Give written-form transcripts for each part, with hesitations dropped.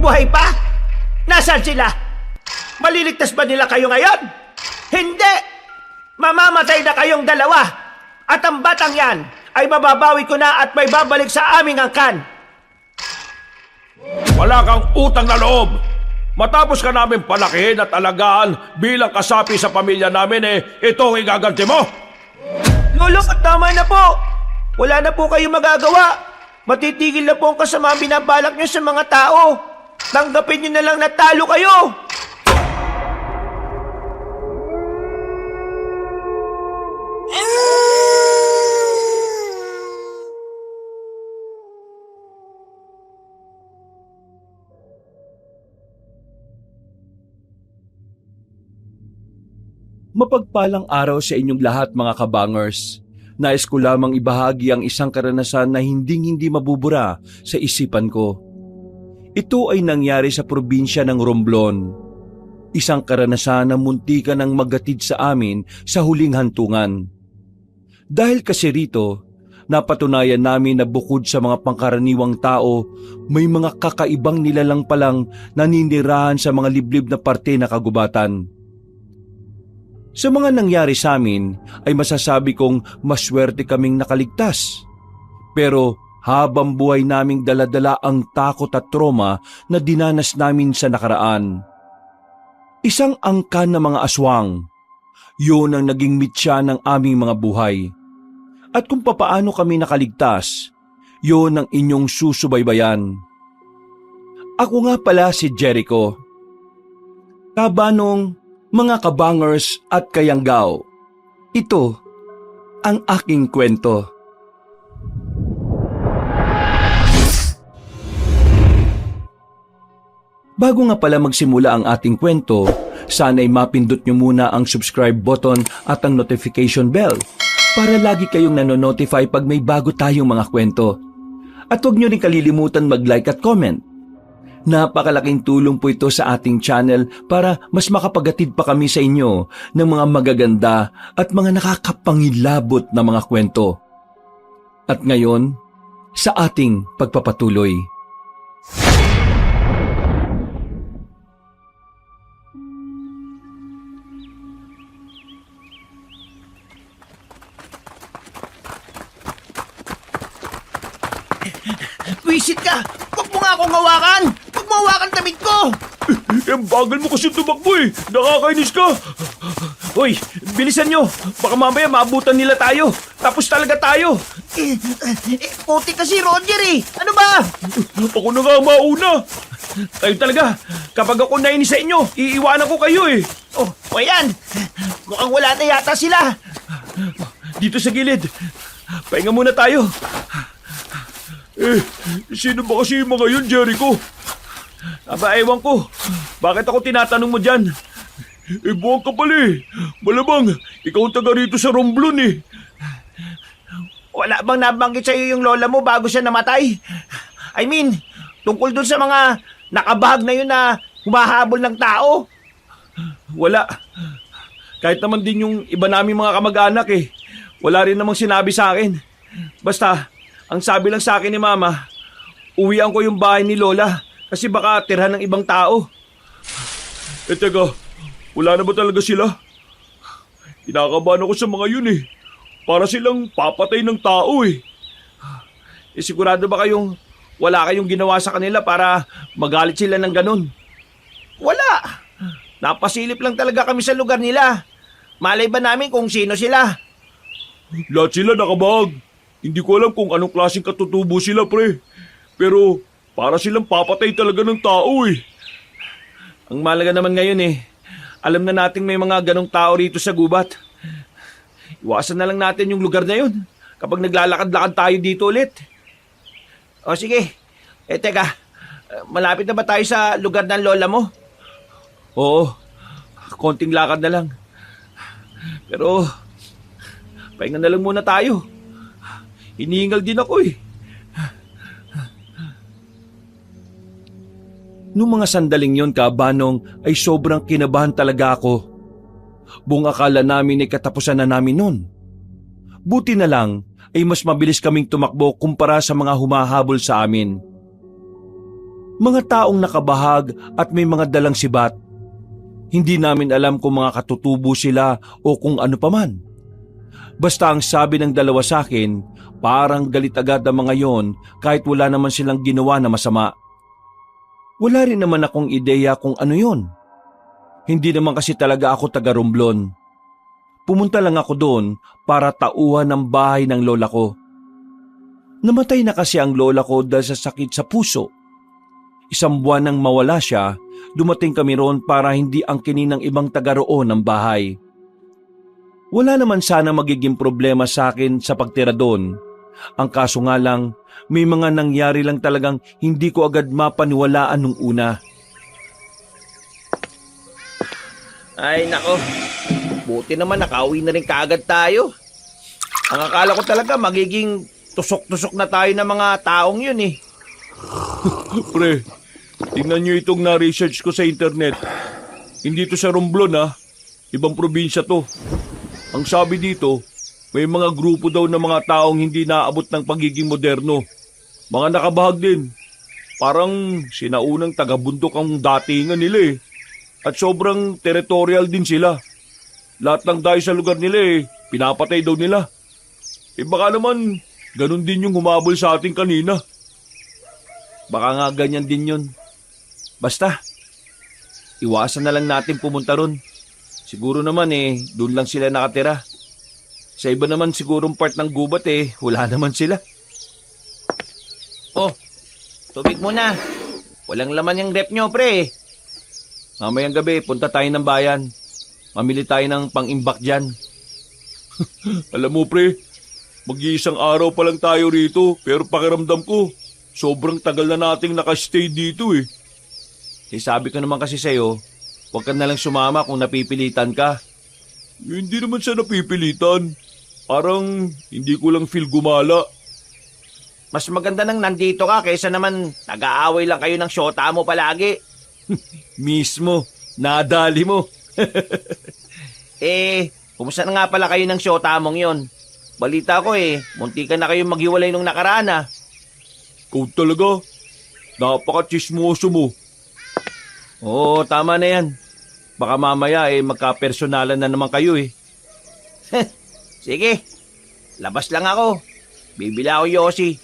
buhay pa? Nasaan sila? Maliligtas ba nila kayo ngayon? Hindi! Mamamatay na kayong dalawa! At ang batang yan ay mababawi ko na at may babalik sa aming angkan! Wala kang utang na loob! Matapos ka namin palakihin at alagaan bilang kasapi sa pamilya namin ito ang igaganti mo! Lolo, tama na po! Wala na po kayong magagawa! Matitigil na po ang kasama binabalak niyo sa mga tao! Tanggapin niyo na lang na talo kayo! Mapagpalang araw sa inyong lahat mga kabangers. Nais ko lamang ibahagi ang isang karanasan na hinding-hindi mabubura sa isipan ko. Ito ay nangyari sa probinsya ng Romblon. Isang karanasan na muntikan ang magatid sa amin sa huling hantungan. Dahil kasi rito, napatunayan namin na bukod sa mga pangkaraniwang tao, may mga kakaibang nilalang palang naninirahan sa mga liblib na parte na kagubatan. Sa mga nangyari sa amin ay masasabi kong maswerte kaming nakaligtas. Pero habang buhay naming daladala ang takot at trauma na dinanas namin sa nakaraan. Isang angkan na mga aswang. Yun ang naging mitya ng aming mga buhay. At kung papaano kami nakaligtas, yun ang inyong susubaybayan. Ako nga pala si Jericho. Kabanong mga kabangers at kayanggaw, ito ang aking kwento. Bago nga pala magsimula ang ating kwento, sana'y mapindot nyo muna ang subscribe button at ang notification bell para lagi kayong nanonotify pag may bago tayong mga kwento. At huwag nyo rin kalilimutan mag-like at comment. Napakalaking tulong po ito sa ating channel para mas makapagatid pa kami sa inyo ng mga magaganda at mga nakakapangilabot na mga kwento. At ngayon, sa ating pagpapatuloy. Wisit ka! Huwag mo nga akong hawakan! Huwag mo hawakan damit ko! Ang bagal mo kasi tumakbo nakakainis ka! Hoy, bilisan nyo! Baka mamaya maabutan nila tayo! Tapos talaga tayo! Puti kasi Roger Ano ba? Ako na nga ang mauna! Kayo talaga! Kapag ako nainis sa inyo, iiwanan ko kayo Oh, o yan! Mukhang wala na yata sila! Dito sa gilid! Pahinga muna tayo! Sino ba kasi yung mga yun, Jericho? Aba, ewan ko. Bakit ako tinatanong mo dyan? Buwang ka pala Malamang, ikaw ang taga rito sa Romblon Wala bang nabanggit sa'yo yung lola mo bago siya namatay? I mean, tungkol dun sa mga nakabahag na yun na humahabol ng tao? Wala. Kahit naman din yung iba naming mga kamag-anak wala rin namang sinabi sa akin. Basta, ang sabi lang sa akin ni Mama, uwian ko yung bahay ni Lola kasi baka tirhan ng ibang tao. Teka, wala na ba talaga sila? Kinakabahan ako sa mga yun Para silang papatay ng tao Sigurado ba kayong wala kayong ginawa sa kanila para magalit sila ng ganun? Wala! Napasilip lang talaga kami sa lugar nila. Malay ba namin kung sino sila? Lahat sila nakabahag. Hindi ko alam kung anong klaseng katutubo sila, pre. Pero para silang papatay talaga ng tao Ang malaga naman ngayon alam na nating may mga ganong tao rito sa gubat. Iwasan na lang natin yung lugar na yun kapag naglalakad-lakad tayo dito ulit. O sige, teka, malapit na ba tayo sa lugar ng lola mo? Oo, konting lakad na lang. Pero, pahinga na lang muna tayo. Hinihingal din ako Noong mga sandaling yon, Kabanong, ay sobrang kinabahan talaga ako. Buong akala namin ay katapusan na namin nun. Buti na lang ay mas mabilis kaming tumakbo kumpara sa mga humahabol sa amin. Mga taong nakabahag at may mga dalang sibat. Hindi namin alam kung mga katutubo sila o kung ano paman. Basta ang sabi ng dalawa sa akin, parang galit agad ang mga yon kahit wala naman silang ginawa na masama. Wala rin naman akong ideya kung ano yon. Hindi naman kasi talaga ako taga Romblon. Pumunta lang ako doon para tauhan ng bahay ng lola ko. Namatay na kasi ang lola ko dahil sa sakit sa puso. 1 buwan nang mawala siya, dumating kami roon para hindi angkinin ng ibang taga roon ng bahay. Wala naman sana magiging problema sa akin sa pagtira doon. Ang kaso nga lang, may mga nangyari lang talagang hindi ko agad mapaniwalaan nung una. Ay nako, buti naman nakauwi na rin kaagad tayo. Ang akala ko talaga magiging tusok-tusok na tayo ng mga taong yun eh. Pre, tingnan nyo itong na-research ko sa internet. Hindi to sa Romblon ha. Ibang probinsya to. Ang sabi dito, may mga grupo daw ng mga taong hindi naabot ng pagiging moderno. Mga nakabahag din. Parang sinaunang taga-bundok ang datingan nila eh. At sobrang territorial din sila. Lahat ng dayo sa lugar nila eh, pinapatay daw nila. Eh baka naman, ganun din yung humabol sa ating kanina. Baka nga ganyan din yun. Basta, iwasan na lang natin pumunta ron. Siguro naman eh, doon lang sila nakatira. Sa iba naman sigurong part ng gubat eh, wala naman sila. Oh, tubig muna. Walang laman yung rep nyo, pre. Mamayang gabi, punta tayo ng bayan. Mamili tayo ng pang-imbak dyan. Alam mo pre, mag-iisang araw pa lang tayo rito pero pakiramdam ko, sobrang tagal na nating nakastay dito eh. Eh sabi ko naman kasi sa'yo, huwag ka na lang sumama kung napipilitan ka. Hindi naman siya napipilitan. Parang hindi ko lang feel gumala. Mas maganda nang nandito ka kaysa naman nag-aaway lang kayo ng syota mo palagi. Mismo, nadali mo. Eh, kumusta na nga pala kayo ng syota mong yon? Balita ko eh, munti ka na kayong maghiwalay nung nakaraan ah. Ikaw talaga, napaka-chismoso mo. Oo, tama na yan. Baka mamaya eh magka-personalan na naman kayo eh. Sige, labas lang ako. Bibili ako Yossi.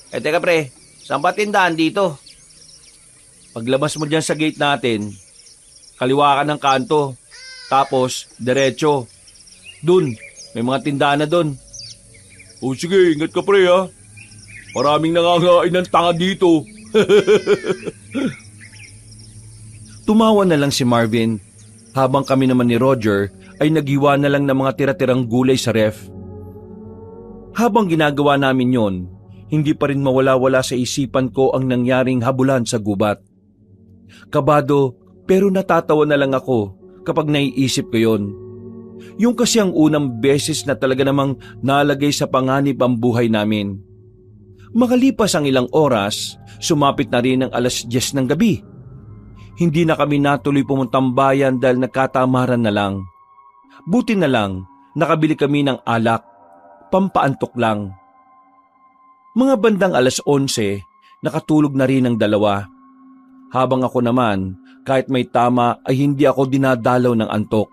Eh teka pre, saan ba tindahan dito? Paglabas mo dyan sa gate natin, kaliwa ka ng kanto, tapos diretso. Dun, may mga tindahan na dun. O sige, ingat ka pre ha. Maraming nangangain ng tanga dito. Tumawa na lang si Marvin habang kami naman ni Roger ay naghiwa na lang ng mga tira-tirang gulay sa ref. Habang ginagawa namin yon, hindi pa rin mawala-wala sa isipan ko ang nangyaring habulan sa gubat. Kabado pero natatawa na lang ako kapag naiisip ko yon. Yung kasi ang unang beses na talaga namang nalagay sa panganib ang buhay namin. Makalipas ang ilang oras, sumapit na rin ang 10:00 ng gabi. Hindi na kami natuloy pumuntang bayan dahil nagkatamaran na lang. Buti na lang, nakabili kami ng alak, pampaantok lang. Mga bandang 11:00, nakatulog na rin ang dalawa. Habang ako naman, kahit may tama ay hindi ako dinadalaw ng antok.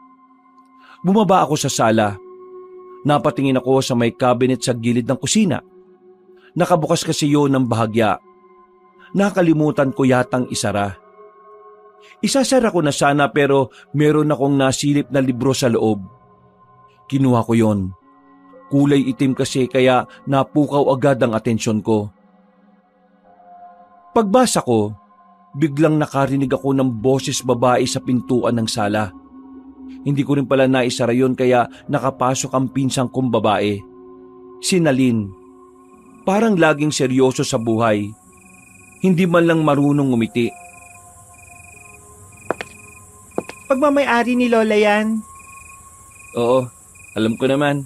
Bumaba ako sa sala. Napatingin ako sa may cabinet sa gilid ng kusina. Nakabukas kasi yun ng bahagya. Nakalimutan ko yatang isara. Isasara ko na sana pero meron akong nasilip na libro sa loob. Kinuha ko yon. Kulay itim kasi kaya napukaw agad ang atensyon ko. Pagbasa ko, biglang nakarinig ako ng boses babae sa pintuan ng sala. Hindi ko rin pala naisara yon kaya nakapasok ang pinsang kong babae. Si Nalin. Parang laging seryoso sa buhay. Hindi man lang marunong ngumiti. Pagmamayari ni Lola yan. Oo, alam ko naman.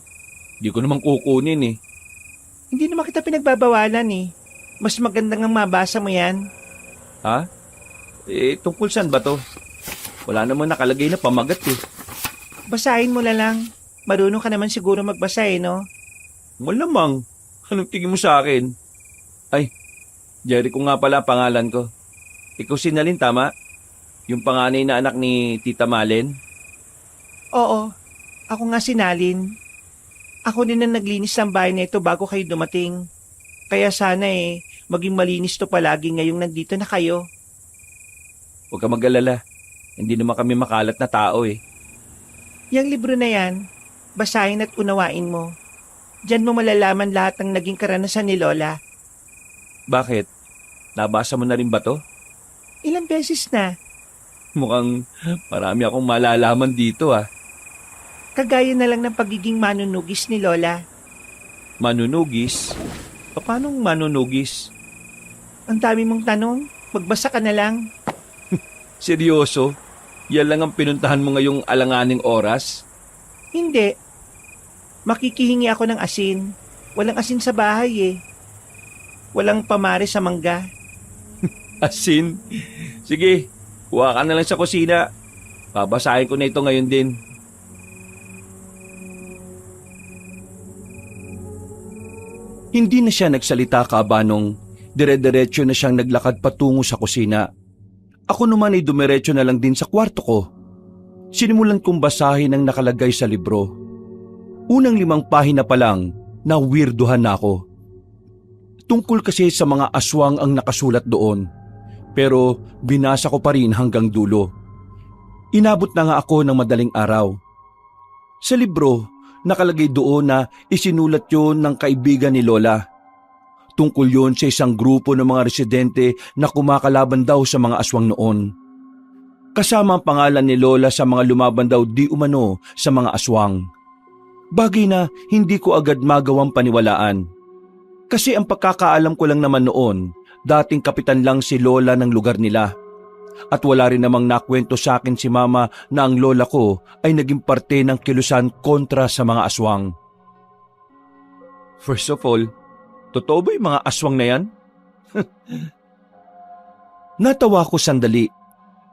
Hindi ko naman kukunin eh. Hindi naman kita pinagbabawalan eh. Mas maganda nga mabasa mo yan. Ha? Eh, tungkol saan ba to? Wala namang nakalagay na pamagat eh. Basahin mo na lang. Marunong ka naman siguro magbasa eh, no? Malamang. Anong tingin mo sa akin? Ay, Jericho nga pala pangalan ko. Ikaw si Nalin, tama? Yung panganay na anak ni Tita Malen? Oo, ako nga sinalin. Ako din ang naglinis ng bahay na ito bago kayo dumating. Kaya sana maging malinis to palagi ngayong nandito na kayo. Huwag ka mag-alala. Hindi naman kami makalat na tao eh. Yang libro na yan, basahin at unawain mo. Diyan mo malalaman lahat ng naging karanasan ni Lola. Bakit? Nabasa mo na rin ba to? Ilang beses na. Mukhang marami akong malalaman dito ah. Kagaya na lang ng pagiging manunugis ni Lola. Manunugis? Paano manunugis? Ang dami mong tanong, magbasa ka na lang. Seryoso? Yan lang ang pinuntahan mo ngayong alanganing oras? Hindi. Makikihingi ako ng asin. Walang asin sa bahay Walang pamare sa mangga. Asin? Sige, kuha ka na lang sa kusina. Babasahin ko na ito ngayon din. Hindi na siya nagsalita kabanong. Dire-diretso na siyang naglakad patungo sa kusina. Ako naman ay dumiretso na lang din sa kwarto ko. Sinimulan kong basahin ang nakalagay sa libro. Unang 5 pahina pa lang, na-weirduhan na ako. Tungkol kasi sa mga aswang ang nakasulat doon. Pero binasa ko pa rin hanggang dulo. Inabot na nga ako ng madaling araw. Sa libro, nakalagay doon na isinulat yon ng kaibigan ni Lola. Tungkol yon sa isang grupo ng mga residente na kumakalaban daw sa mga aswang noon. Kasama ang pangalan ni Lola sa mga lumaban daw di umano sa mga aswang. Bagay na hindi ko agad magawang paniwalaan. Kasi ang pagkakaalam ko lang naman noon, dating kapitan lang si Lola ng lugar nila. At wala rin namang nakwento sa akin si Mama na ang lola ko ay naging parte ng kilusan kontra sa mga aswang. First of all, totoo ba yung mga aswang na yan? Natawa ko sandali.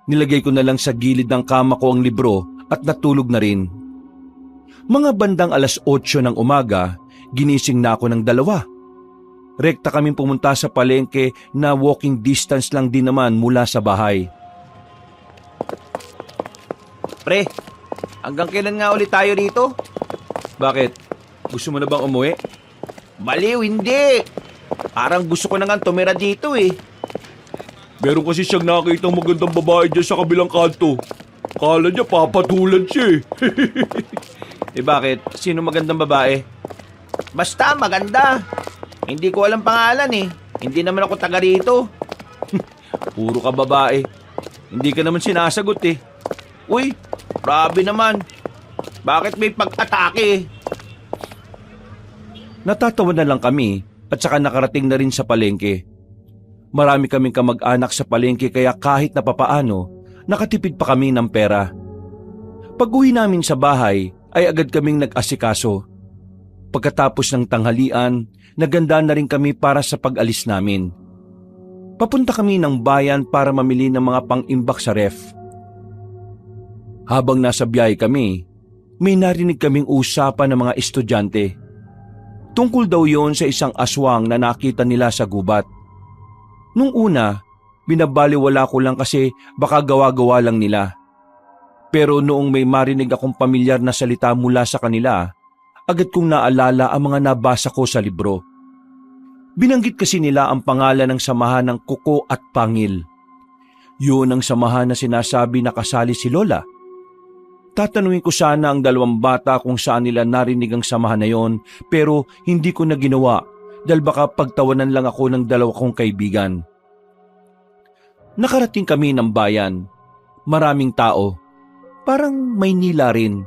Nilagay ko na lang sa gilid ng kama ko ang libro at natulog na rin. Mga bandang 8:00 ng umaga, ginising na ako ng 2. Rekta kaming pumunta sa palengke na walking distance lang din naman mula sa bahay. Pre, hanggang kailan nga ulit tayo rito? Bakit? Gusto mo na bang umuwi? Baliw, hindi. Parang gusto ko na nga tumira dito Meron kasi siyang nakitang magandang babae dyan sa kabilang kanto. Kala niya papatulan siya Bakit? Sino magandang babae? Basta, maganda. Hindi ko alam pangalan Hindi naman ako taga rito. Puro ka babae. Hindi ka naman sinasagot Uy, grabe naman. Bakit may pag-atake? Natatawa na lang kami at saka nakarating na rin sa palengke. Marami kaming kamag-anak sa palengke kaya kahit na papaano, nakatipid pa kami ng pera. Pag-uwi namin sa bahay ay agad kaming nag-asikaso. Pagkatapos ng tanghalian, naganda na rin kami para sa pag-alis namin. Papunta kami ng bayan para mamili ng mga pang-imbak sa ref. Habang nasa biyahe kami, may narinig kaming usapan ng mga estudyante. Tungkol daw yon sa isang aswang na nakita nila sa gubat. Nung una, binabaliwala ko lang kasi baka gawa-gawa lang nila. Pero noong may marinig akong pamilyar na salita mula sa kanila, agad kong naalala ang mga nabasa ko sa libro. Binanggit kasi nila ang pangalan ng samahan ng Kuko at Pangil. Yun ang samahan na sinasabi na kasali si Lola. Tatanungin ko sana ang 2 bata kung saan nila narinig ang samahan na yon, pero hindi ko na ginawa dahil baka pagtawanan lang ako ng 2 kong kaibigan. Nakarating kami ng bayan. Maraming tao. Parang Maynila rin.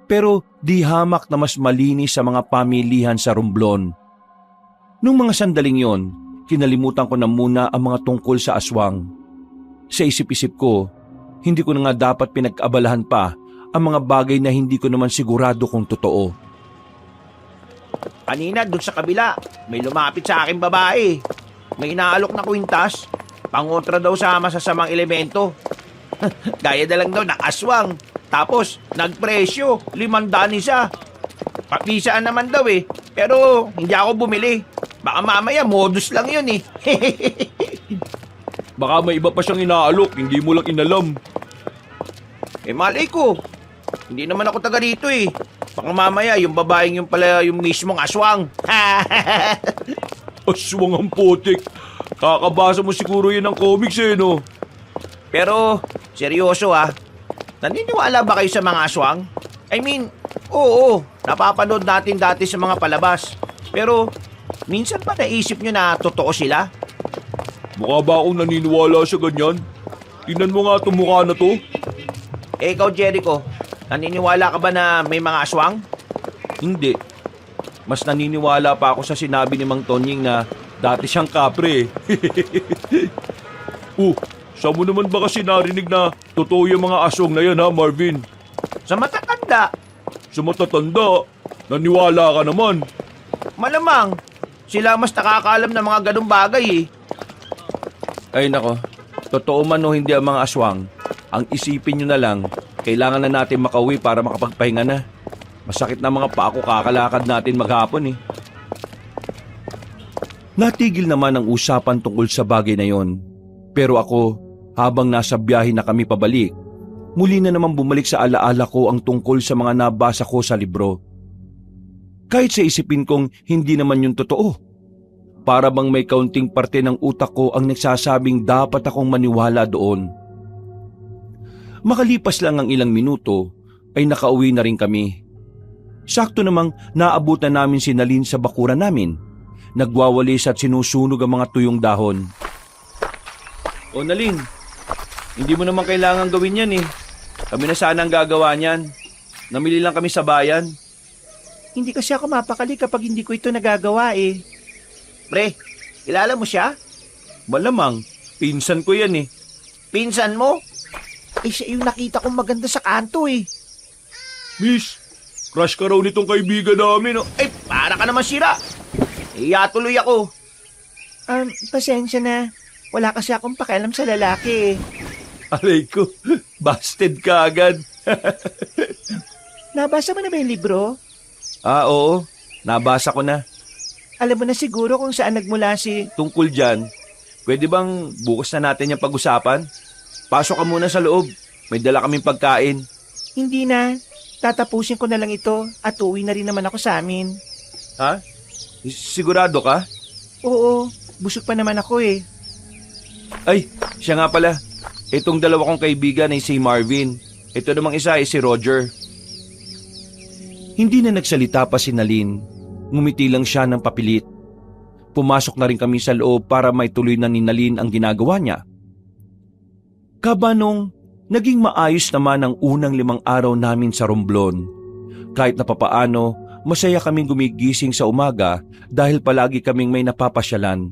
Pero di hamak na mas malinis sa mga pamilihan sa Romblon. Nung mga sandaling yon, kinalimutan ko na muna ang mga tungkol sa aswang. Sa isip-isip ko, hindi ko na nga dapat pinag-abalahan pa ang mga bagay na hindi ko naman sigurado kung totoo. Kanina, dun sa kabila, may lumapit sa akin babae. May inaalok na kwintas. Pangontra daw sa masasamang elemento. Gaya na lang daw ng aswang. Tapos, nagpresyo, 500 isa. Papisaan naman daw Pero, hindi ako bumili. Baka mamaya, modus lang yun Baka may iba pa siyang inaalok, hindi mo lang inalam. Malay ko. Hindi naman ako taga dito eh. Baka mamaya yung babaeng yung pala yung mismong aswang. Aswang ang putik. Kakabasa mo siguro yun ng comics no? Pero, seryoso naniniwala ba kayo sa mga aswang? I mean, oo, napapanood natin dati sa mga palabas. Pero, minsan ba naisip nyo na totoo sila? Mukha ba akong naniniwala sa ganyan? Tingnan mo nga itong mukha na to. Ikaw, Jericho, naniniwala ka ba na may mga aswang? Hindi. Mas naniniwala pa ako sa sinabi ni Mang Tonying na dati siyang kapre. Saan mo naman ba kasi narinig na totoo yung mga aswang na yan Marvin? Sa matatanda, Sa matatanda, naniwala ka naman. malamang, sila mas nakakaalam ng mga ganong bagay eh. Ay nako, totoo man o hindi ang mga aswang, ang isipin nyo na lang, kailangan na natin makauwi para makapagpahinga na. Masakit na mga paa ko kakalakad natin maghapon eh. Natigil naman ang usapan tungkol sa bagay na yon. Pero ako, habang nasa biyahe na kami pabalik, muli na naman bumalik sa alaala ko ang tungkol sa mga nabasa ko sa libro. Kahit sa isipin kong hindi naman yun totoo. Para bang may kaunting parte ng utak ko ang nagsasabing dapat akong maniwala doon. Makalipas lang ang ilang minuto ay nakauwi na rin kami. Sakto namang naabutan namin si Nalin sa bakuran namin. Nagwawalis at sinusunog ang mga tuyong dahon. O Nalin, hindi mo naman kailangan gawin yan eh. Kami na sana ang gagawa niyan. Namili lang kami sa bayan. Hindi kasi ako mapakali kapag hindi ko ito nagagawa eh. Pre, kilala mo siya? Malamang, pinsan ko yan eh. Pinsan mo? Eh siya yung nakita kong maganda sa kanto eh. Miss, crush ka raw nitong kaibigan namin. Ay, para ka naman sira. Iya tuloy ako. Pasensya na. Wala kasi akong pakialam sa lalaki eh. Alay ko, busted ka agad. Nabasa mo na ba yung libro? Oo, nabasa ko na. Alam mo na siguro kung saan nagmula si... Tungkol dyan, pwede bang bukas na natin yung pag-usapan? Pasok ka muna sa loob, may dala kaming pagkain. Hindi na. Tatapusin ko na lang ito at uwi na rin naman ako sa amin. Ha? Sigurado ka? Oo, busog pa naman ako eh. Ay, siya nga pala. Itong dalawa kong kaibigan ay si Marvin. Ito namang isa ay si Roger. Hindi na nagsalita pa si Nalin. Ngumiti lang siya ng papilit. Pumasok na rin kami sa loob para may tuloy na ni Nalin ang ginagawa niya. Kabanong, naging maayos naman ang unang 5 araw namin sa Romblon. Kahit na papaano, masaya kaming gumigising sa umaga dahil palagi kaming may napapasyalan.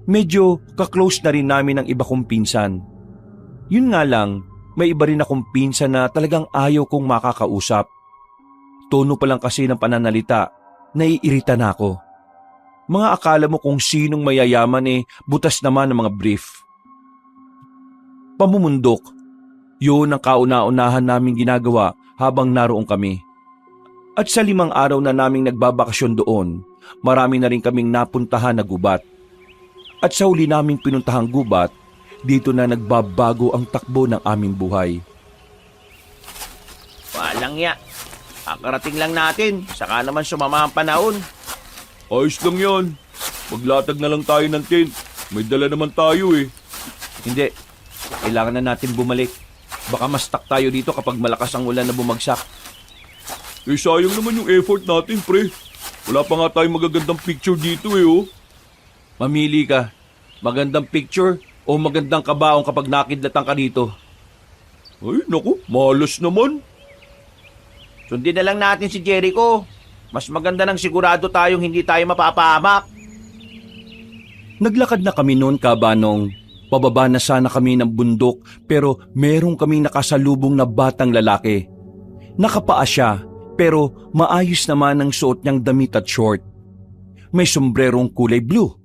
Medyo kaklose na rin namin ang iba kong pinsan. Yun nga lang, may iba rin akong pinsan na talagang ayaw kong makakausap. Tono pa lang kasi ng pananalita, naiirita na ako. Mga akala mo kung sinong mayayaman butas naman ng mga brief. Pamumundok, yun ang kauna-unahan naming ginagawa habang naroon kami. At sa 5 araw na naming nagbabakasyon doon, marami na rin kaming napuntahan na gubat. At sa huli naming pinuntahang gubat, dito na nagbabago ang takbo ng aming buhay. Walang ya. Kakarating lang natin, saka naman sumama ang panahon. Ayos lang yan. Maglatag na lang tayo ng tent. May dala naman tayo eh. Hindi, kailangan na natin bumalik. Baka mas stuck tayo dito kapag malakas ang ulan na bumagsak. Sayang naman yung effort natin, pre. Wala pa nga tayong magagandang picture dito oh. Mamili ka, magandang picture o magandang kabaong kapag nakidlatan ka dito. Ay, naku, malas naman. Sundin na lang natin si Jericho. Mas maganda nang sigurado tayong hindi tayo mapapahamak. Naglakad na kami noon, Kabanong. Pababa na sana kami ng bundok pero merong kaming nakasalubong na batang lalaki. Nakapaa siya pero maayos naman ang suot niyang damit at short. May sombrerong kulay blue.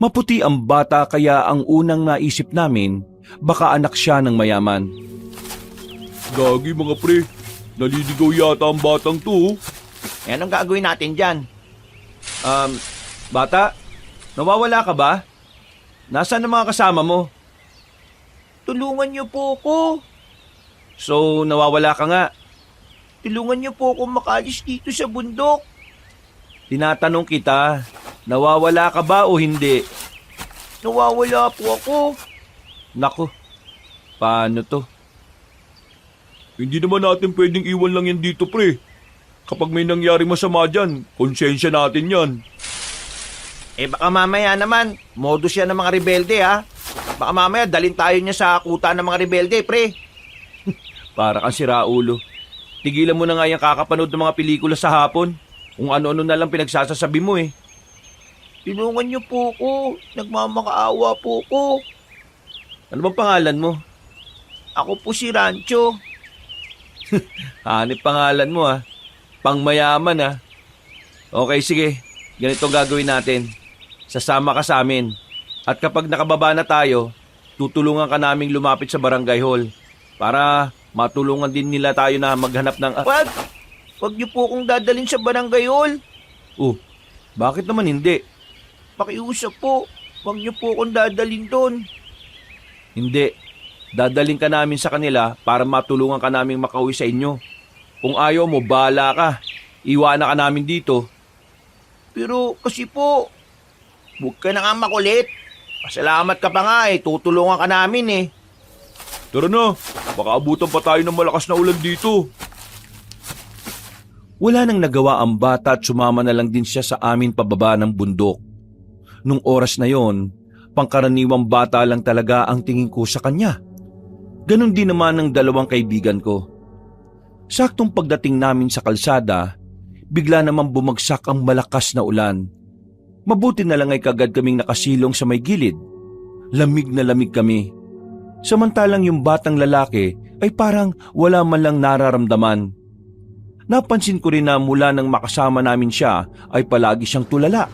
Maputi ang bata kaya ang unang naisip namin baka anak siya ng mayaman. Gagi mga pre, naliligaw yata ang batang to. Anong gagawin natin dyan? Bata, nawawala ka ba? Nasaan ang mga kasama mo? Tulungan niyo po ako. So, nawawala ka nga. Tulungan niyo po ako makalis dito sa bundok. Tinatanong kita, nawawala ka ba o hindi? Nawawala po ako. Nako, paano to? Hindi naman natin pwedeng iwan lang yan dito, pre. Kapag may nangyari masama dyan, konsensya natin yan. Baka mamaya naman, modus yan ng mga rebelde ha. Baka mamaya dalhin tayo niya sa kuta ng mga rebelde, pre. Para kang siraulo. Tigilan mo na nga yung kakapanood ng mga pelikula sa hapon. Kung ano-ano na lang pinagsasasabi mo eh. Tulungan niyo po ako. Nagmamakaawa po ako. Ano bang pangalan mo? Ako po si Rancho. Hanip pangalan mo ah. Pangmayaman ah. Okay, sige. Ganito gagawin natin. Sasama ka sa amin. At kapag nakababa na tayo, tutulungan ka naming lumapit sa barangay hall para matulungan din nila tayo na maghanap ng... Wag niyo po akong dadalhin sa barangay hall. Oh, bakit naman hindi? Pakiusap po. Wag niyo po akong dadalhin doon. Hindi. Dadaling ka namin sa kanila para matulungan ka naming makauwi sa inyo. Kung ayaw mo, bahala ka. Iwanan ka namin dito. Pero kasi po, huwag ka na nga makulit. Pasalamat ka pa nga tutulungan ka namin Tara na, baka abutan pa tayo ng malakas na ulan dito. Wala nang nagawa ang bata at sumama na lang din siya sa amin pababa ng bundok. Nung oras na yon, pangkaraniwang bata lang talaga ang tingin ko sa kanya. Ganon din naman ang dalawang kaibigan ko. Saktong pagdating namin sa kalsada, bigla namang bumagsak ang malakas na ulan. Mabuti na lang ay kagad kaming nakasilong sa may gilid. Lamig na lamig kami. Samantalang yung batang lalaki ay parang wala man lang nararamdaman. Napansin ko rin na mula nang makasama namin siya ay palagi siyang tulala.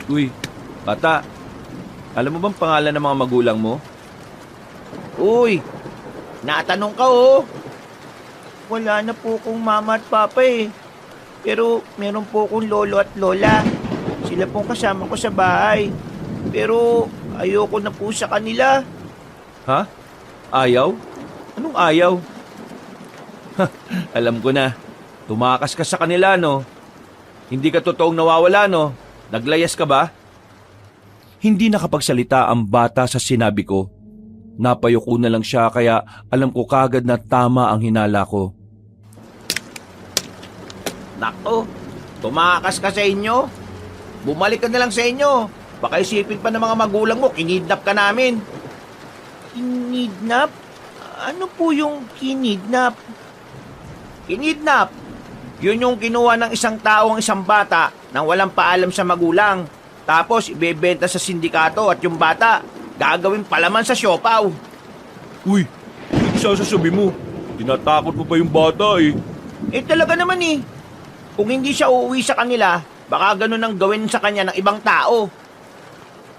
Uy, bata. Alam mo bang pangalan ng mga magulang mo? Uy, natanong ka Wala na po akong mama at papa Pero meron po akong lolo at lola. Sila pong kasama ko sa bahay. Pero ayoko na po sa kanila. Ha? Ayaw? Anong ayaw? Alam ko na. Tumakas ka sa kanila, no? Hindi ka totoong nawawala, no? Naglayas ka ba? Hindi nakapagsalita ang bata sa sinabi ko. Napayuko na lang siya kaya alam ko kagad na tama ang hinala ko. Nako, tumakas ka sa inyo. Bumalik ka na lang sa inyo. Baka isipin pa ng mga magulang mo, kinidnap ka namin. Kinidnap? Ano po yung kinidnap? Kinidnap? Yun yung kinuha ng isang tao ang isang bata nang walang paalam sa magulang. Tapos ibebenta sa sindikato at yung bata gagawin palaman sa siopaw. Uy, hindi sasasabi mo. Tinatakot mo pa yung bata Talaga naman Kung hindi siya uuwi sa kanila, baka ganun ang gawin sa kanya ng ibang tao.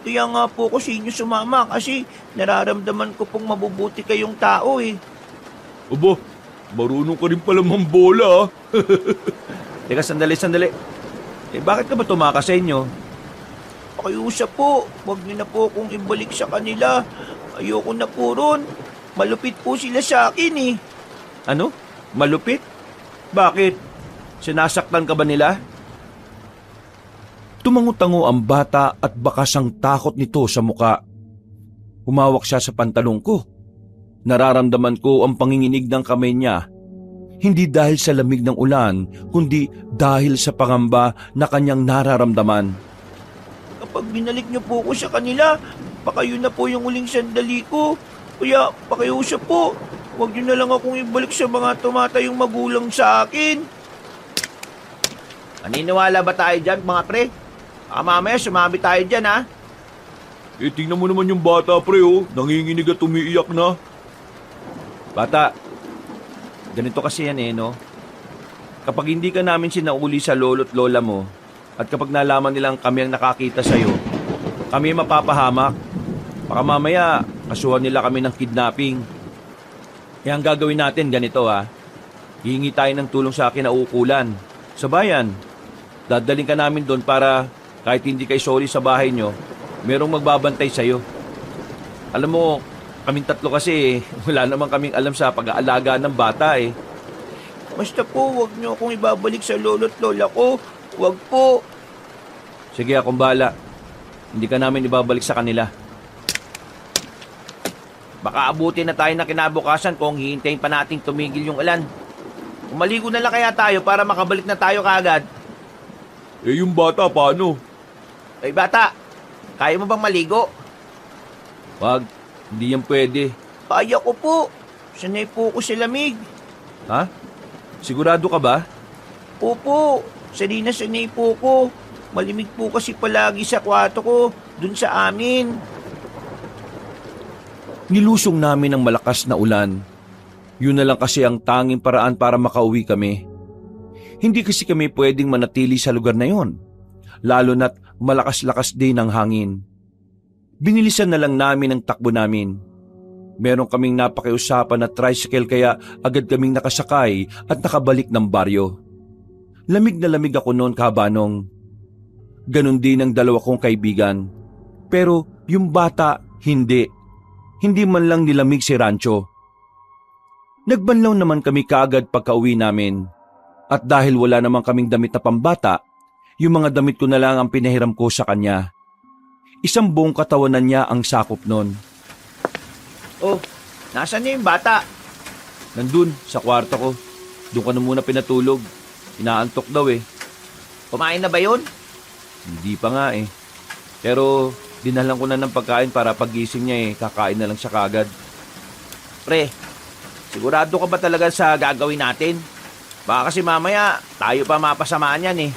Kaya nga po ko sa inyo sumama kasi nararamdaman ko pong mabubuti kayong tao Aba, marunong ka rin pala mambola Teka, sandali. Bakit ka ba tumakas sa inyo? Pakiusap po, wag niyo na po akong ibalik sa kanila. Ayoko na po ron. Malupit po sila sa akin Ano? Malupit? Bakit? Sinasaktan ka ba nila? Tumango-tango ang bata at bakas ang takot nito sa muka. Humawak siya sa pantalong ko. Nararamdaman ko ang panginginig ng kamay niya. Hindi dahil sa lamig ng ulan, kundi dahil sa pangamba na kanyang nararamdaman. Kapag binalik niyo po ako sa kanila, baka yun na po yung uling sandali ko. Kaya pakiusap po, wag niyo na lang akong ibalik sa mga tumatayong magulang sa akin. Naniniwala ba tayo dyan, mga pre? Mamaya sumabi tayo dyan, ha? tingnan mo naman yung bata, pre, nanginginig at umiiyak na. Bata, ganito kasi yan no? Kapag hindi ka namin sinauli sa lolo't lola mo, at kapag nalaman nilang kami ang nakakita sa'yo, kami mapapahamak. Baka mamaya, kasuhan nila kami ng kidnapping. Kaya ang gagawin natin ganito hihingi tayo ng tulong sa kinauukulan. Sa bayan, dadaling ka namin doon para kahit hindi kayo soli sa bahay nyo, merong magbabantay sa'yo. Alam mo, kaming tatlo kasi wala naman kaming alam sa pag-aalaga ng bata eh. Basta po, huwag niyo akong ibabalik sa lolo't lola ko. Huwag po. Sige, akong bahala. Hindi ka namin ibabalik sa kanila. Baka abutin na tayo na kinabukasan kung hihintayin pa nating tumigil yung ulan. Umaligo na lang kaya tayo para makabalik na tayo kaagad. Eh yung bata, paano? Ay bata, kaya mo bang maligo? Wag, hindi yan pwede. Kaya ko po. Sanay po ko sa lamig. Ha? Sigurado ka ba? Opo, sanay na sanay po ko. Malimig po kasi palagi sa kwarto ko, dun sa amin. Nilusong namin ang malakas na ulan. Yun na lang kasi ang tanging paraan para makauwi kami. Hindi kasi kami pwedeng manatili sa lugar na yon, lalo na't malakas-lakas din ang hangin. Binilisan na lang namin ang takbo namin. Meron kaming napakiusapan na tricycle kaya agad kaming nakasakay at nakabalik ng baryo. Lamig na lamig ako noon, Kabanong. Ganon din ang dalawa kong kaibigan. Pero yung bata, hindi. Hindi man lang nilamig si Rancho. Nagbanlaw naman kami kaagad pagka-uwi namin. At dahil wala naman kaming damit na pambata, yung mga damit ko na lang ang pinahiram ko sa kanya. Isang buong katawanan niya ang sakop nun. Oh, nasaan na yung bata? Nandun, sa kwarto ko. Doon ka na muna pinatulog. Inaantok daw eh. Kumain na ba yun? Hindi pa nga eh. Pero dinalan ko na ng pagkain para pagising niya eh, kakain na lang siya kagad. Pre, sigurado ka ba talaga sa gagawin natin? Baka kasi mamaya tayo pa mapasamaan yan eh.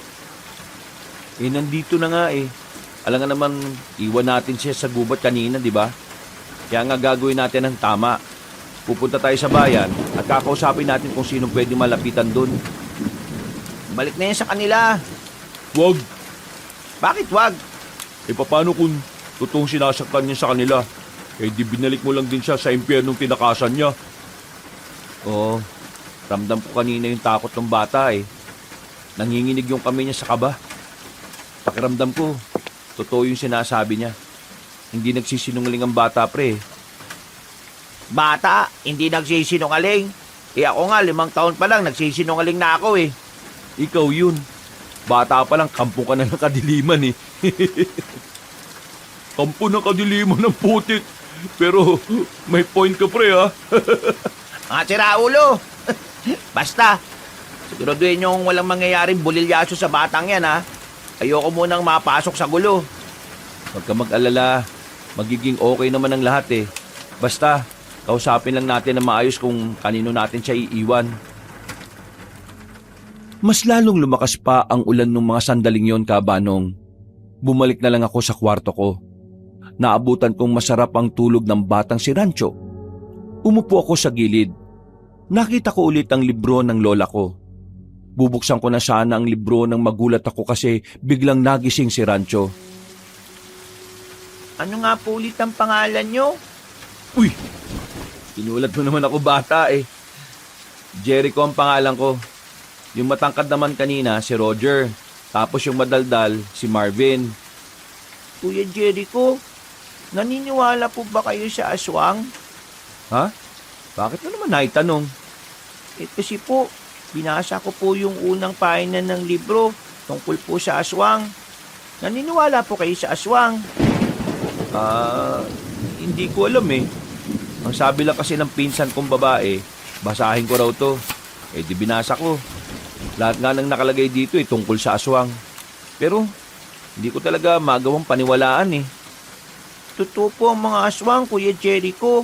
Eh nandito na nga eh. Alam nga naman, iwan natin siya sa gubat kanina, di ba? Kaya nga gagawin natin ang tama. Pupunta tayo sa bayan at kakausapin natin kung sino pwede malapitan doon. Balik na yan sa kanila. Wag. Bakit wag? Eh paano kung totoong sinasaktan niya sa kanila? Eh di binalik mo lang din siya sa impyernong tinakasan niya. Oo, ramdam ko kanina yung takot ng bata eh. Nanginginig yung kamay niya sa kaba. Pakiramdam ko, totoo yung sinasabi niya. Hindi nagsisinungaling ang bata, pre. Bata, hindi nagsisinungaling. Eh ako nga, 5 taon pa lang, nagsisinungaling na ako eh. Ikaw yun. Bata pa lang, kampo ka na ng kadiliman eh. Kampo ng kadiliman ng putik. Pero may point ka, pre, ha? Mga siraulo. Basta, siguraduhin yung walang mangyayaring bulilyaso sa batang yan ha. Ayoko munang mapasok sa gulo. Huwag ka mag-alala. Magiging okay naman ang lahat eh. Basta, kausapin lang natin na maayos kung kanino natin siya iiwan. Mas lalong lumakas pa ang ulan ng mga sandaling yon, Kabanong. Bumalik na lang ako sa kwarto ko. Naabutan kong masarap ang tulog ng batang si Rancho. Umupo ako sa gilid. Nakita ko ulit ang libro ng lola ko. Bubuksan ko na sana ang libro nang magulat ako kasi biglang nagising si Rancho. Ano nga po ulit ang pangalan nyo? Uy! Pinulat mo naman ako bata eh. Jericho ang pangalan ko. Yung matangkad naman kanina si Roger. Tapos yung madaldal si Marvin. Kuya Jericho, naniniwala po ba kayo sa aswang? Ha? Bakit mo naman naitanong? Eh kasi po, binasa ko po yung unang pahina ng libro tungkol po sa aswang. Naniniwala po kayo sa aswang? Hindi ko alam eh. Ang sabi lang kasi ng pinsan kong babae, basahin ko raw to. Eh di binasa ko. Lahat nga nang nakalagay dito eh tungkol sa aswang. Pero hindi ko talaga magawang paniwalaan eh. Totoo po ang mga aswang, Kuya Jericho.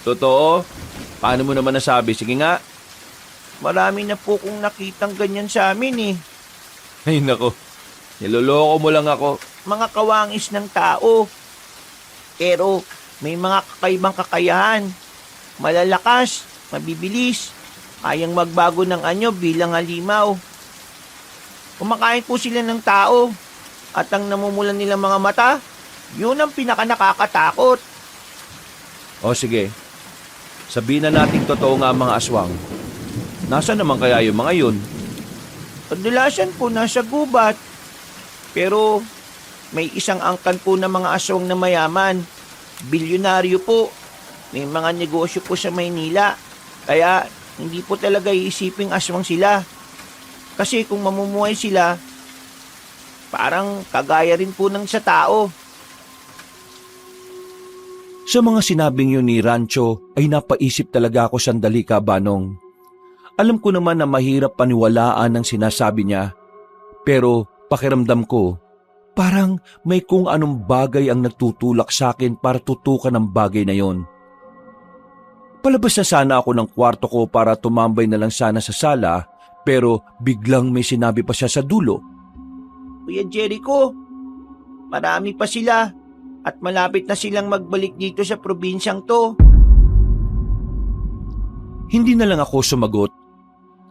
Totoo? Paano mo naman nasabi? Sige nga. Marami na po kong nakitang ganyan sa amin eh. Ay nako, niloloko mo lang ako. Mga kawangis ng tao. Pero may mga kakaibang kakayahan. Malalakas, mabibilis, kayang magbago ng anyo bilang halimaw. Kumakain po sila ng tao at ang namumulan nilang mga mata, yun ang pinakanakakatakot. O sige, sabihin na natin totoo nga ang mga aswang. Nasaan naman kaya yung mga yun? Kadalasan po nasa gubat. Pero may isang angkan po ng mga aswang na mayaman. Bilyonaryo po. May mga negosyo po sa Maynila. Kaya hindi po talaga iisiping aswang sila. Kasi kung mamumuhay sila, parang kagaya rin po ng sa tao. Sa mga sinabing yun ni Rancho ay napaisip talaga ako sandali, Kabanong. Alam ko naman na mahirap paniwalaan ang sinasabi niya. Pero pakiramdam ko, parang may kung anong bagay ang nagtutulak sa akin para tutukan ang bagay na yon. Palabas na sana ako ng kwarto ko para tumambay na lang sana sa sala, pero biglang may sinabi pa siya sa dulo. Kuya Jericho, marami pa sila at malapit na silang magbalik dito sa probinsyang to. Hindi na lang ako sumagot.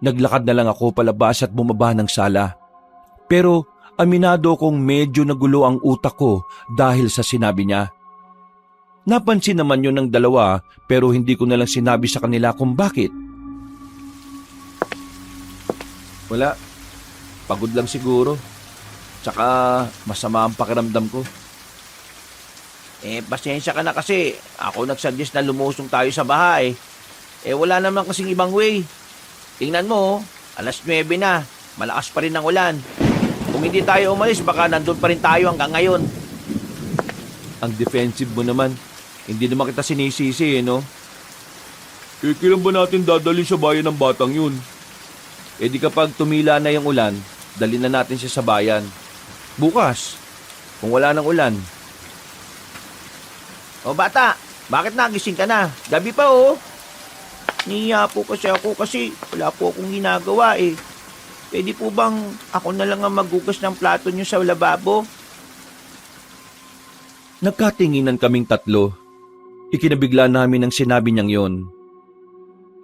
Naglakad na lang ako palabas at bumaba ng sala. Pero aminado kong medyo nagulo ang utak ko dahil sa sinabi niya. Napansin naman yun ng dalawa pero hindi ko na lang sinabi sa kanila kung bakit. Wala. Pagod lang siguro. Tsaka masama ang pakiramdam ko. Pasensya ka na kasi ako nagsuggest na lumusong tayo sa bahay. Wala naman kasing ibang way. Tingnan mo, alas 9 na. Malakas pa rin ang ulan. Kung hindi tayo umalis, baka nandun pa rin tayo hanggang ngayon. Ang defensive mo naman. Hindi naman kita sinisisi, no? Kailan ba natin dadali sa bayan ng batang yun? Di kapag tumila na yung ulan, dali na natin siya sa bayan. Bukas, kung wala nang ulan. O bata, bakit nagising ka na? Gabi pa oh. Niya po kasi ako kasi wala po akong ginagawa eh. Pwede po bang ako na lang ang maghugas ng plato niyo sa lababo? Nagkatinginan kaming tatlo. Ikinabigla namin ang sinabi niyang yon.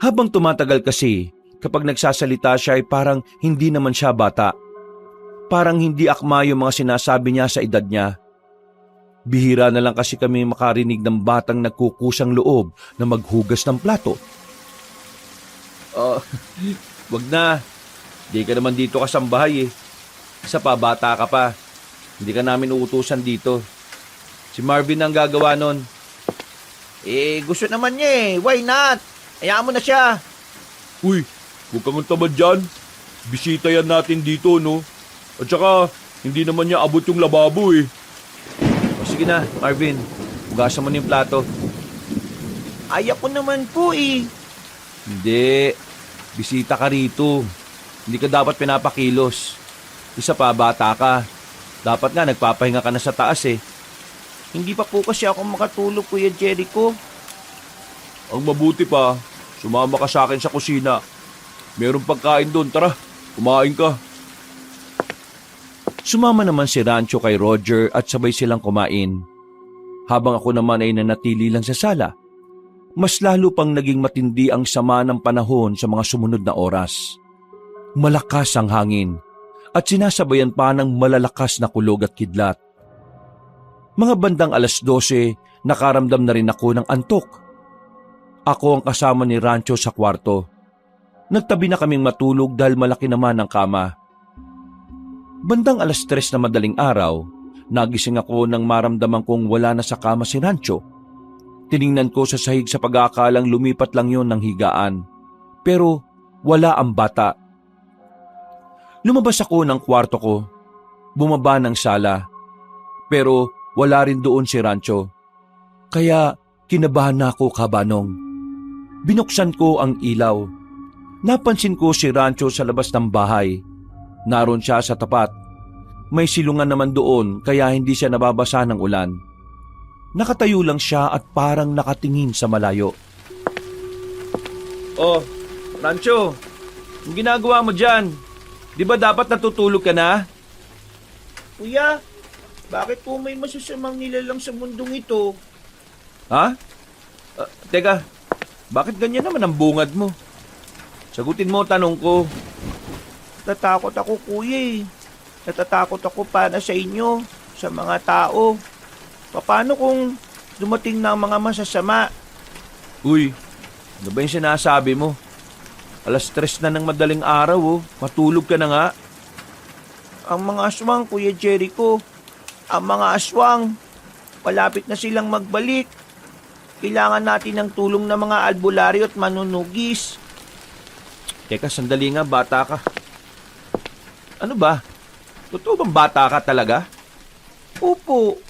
Habang tumatagal kasi, kapag nagsasalita siya ay parang hindi naman siya bata. Parang hindi akma yung mga sinasabi niya sa edad niya. Bihira na lang kasi kami makarinig ng batang nagkukusang loob na maghugas ng plato. Wag na. Di ka naman dito kasambahay eh. Isa pa, bata ka pa. Hindi ka namin uutusan dito. Si Marvin ang gagawa nun. Gusto naman niya eh. Why not? Hayaan mo na siya. Uy, huwag kang tamad dyan. Bisita yan natin dito, no? At saka, hindi naman niya abot yung lababo eh. O sige na, Marvin. Hugasan mo na yung plato. Ayaw ko naman po eh. Hindi. Bisita ka rito. Hindi ka dapat pinapakilos. Isa pa, bata ka. Dapat nga, nagpapahinga ka na sa taas eh. Hindi pa po kasi ako makatulog, Kuya Jericho. Ang mabuti pa, sumama ka sa akin sa kusina. Merong pagkain doon, tara, kumain ka. Sumama naman si Rancho kay Roger at sabay silang kumain. Habang ako naman ay nanatili lang sa sala, mas lalo pang naging matindi ang sama ng panahon sa mga sumunod na oras. Malakas ang hangin at sinasabayan pa ng malalakas na kulog at kidlat. Mga bandang alas 12, nakaramdam na rin ako ng antok. Ako ang kasama ni Rancho sa kwarto. Nagtabi na kaming matulog dahil malaki naman ang kama. Bandang alas 3 na madaling araw, nagising ako nang maramdaman kong wala na sa kama si Rancho. Tiningnan ko sa sahig sa pag-aakalang lumipat lang yon ng higaan. Pero wala ang bata. Lumabas ako ng kwarto ko, bumaba ng sala. Pero wala rin doon si Rancho. Kaya kinabahan na ako, Kabanong. Binuksan ko ang ilaw. Napansin ko si Rancho sa labas ng bahay. Naroon siya sa tapat. May silungan naman doon kaya hindi siya nababasa ng ulan. Nakatayo lang siya at parang nakatingin sa malayo. Oh, Rancho, ang ginagawa mo dyan? Di ba dapat natutulog ka na? Kuya, bakit po may masasamang nilalang sa mundong ito? Ha? Teka, bakit ganyan naman ang bungad mo? Sagutin mo tanong ko. Natatakot ako, kuya eh. Natatakot ako para sa inyo, sa mga tao. Paano kung dumating na ang mga masasama? Uy, ano ba yung sinasabi mo? Alas 3 na ng madaling araw oh. Matulog ka na nga. Ang mga aswang, Kuya Jericho, Ang mga aswang, malapit na silang magbalik. Kailangan natin ng tulong ng mga albularyo at manunugis. Teka, sandali nga, bata ka. Ano ba? Totoo bang bata ka talaga? Opo,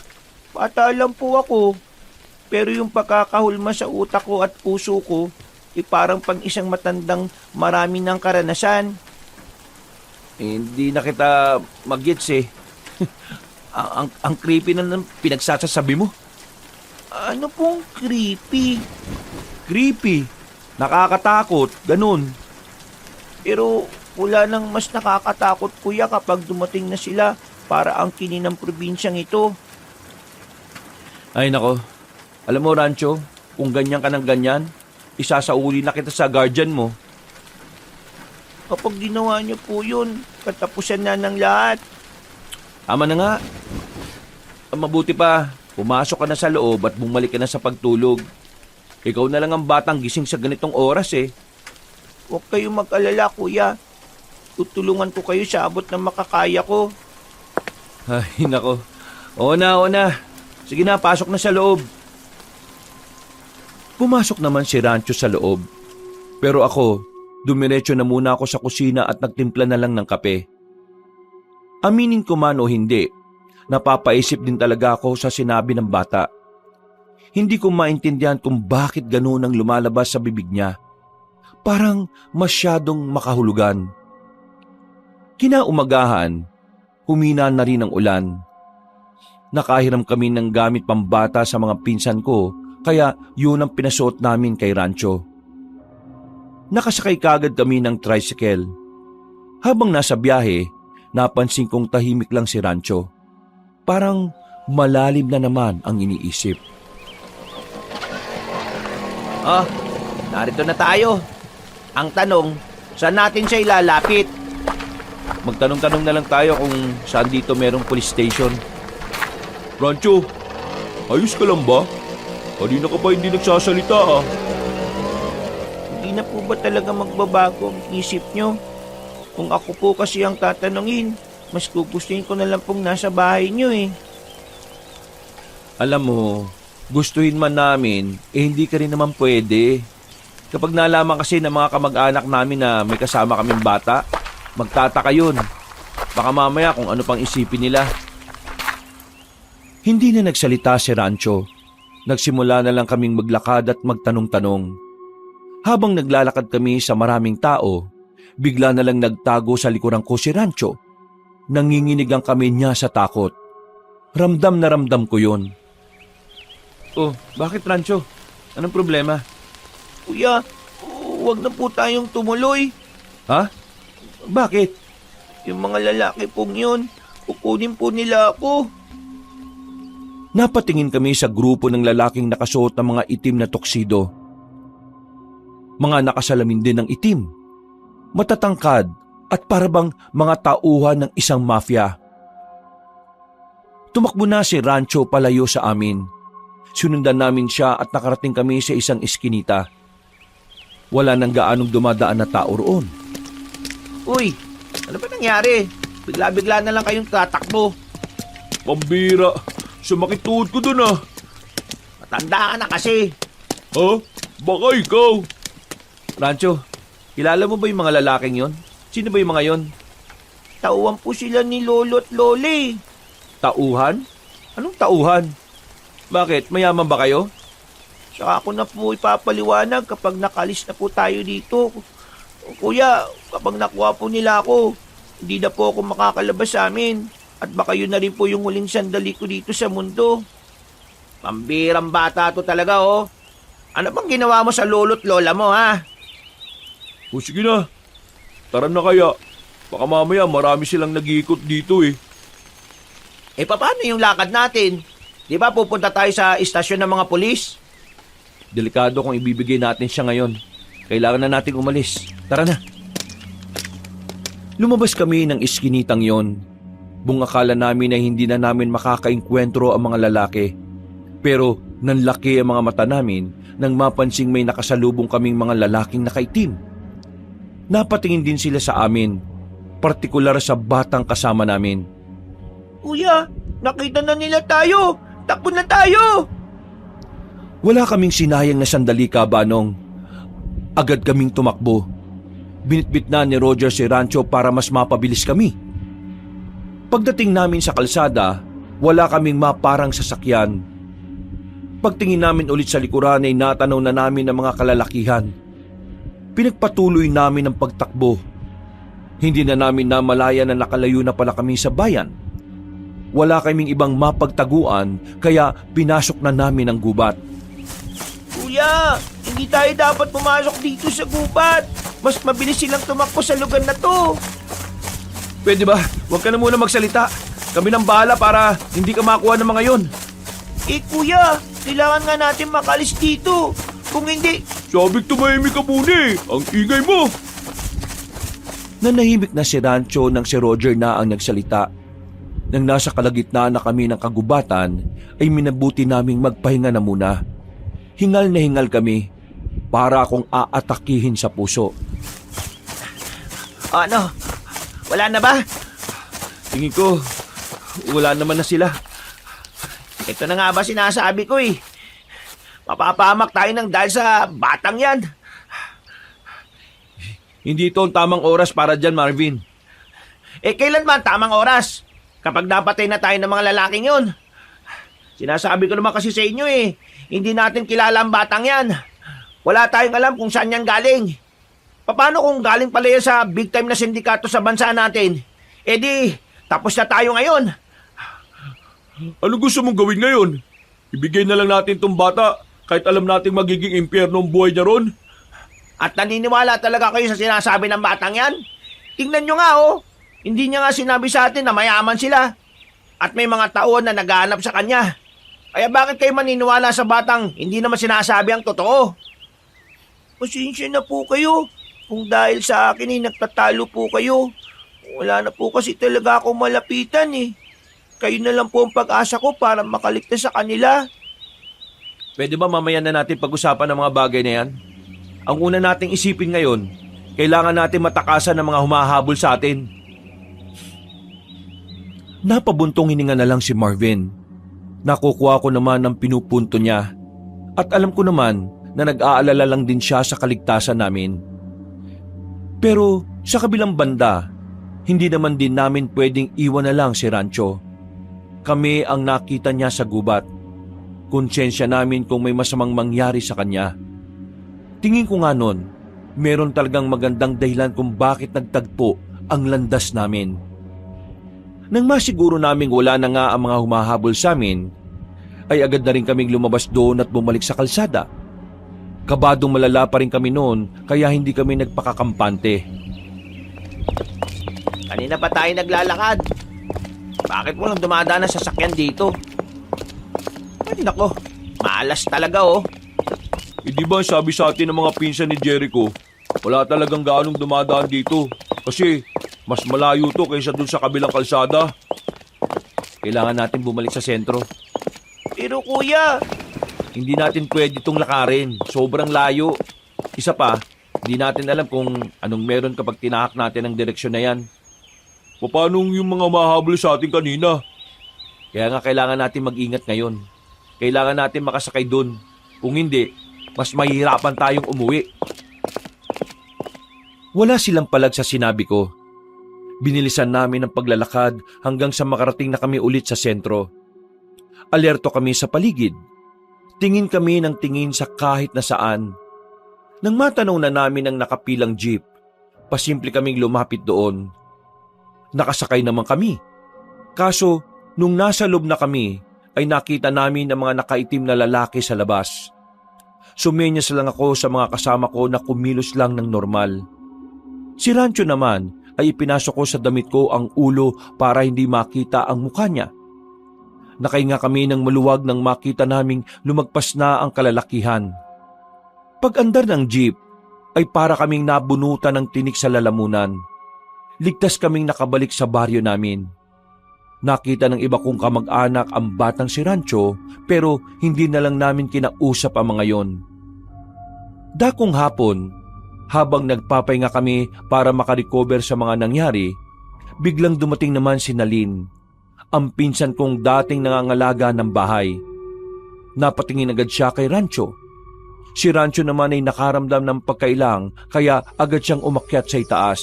bata lang po ako. Pero yung pagkakahulma sa utak ko at puso ko, parang pang isang matandang marami ng karanasan. Hindi na kita mag-gets eh. ang creepy na ng pinagsasabi mo. Ano pong creepy? Creepy. Nakakatakot. Ganun. Pero wala nang mas nakakatakot kuya kapag dumating na sila para ang ng probinsyang ito. Ay nako. Alam mo, Rancho, kung ganyan ka ng ganyan, isasauli na kita sa guardian mo. Kapag ginawa niyo po yun, katapusan na ng lahat. Tama na nga. Mabuti pa, pumasok ka na sa loob at bumalik ka na sa pagtulog. Ikaw na lang ang batang gising sa ganitong oras eh. Huwag kayong mag-alala kuya. Tutulungan ko kayo sa abot ng makakaya ko. Ay nako. Oo na. Sige na, pasok na sa loob. Pumasok naman si Rancho sa loob. Pero ako, dumiretso na muna ako sa kusina at nagtimpla na lang ng kape. Aminin ko man o hindi, napapaisip din talaga ako sa sinabi ng bata. Hindi ko maintindihan kung bakit ganoon ang lumalabas sa bibig niya. Parang masyadong makahulugan. Kinaumagahan, humina na rin ang ulan. Nakahiram kami ng gamit pambata sa mga pinsan ko, kaya yun ang pinasuot namin kay Rancho. Nakasakay kagad kami ng tricycle. Habang nasa biyahe, napansin kong tahimik lang si Rancho. Parang malalim na naman ang iniisip. Narito na tayo. Ang tanong, saan natin siya ilalapit? Magtanong-tanong na lang tayo kung saan dito merong police station. Rancho, ayos ka lang ba? Kanina ka pa hindi nagsasalita ah. Hindi na po ba talaga magbabago ang isip nyo? Kung ako po kasi ang tatanungin, mas gugustuhin ko na lang pong nasa bahay nyo eh. Alam mo, gustuhin man namin, hindi ka rin naman pwede. Kapag nalaman kasi ng mga kamag-anak namin na may kasama kaming bata, magtataka yun. Baka mamaya kung ano pang isipin nila. Hindi na nagsalita si Rancho. Nagsimula na lang kaming maglakad at magtanong-tanong. Habang naglalakad kami sa maraming tao, bigla na lang nagtago sa likuran ko si Rancho. Nanginginig ang kami niya sa takot. Ramdam na ramdam ko yun. Oh, bakit Rancho? Anong problema? Kuya, huwag na po tayong tumuloy. Ha? Bakit? Yung mga lalaki pong yun, kukunin po nila ako. Napatingin kami sa grupo ng lalaking nakasuot ng mga itim na tuksido. Mga nakasalamin din ng itim. Matatangkad at parabang mga tauhan ng isang mafia. Tumakbo na si Rancho palayo sa amin. Sinundan namin siya at nakarating kami sa isang iskinita. Wala nang gaanong dumadaan na tao roon. Uy, ano ba nangyari? Bigla-bigla na lang kayong tatakbo. Pambira, sumakit tuhod ko dun ah. Matanda ka na kasi. Ha? Baka ikaw. Rancho, kilala mo ba yung mga lalaking yon? Sino ba yung mga yon? Tauhan po sila ni Lolo at Lole. Tauhan? Anong tauhan? Bakit? Mayaman ba kayo? Saka ako na po ipapaliwanag kapag nakalis na po tayo dito. Kuya, kapag nakuha po nila ako, hindi na po ako makakalabas sa amin. At baka yun na rin po yung huling sandali ko dito sa mundo. Pambirang bata to talaga oh. Ano bang ginawa mo sa lolo't lola mo ha? O sige na, tara na kaya. Baka mamaya marami silang nag-iikot dito eh. Eh paano yung lakad natin? Di ba pupunta tayo sa istasyon ng mga pulis? Delikado kung ibibigay natin siya ngayon. Kailangan na nating umalis. Tara na. Lumabas kami ng iskinitang yon. Buong akala namin na hindi na namin makakainkwentro ang mga lalaki. Pero nanlaki ang mga mata namin nang mapansing may nakasalubong kaming mga lalaking nakaitim. Napatingin din sila sa amin, partikular sa batang kasama namin. Kuya, Nakita na nila tayo! Takbo na tayo! Wala kaming sinayang na sandali, Kabanong. Agad kaming tumakbo. Binitbit na ni Roger si Rancho para mas mapabilis kami. Pagdating namin sa kalsada, wala kaming maparang sasakyan. Pagtingin namin ulit sa likuran ay natanaw na namin ang mga kalalakihan. Pinagpatuloy namin ang pagtakbo. Hindi na namin namalayan na nakalayo na pala kami sa bayan. Wala kaming ibang mapagtaguan kaya pinasok na namin ang gubat. Kuya, hindi tayo dapat pumasok dito sa gubat. Mas mabilis silang tumakbo sa lugar na to. Pwede ba? Huwag ka na muna magsalita. Kami nang bahala para hindi ka makuha ng mga yon. Kuya, kailangan nga natin makalis dito. Kung hindi, Sabik tumahimik ka muna eh. Ang ingay mo. Nanahimik na si Rancho nang si Roger na ang nagsalita. Nang nasa kalagitnaan na kami ng kagubatan, ay minabuti naming magpahinga na muna. Hingal na hingal kami para akong aatakihin sa puso. ano? Wala na ba? Tingin ko, wala naman na sila. Ito na nga ba sinasabi ko eh. Mapapahamak tayo ng dahil sa batang yan. Hindi ito ang tamang oras para dyan, Marvin. Kailan ba ang tamang oras? Kapag napatay na tayo ng mga lalaking yun. Sinasabi ko naman kasi sa inyo eh, hindi natin kilala ang batang yan. Wala tayong alam kung saan yan galing. Paano kung galing pala yan sa big time na sindikato sa bansa natin? Di, tapos na tayo ngayon. Ano gusto mong gawin ngayon? Ibigay na lang natin tong bata kahit alam nating magiging impyerno ang buhay niya ron? At naniniwala talaga kayo sa sinasabi ng batang yan? Tingnan nyo nga oh. Hindi niya nga sinabi sa atin na mayaman sila. At may mga taon na naghahanap sa kanya. Kaya bakit kayo maniniwala sa batang hindi naman sinasabi ang totoo? Pasensya na po kayo. Kung dahil sa akin ay nagtatalo po kayo. Wala na po kasi talaga akong malapitan eh. Kayo na lang po ang pag-asa ko para makaligtas sa kanila. Pwede ba mamaya na natin pag-usapan ang mga bagay na yan? Ang una nating isipin ngayon, kailangan natin matakasan ng mga humahabol sa atin. Napabuntong hininga na lang si Marvin. Nakukuha ko naman ang pinupunto niya. At alam ko naman na nag-aalala lang din siya sa kaligtasan namin. Pero sa kabilang banda, hindi naman din namin pwedeng iwan na lang si Rancho. Kami ang nakita niya sa gubat. Konsensya namin kung may masamang mangyari sa kanya. Tingin ko nga nun, meron talagang magandang dahilan kung bakit nagtagpo ang landas namin. Nang masiguro naming wala na nga ang mga humahabol sa amin, ay agad na rin kaming lumabas doon at bumalik sa kalsada. Kabadong malala pa rin kami noon kaya hindi kami nagpakakampante. Kanina pa tayo naglalakad. Bakit mo lang dumadaan na sasakyan dito? Ay nako, malas talaga oh. Di ba sabi sa atin ng mga pinsan ni Jericho, wala talagang gaanong dumadaan dito kasi mas malayo to kaysa dun sa kabilang kalsada. Kailangan natin bumalik sa sentro. Pero kuya, Hindi natin pwede itong lakarin. Sobrang layo. Isa pa, hindi natin alam kung anong meron kapag tinahak natin ang direksyon na yan. Paano yung mga mahabol sa atin kanina? Kaya nga kailangan natin mag-ingat ngayon. Kailangan natin makasakay dun. Kung hindi, mas mahihirapan tayong umuwi. Wala silang palag sa sinabi ko. Binilisan namin ang paglalakad hanggang sa makarating na kami ulit sa sentro. Alerto kami sa paligid. Tingin kami ng tingin sa kahit na saan. Nang matanaw na namin ang nakapilang jeep, pasimple kaming lumapit doon. Nakasakay naman kami. Kaso, nung nasa loob na kami, ay nakita namin ang mga nakaitim na lalaki sa labas. Sumenyas lang ako sa mga kasama ko na kumilos lang ng normal. Si Rancho naman ay ipinasok ko sa damit ko ang ulo para hindi makita ang mukha niya. Nakahinga kami ng maluwag nang makita naming lumagpas na ang kalalakihan. Pag-andar ng jeep ay para kaming nabunutan ng tinik sa lalamunan. Ligtas kaming nakabalik sa baryo namin. Nakita ng iba kong kamag-anak ang batang si Rancho pero hindi na lang namin kinausap ang mga yon. Dakong hapon, habang nagpapahinga kami para makarecover sa mga nangyari, biglang dumating naman si Nalin, ang pinsan kong dating nangangalaga ng bahay. Napatingin agad siya kay Rancho. Si Rancho naman ay nakaramdam ng pagkailang kaya agad siyang umakyat sa itaas.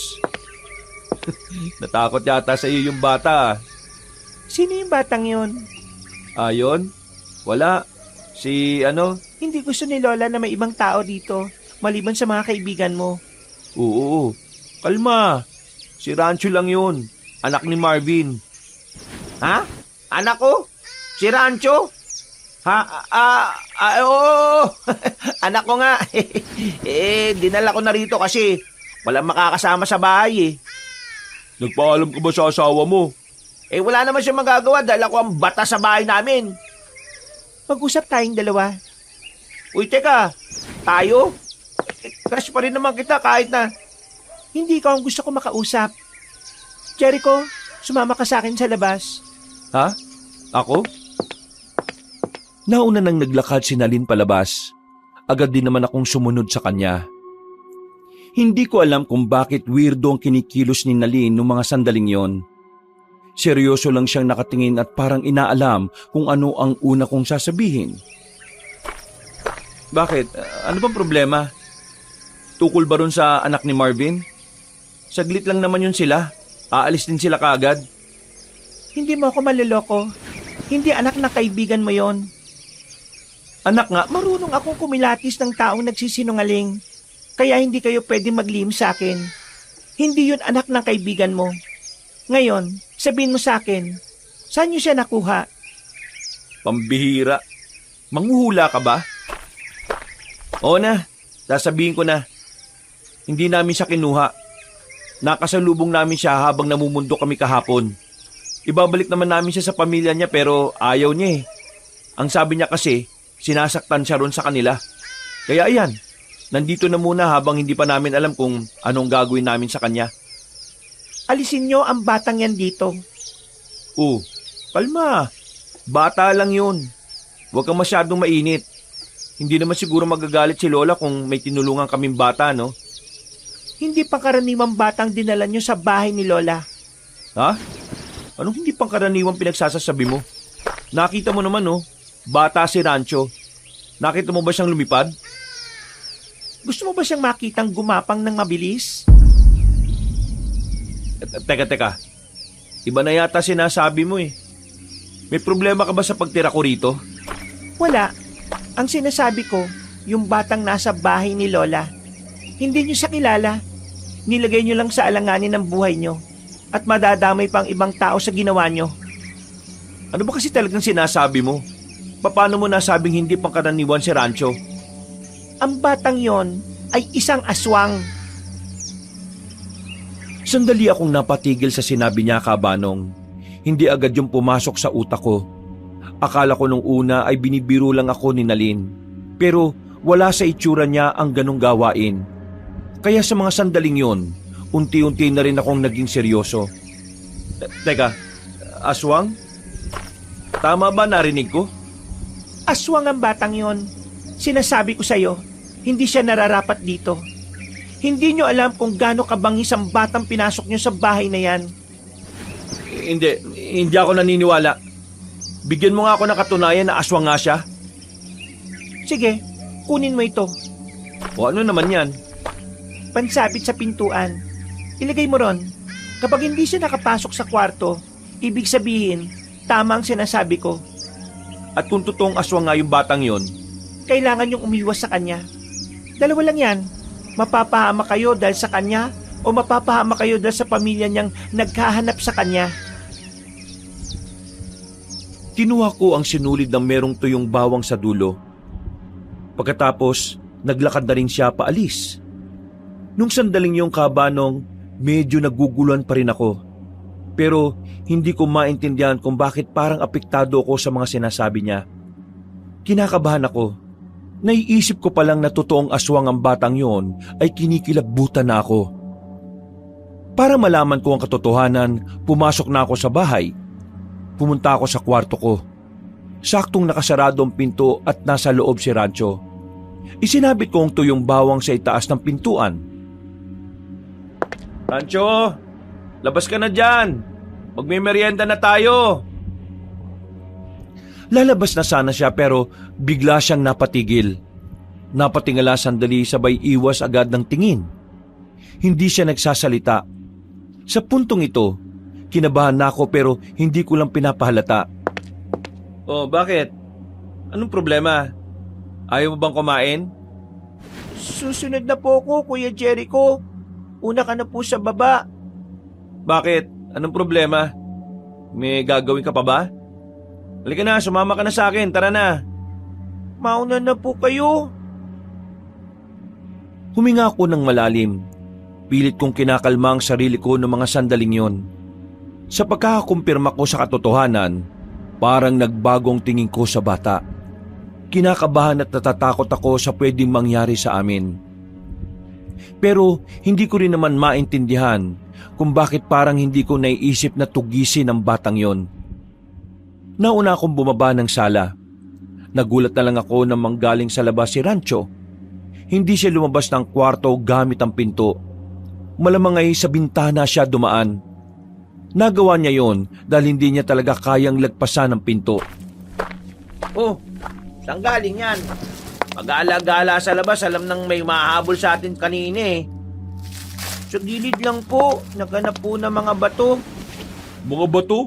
Natakot yata sa iyo yung bata. Sino yung batang yun? Ayon? Wala. Si ano? Hindi gusto ni Lola na may ibang tao dito, maliban sa mga kaibigan mo. Oo. Kalma. Si Rancho lang yun. Anak ni Marvin. Ha? Anak ko? Si Rancho? Oo. Anak ko nga. Dinala ko na rito kasi walang makakasama sa bahay eh. Nagpaalam ka ba sa asawa mo? Wala naman siya magagawa dahil ako ang bata sa bahay namin. Mag-usap tayong dalawa. Uy, teka. Tayo? Crush pa rin naman kita kahit na hindi ka ang gusto ko makausap. Jericho, sumama ka sa akin sa labas. Ha? Ako? Nauna nang naglakad si Nalin palabas. Agad din naman akong sumunod sa kanya. Hindi ko alam kung bakit weirdo ang kinikilos ni Nalin noong mga sandaling yon. Seryoso lang siyang nakatingin at parang inaalam kung ano ang una kong sasabihin. Bakit? Ano bang problema? Tukol ba ron sa anak ni Marvin? Saglit lang naman yun sila. Aalis din sila kaagad. Hindi mo ako maloloko. Hindi anak na kaibigan mo yon. Anak nga, Marunong akong kumilatis ng taong nagsisinungaling. Kaya hindi kayo pwede maglihim sa akin. Hindi yun anak ng kaibigan mo. Ngayon, sabihin mo sa akin, saan niyo siya nakuha? pambihira. Manghuhula ka ba? Oo na, sasabihin ko na. Hindi namin siya kinuha. Nakasalubong namin siya habang namumundo kami kahapon. Ibabalik naman namin siya sa pamilya niya pero ayaw niya eh. Ang sabi niya kasi, sinasaktan siya ron sa kanila. Kaya ayan, nandito na muna habang hindi pa namin alam kung anong gagawin namin sa kanya. Alisin niyo ang batang yan dito. Kalma. Bata lang yun. Huwag kang masyadong mainit. Hindi naman siguro magagalit si Lola kung may tinulungan kaming bata, no? Hindi pa karaniwang batang dinala niyo sa bahay ni Lola. Ha? Anong hindi pangkaraniwang pinagsasasabi mo? Nakita mo naman, no? Bata si Rancho. Nakita mo ba siyang lumipad? Gusto mo ba siyang makitang gumapang ng mabilis? Teka. Iba na yata sinasabi mo eh. May problema ka ba sa pagtira ko rito? Wala. Ang sinasabi ko, yung batang nasa bahay ni Lola. Hindi niyo siya kilala. Nilagay niyo lang sa alanganin ng buhay niyo. At madadamay pang ibang tao sa ginawa niyo. Ano ba kasi talagang sinasabi mo? Paano mo nasabing hindi pangkaraniwan si Rancho? Ang batang yon ay isang aswang. Sandali akong napatigil sa sinabi niya, Kabanong. Hindi agad yung pumasok sa utak ko. Akala ko nung una ay binibiro lang ako ni Nalin. Pero wala sa itsura niya ang ganong gawain. Kaya sa mga sandaling yon, unti-unti na rin akong naging seryoso. Teka, aswang? Tama ba narinig ko? Aswang ang batang yon. Sinasabi ko sa'yo, hindi siya nararapat dito. Hindi niyo alam kung gaano kabangis ang batang pinasok niyo sa bahay na yan. Hindi ako naniniwala. Bigyan mo nga ako ng katunayan na aswang nga siya. Sige, kunin mo ito. O ano naman yan? Pansabit sa pintuan. Ilagay mo ron. Kapag hindi siya nakapasok sa kwarto, ibig sabihin, tama ang sinasabi ko. At kung totoong aswang nga yung batang yon, Kailangan yung umiwas sa kanya. Dalawa lang yan. Mapapahama kayo dahil sa kanya o mapapahama kayo dahil sa pamilya niyang naghahanap sa kanya. Kinuha ko ang sinulid ng merong tuyong bawang sa dulo. Pagkatapos, naglakad na rin siya paalis. Nung sandaling yung, Kabanong, medyo naguguluhan pa rin ako. Pero hindi ko maintindihan kung bakit parang apektado ako sa mga sinasabi niya. Kinakabahan ako. Naiisip ko palang na totoong aswang ang batang yon ay kinikilabutan na ako. Para malaman ko ang katotohanan, pumasok na ako sa bahay. Pumunta ako sa kwarto ko. Saktong nakasarado ang pinto at nasa loob si Rancho. Isinabit ko ang tuyong bawang sa itaas ng pintuan. Rancho, labas ka na dyan. Magmimerienda na tayo. Lalabas na sana siya pero bigla siyang napatigil. Napatingala sandali sabay iwas agad ng tingin. Hindi siya nagsasalita. Sa puntong ito, kinabahan na ako pero hindi ko lang pinapahalata. Oh, bakit? Anong problema? Ayaw mo bang kumain? Susunod na po ako, Kuya Jericho. Una ka na po sa baba. Bakit? Anong problema? May gagawin ka pa ba? Halika na, sumama ka na sa akin. Tara na. Mauna na po kayo. Huminga ako ng malalim. Pilit kong kinakalma ang sarili ko noong mga sandaling yon. Sa pagkakakumpirma ko sa katotohanan, parang nagbagong tingin ko sa bata. Kinakabahan at natatakot ako sa pwedeng mangyari sa amin. Pero hindi ko rin naman maintindihan kung bakit parang hindi ko naiisip na tugisin ang batang yon. Nauna akong bumaba ng sala. Nagulat na lang ako nang manggaling sa labas si Rancho. Hindi siya lumabas ng kwarto gamit ang pinto. Malamang ay sa bintana siya dumaan. Nagawa niya yon dahil hindi niya talaga kayang lagpasan ang pinto. Oh, saan galing yan? Mag-aala-gala sa labas, alam nang may mahabol sa atin kanina eh. Sa gilid lang po, naganap po ng mga bato. Mga bato?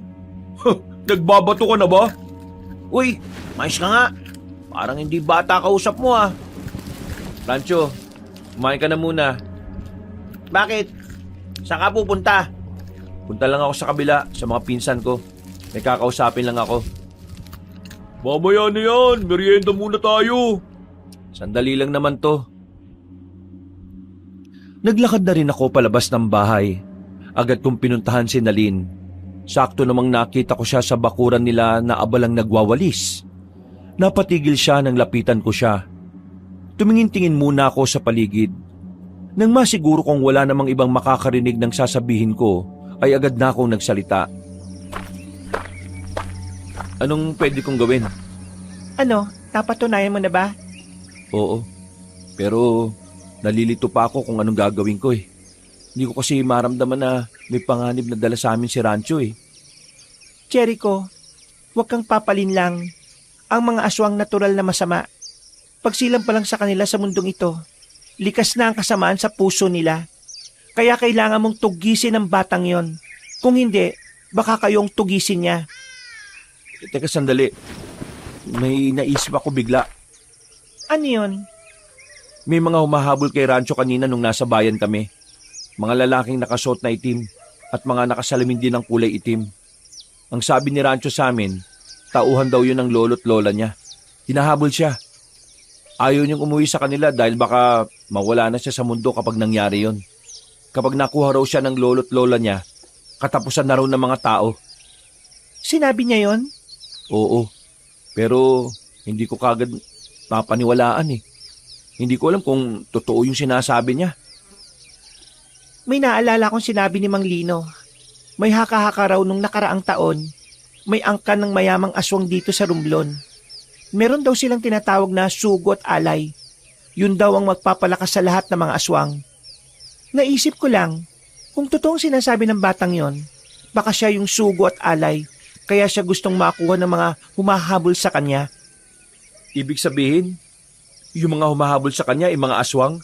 Nagbabato ka na ba? Uy, mais ka nga. Parang hindi bata kausap mo ah. Rancho, kumain ka na muna. Bakit? Saan ka pupunta? Punta lang ako sa kabila sa mga pinsan ko. May kakausapin lang ako. Mamaya na yan, merienda muna tayo. Sandali lang naman to. Naglakad na rin ako palabas ng bahay. Agad kong pinuntahan si Nalin. Sakto namang nakita ko siya sa bakuran nila na abalang nagwawalis. Napatigil siya nang lapitan ko siya. Tumingin-tingin muna ako sa paligid. Nang masiguro kong wala namang ibang makakarinig ng sasabihin ko, ay agad na akong nagsalita. Anong pwede kong gawin? Ano? Napatunayan mo na ba? Oo, pero nalilito pa ako kung anong gagawin ko eh. Hindi ko kasi maramdaman na may panganib na dala sa amin si Rancho eh. Jericho, huwag kang papalinlang. Ang mga aswang natural na masama. Pagsilang pa lang sa kanila sa mundong ito, likas na ang kasamaan sa puso nila. Kaya kailangan mong tugisin ang batang yon. Kung hindi, baka kayong tugisin niya. Teka sandali, may naisip ako bigla. Ano yun? May mga humahabol kay Rancho kanina nung nasa bayan kami. Mga lalaking nakasuot na itim at mga nakasalamin din ng kulay itim. Ang sabi ni Rancho sa amin, tauhan daw yun ng lolo't lola niya. Hinahabol siya. Ayaw niyang umuwi sa kanila dahil baka mawala na siya sa mundo kapag nangyari yon. Kapag nakuha raw siya ng lolo't lola niya, katapusan na raw ng mga tao. Sinabi niya yon? Oo, pero hindi ko kagad mapaniwalaan eh. Hindi ko alam kung totoo yung sinasabi niya. May naalala kong sinabi ni Mang Lino. May haka-haka raw nung nakaraang taon. May angkan ng mayamang aswang dito sa Romblon. Meron daw silang tinatawag na sugo at alay. Yun daw ang magpapalakas sa lahat ng mga aswang. Naisip ko lang, kung totoong sinasabi ng batang yon, baka siya yung sugo at alay, kaya siya gustong makuha ng mga humahabol sa kanya. Ibig sabihin, yung mga humahabol sa kanya ay mga aswang?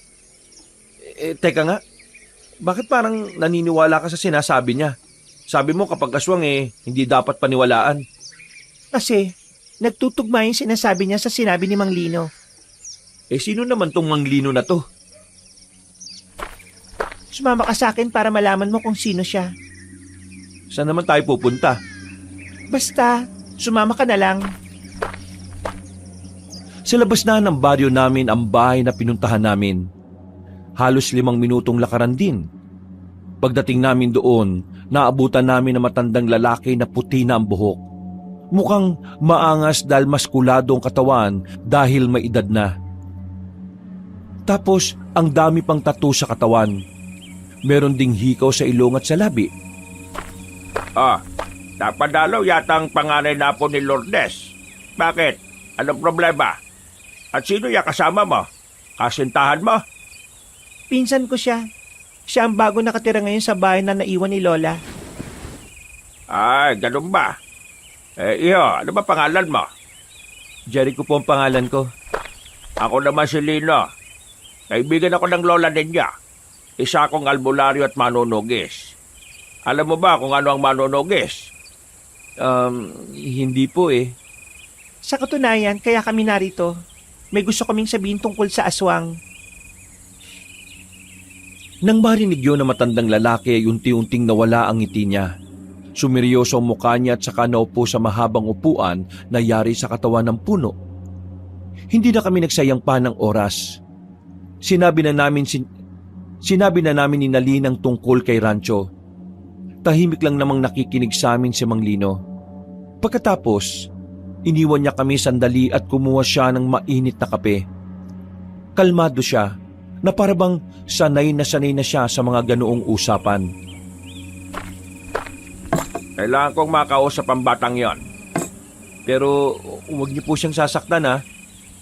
Teka nga, bakit parang naniniwala ka sa sinasabi niya? Sabi mo kapag aswang hindi dapat paniwalaan. Kasi, nagtutugma yung sinasabi niya sa sinabi ni Mang Lino. Sino naman tong Mang Lino na to? Sumama ka sa akin para malaman mo kung sino siya. Saan naman tayo pupunta? Basta, sumama ka na lang. Sa labas na ng baryo namin ang bahay na pinuntahan namin. Halos 5 minutong lakaran din. Pagdating namin doon, naabutan namin ng matandang lalaki na puti na ang buhok. Mukhang maangas dahil maskulado ang katawan dahil may edad na. Tapos, ang dami pang tattoo sa katawan. Meron ding hikaw sa ilong at sa labi. Napadalaw yata ang panganay na po ni Lourdes. Bakit? Anong problema? At sino yung kasama mo? Kasintahan mo? Pinsan ko siya. Siya ang bago nakatira ngayon sa bahay na naiwan ni Lola. Ay, ganun ba? Ano ba pangalan mo? Jericho po ang pangalan ko. Ako naman si Lino. Kaibigan ako ng lola niya. Isa akong albularyo at manunugis. Alam mo ba kung ano ang manunugis? Hindi po eh. Sa katunayan, kaya kami narito. May gusto kaming sabihin tungkol sa aswang. Nang marinig yun na matandang lalaki ay unti-unting nawala ang ngiti niya. Sumeryoso ang mukha niya at saka naupo sa mahabang upuan na yari sa katawan ng puno. Hindi na kami nagsayang pa ng oras. Sinabi na namin ni Nalin ang tungkol kay Rancho. Tahimik lang namang nakikinig sa amin si Mang Lino. Pagkatapos, iniwan niya kami sandali at kumuha siya ng mainit na kape. Kalmado siya na parabang sanay na siya sa mga ganoong usapan. Kailangan kong makausap ang batang yon. Pero huwag niyo po siyang sasaktan ha.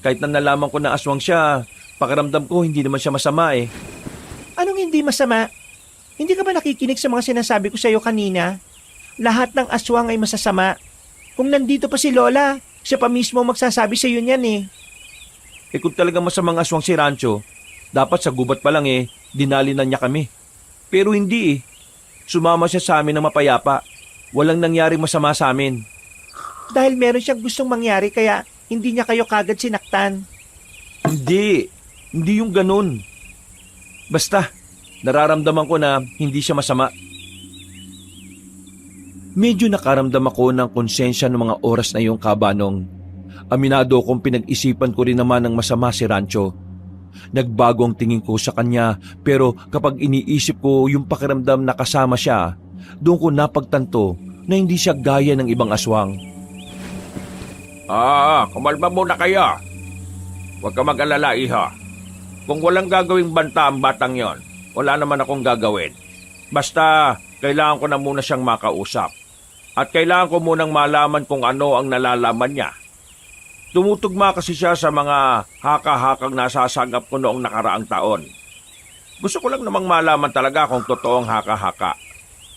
Kahit na nalaman ko na aswang siya, pakiramdam ko hindi naman siya masama eh. Anong hindi masama? Hindi ka ba nakikinig sa mga sinasabi ko sa iyo kanina? Lahat ng aswang ay masasama. Kung nandito pa si Lola, siya pa mismo magsasabi sa iyo niyan eh. Eh kung talagang masamang aswang si Rancho, dapat sa gubat pa lang eh, dinali na niya kami. Pero hindi eh. Sumama siya sa amin ng mapayapa. Walang nangyaring masama sa amin. Dahil meron siyang gustong mangyari kaya hindi niya kayo kagad sinaktan. Hindi. Hindi yung ganun. Basta, nararamdaman ko na hindi siya masama. Medyo nakaramdam ako ng konsensya ng mga oras na yung kabanong. Aminado kong pinag-isipan ko rin naman ng masama si Rancho. Nagbago ang tingin ko sa kanya pero kapag iniisip ko yung pakiramdam na kasama siya, doon ko napagtanto na hindi siya gaya ng ibang aswang. Kumalma muna kayo. Huwag ka mag-alala, iha. Kung walang gagawing banta ang batang yon, wala naman akong gagawin. Basta, kailangan ko na muna siyang makausap. At kailangan ko munang malaman kung ano ang nalalaman niya. Tumutugma kasi siya sa mga haka-hakang nasasagap ko noong nakaraang taon. Gusto ko lang namang malaman talaga kung totoong haka-haka.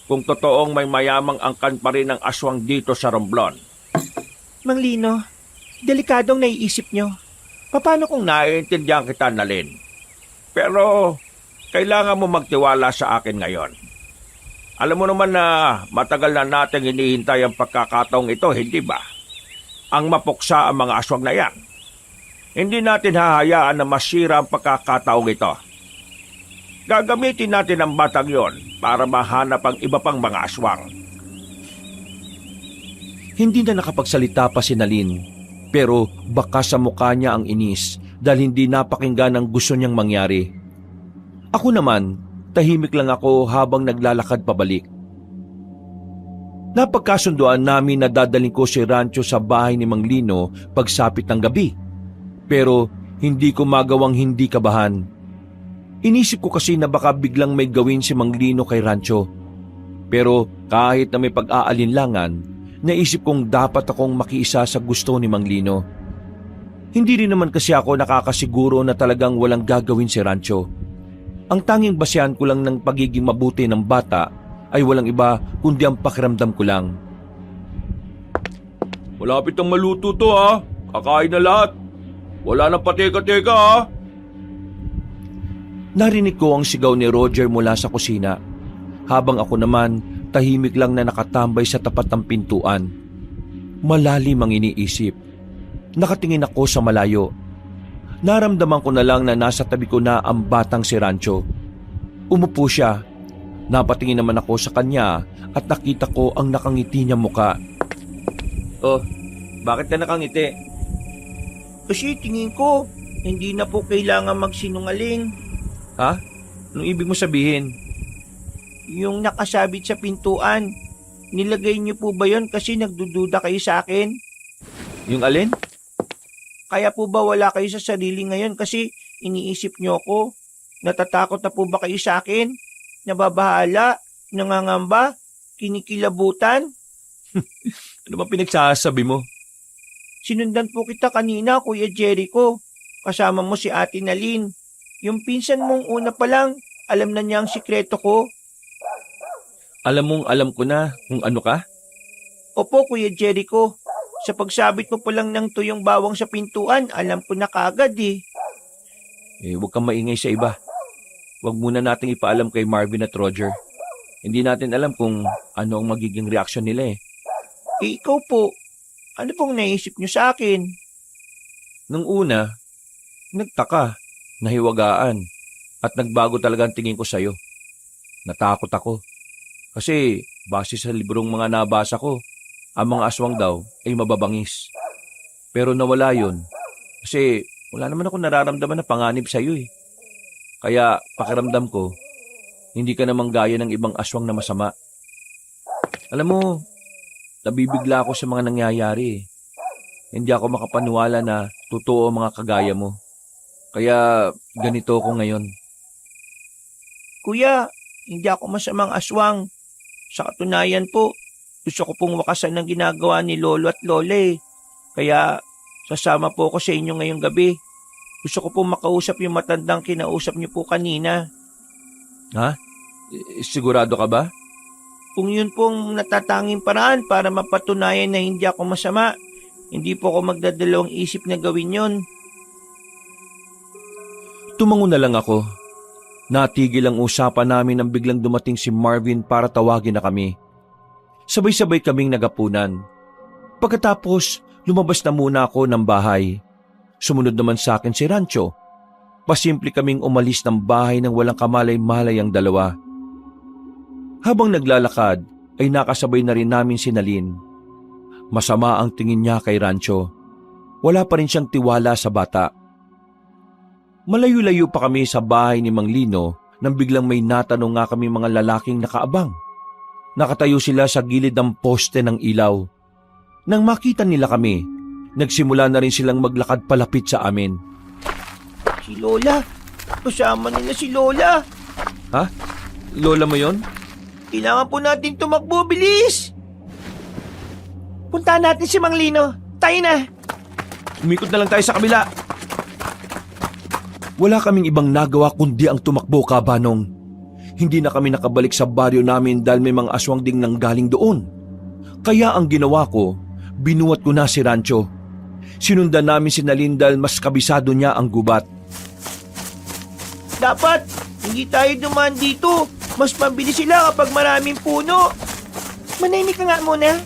Kung totoong may mayamang angkan pa rin ang aswang dito sa Romblon. Mang Lino, delikadong naiisip niyo. Paano kung naiintindihan kita, Nalin? Pero, kailangan mo magtiwala sa akin ngayon. Alam mo naman na matagal na nating hinihintay ang pagkakataong ito, hindi ba? Ang mapuksa ang mga aswang na yan. Hindi natin hahayaan na masira ang pagkakataong ito. Gagamitin natin ang batang yon para mahanap ang iba pang mga aswang. Hindi na nakapagsalita pa si Nalin, pero baka sa mukha niya ang inis dahil hindi napakinggan ang gusto niyang mangyari. Ako naman, tahimik lang ako habang naglalakad pabalik. Napagkasunduan namin na dadaling ko si Rancho sa bahay ni Mang Lino pagsapit ng gabi. Pero hindi ko magawang hindi kabahan. Inisip ko kasi na baka biglang may gawin si Mang Lino kay Rancho. Pero kahit na may pag-aalinlangan, naisip kong dapat akong makiisa sa gusto ni Mang Lino. Hindi rin naman kasi ako nakakasiguro na talagang walang gagawin si Rancho. Ang tanging basehan ko lang ng pagiging mabuti ng bata ay walang iba kundi ang pakiramdam ko lang. Malapit ang maluto to ha. Kakain na lahat. Wala nang pateka-teka ha. Narinig ko ang sigaw ni Roger mula sa kusina, habang ako naman tahimik lang na nakatambay sa tapat ng pintuan. Malalim ang iniisip. Nakatingin ako sa malayo. Naramdaman ko na lang na nasa tabi ko na ang batang si Rancho. Umupo siya. Napatingin naman ako sa kanya at nakita ko ang nakangiti niya muka. Oh, bakit ka nakangiti? Kasi tingin ko, hindi na po kailangan magsinungaling. Ha? Anong ibig mo sabihin? Yung nakasabit sa pintuan, nilagay niyo po ba yon kasi nagdududa kayo sa akin? Yung alin? Kaya po ba wala kayo sa sarili ngayon kasi iniisip niyo ako? Natatakot na po ba kayo sa akin? Nababahala? Nangangamba? Kinikilabutan? Ano ba pinagsasabi mo? Sinundan po kita kanina, Kuya Jericho. Kasama mo si Ate Nalin. Yung pinsan mong una pa lang, alam na niya ang sikreto ko. Alam ko na kung ano ka? Opo, Kuya Jericho. Sa pagsabit mo pa lang ng tuyong bawang sa pintuan, alam ko na kagad eh. Huwag kang maingay sa iba. Huwag muna nating ipaalam kay Marvin at Roger. Hindi natin alam kung ano ang magiging reaksyon nila eh. Ikaw po, ano pong naisip niyo sa akin? Nung una, nagtaka, nahiwagaan, at nagbago talaga ang tingin ko sa'yo. Natakot ako. Kasi base sa librong mga nabasa ko, ang mga aswang daw ay mababangis. Pero nawala yun. Kasi wala naman ako nararamdaman na panganib sa'yo eh. Kaya pakiramdam ko, hindi ka namang gaya ng ibang aswang na masama. Alam mo, nabibigla ako sa mga nangyayari eh. Hindi ako makapaniwala na totoo ang mga kagaya mo. Kaya ganito ako ngayon. Kuya, hindi ako masamang aswang. Sa katunayan po, gusto ko pong wakasan ng ginagawa ni Lolo at Lola eh. Kaya sasama po ako sa inyo ngayong gabi. Gusto ko pong makausap yung matandang kinausap niyo po kanina. Ha? Sigurado ka ba? Kung yun pong natatanging paraan para mapatunayan na hindi ako masama, hindi po ako magdadalawang isip na gawin yun. Tumango na lang ako. Natigil ang usapan namin nang biglang dumating si Marvin para tawagin na kami. Sabay-sabay kaming nagapunan. Pagkatapos, lumabas na muna ako ng bahay. Sumunod naman sa akin si Rancho. Pasimple kaming umalis ng bahay nang walang kamalay-malay ang dalawa. Habang naglalakad, ay nakasabay na rin namin si Nalin. Masama ang tingin niya kay Rancho. Wala pa rin siyang tiwala sa bata. Malayo-layo pa kami sa bahay ni Mang Lino nang biglang may natanong nga kami mga lalaking nakaabang. Nakatayo sila sa gilid ng poste ng ilaw. Nang makita nila kami, nagsimula na rin silang maglakad palapit sa amin. Si Lola, kasama nila si Lola. Ha? Lola mo yon? Kailangan po natin tumakbo, bilis! Puntahan natin si Mang Lino. Tayo na. Umikot na lang tayo sa kabila. Wala kaming ibang nagawa kundi ang tumakbo, Kabanong. Hindi na kami nakabalik sa baryo namin dahil may mga aswang ding nanggaling doon. Kaya ang ginawa ko, binuhat ko na si Rancho. Sinundan namin si Nalin dahil mas kabisado niya ang gubat. Dapat, hindi tayo dumaan dito. Mas mabilis sila kapag maraming puno. Manahimik ka nga muna.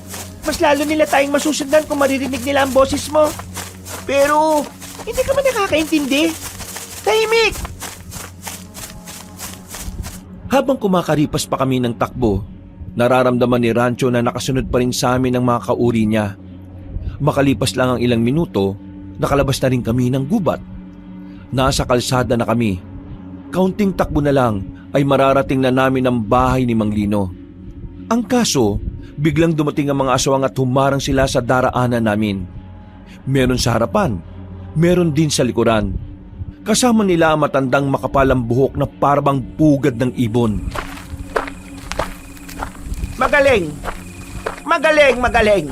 Mas lalo nila tayong masusundan kung maririnig nila ang boses mo. Pero, hindi ka ba nakakaintindi? Tahimik! Habang kumakaripas pa kami ng takbo, nararamdaman ni Rancho na nakasunod pa rin sa amin ang mga kauri niya. Makalipas lang ang ilang minuto, nakalabas na rin kami ng gubat. Nasa kalsada na kami. Kaunting takbo na lang ay mararating na namin ang bahay ni Mang Lino. Ang kaso, biglang dumating ang mga aswang at humarang sila sa daraanan namin. Meron sa harapan, meron din sa likuran. Kasama nila ang matandang makapalang buhok na parang pugad ng ibon. Magaling! Magaling, magaling!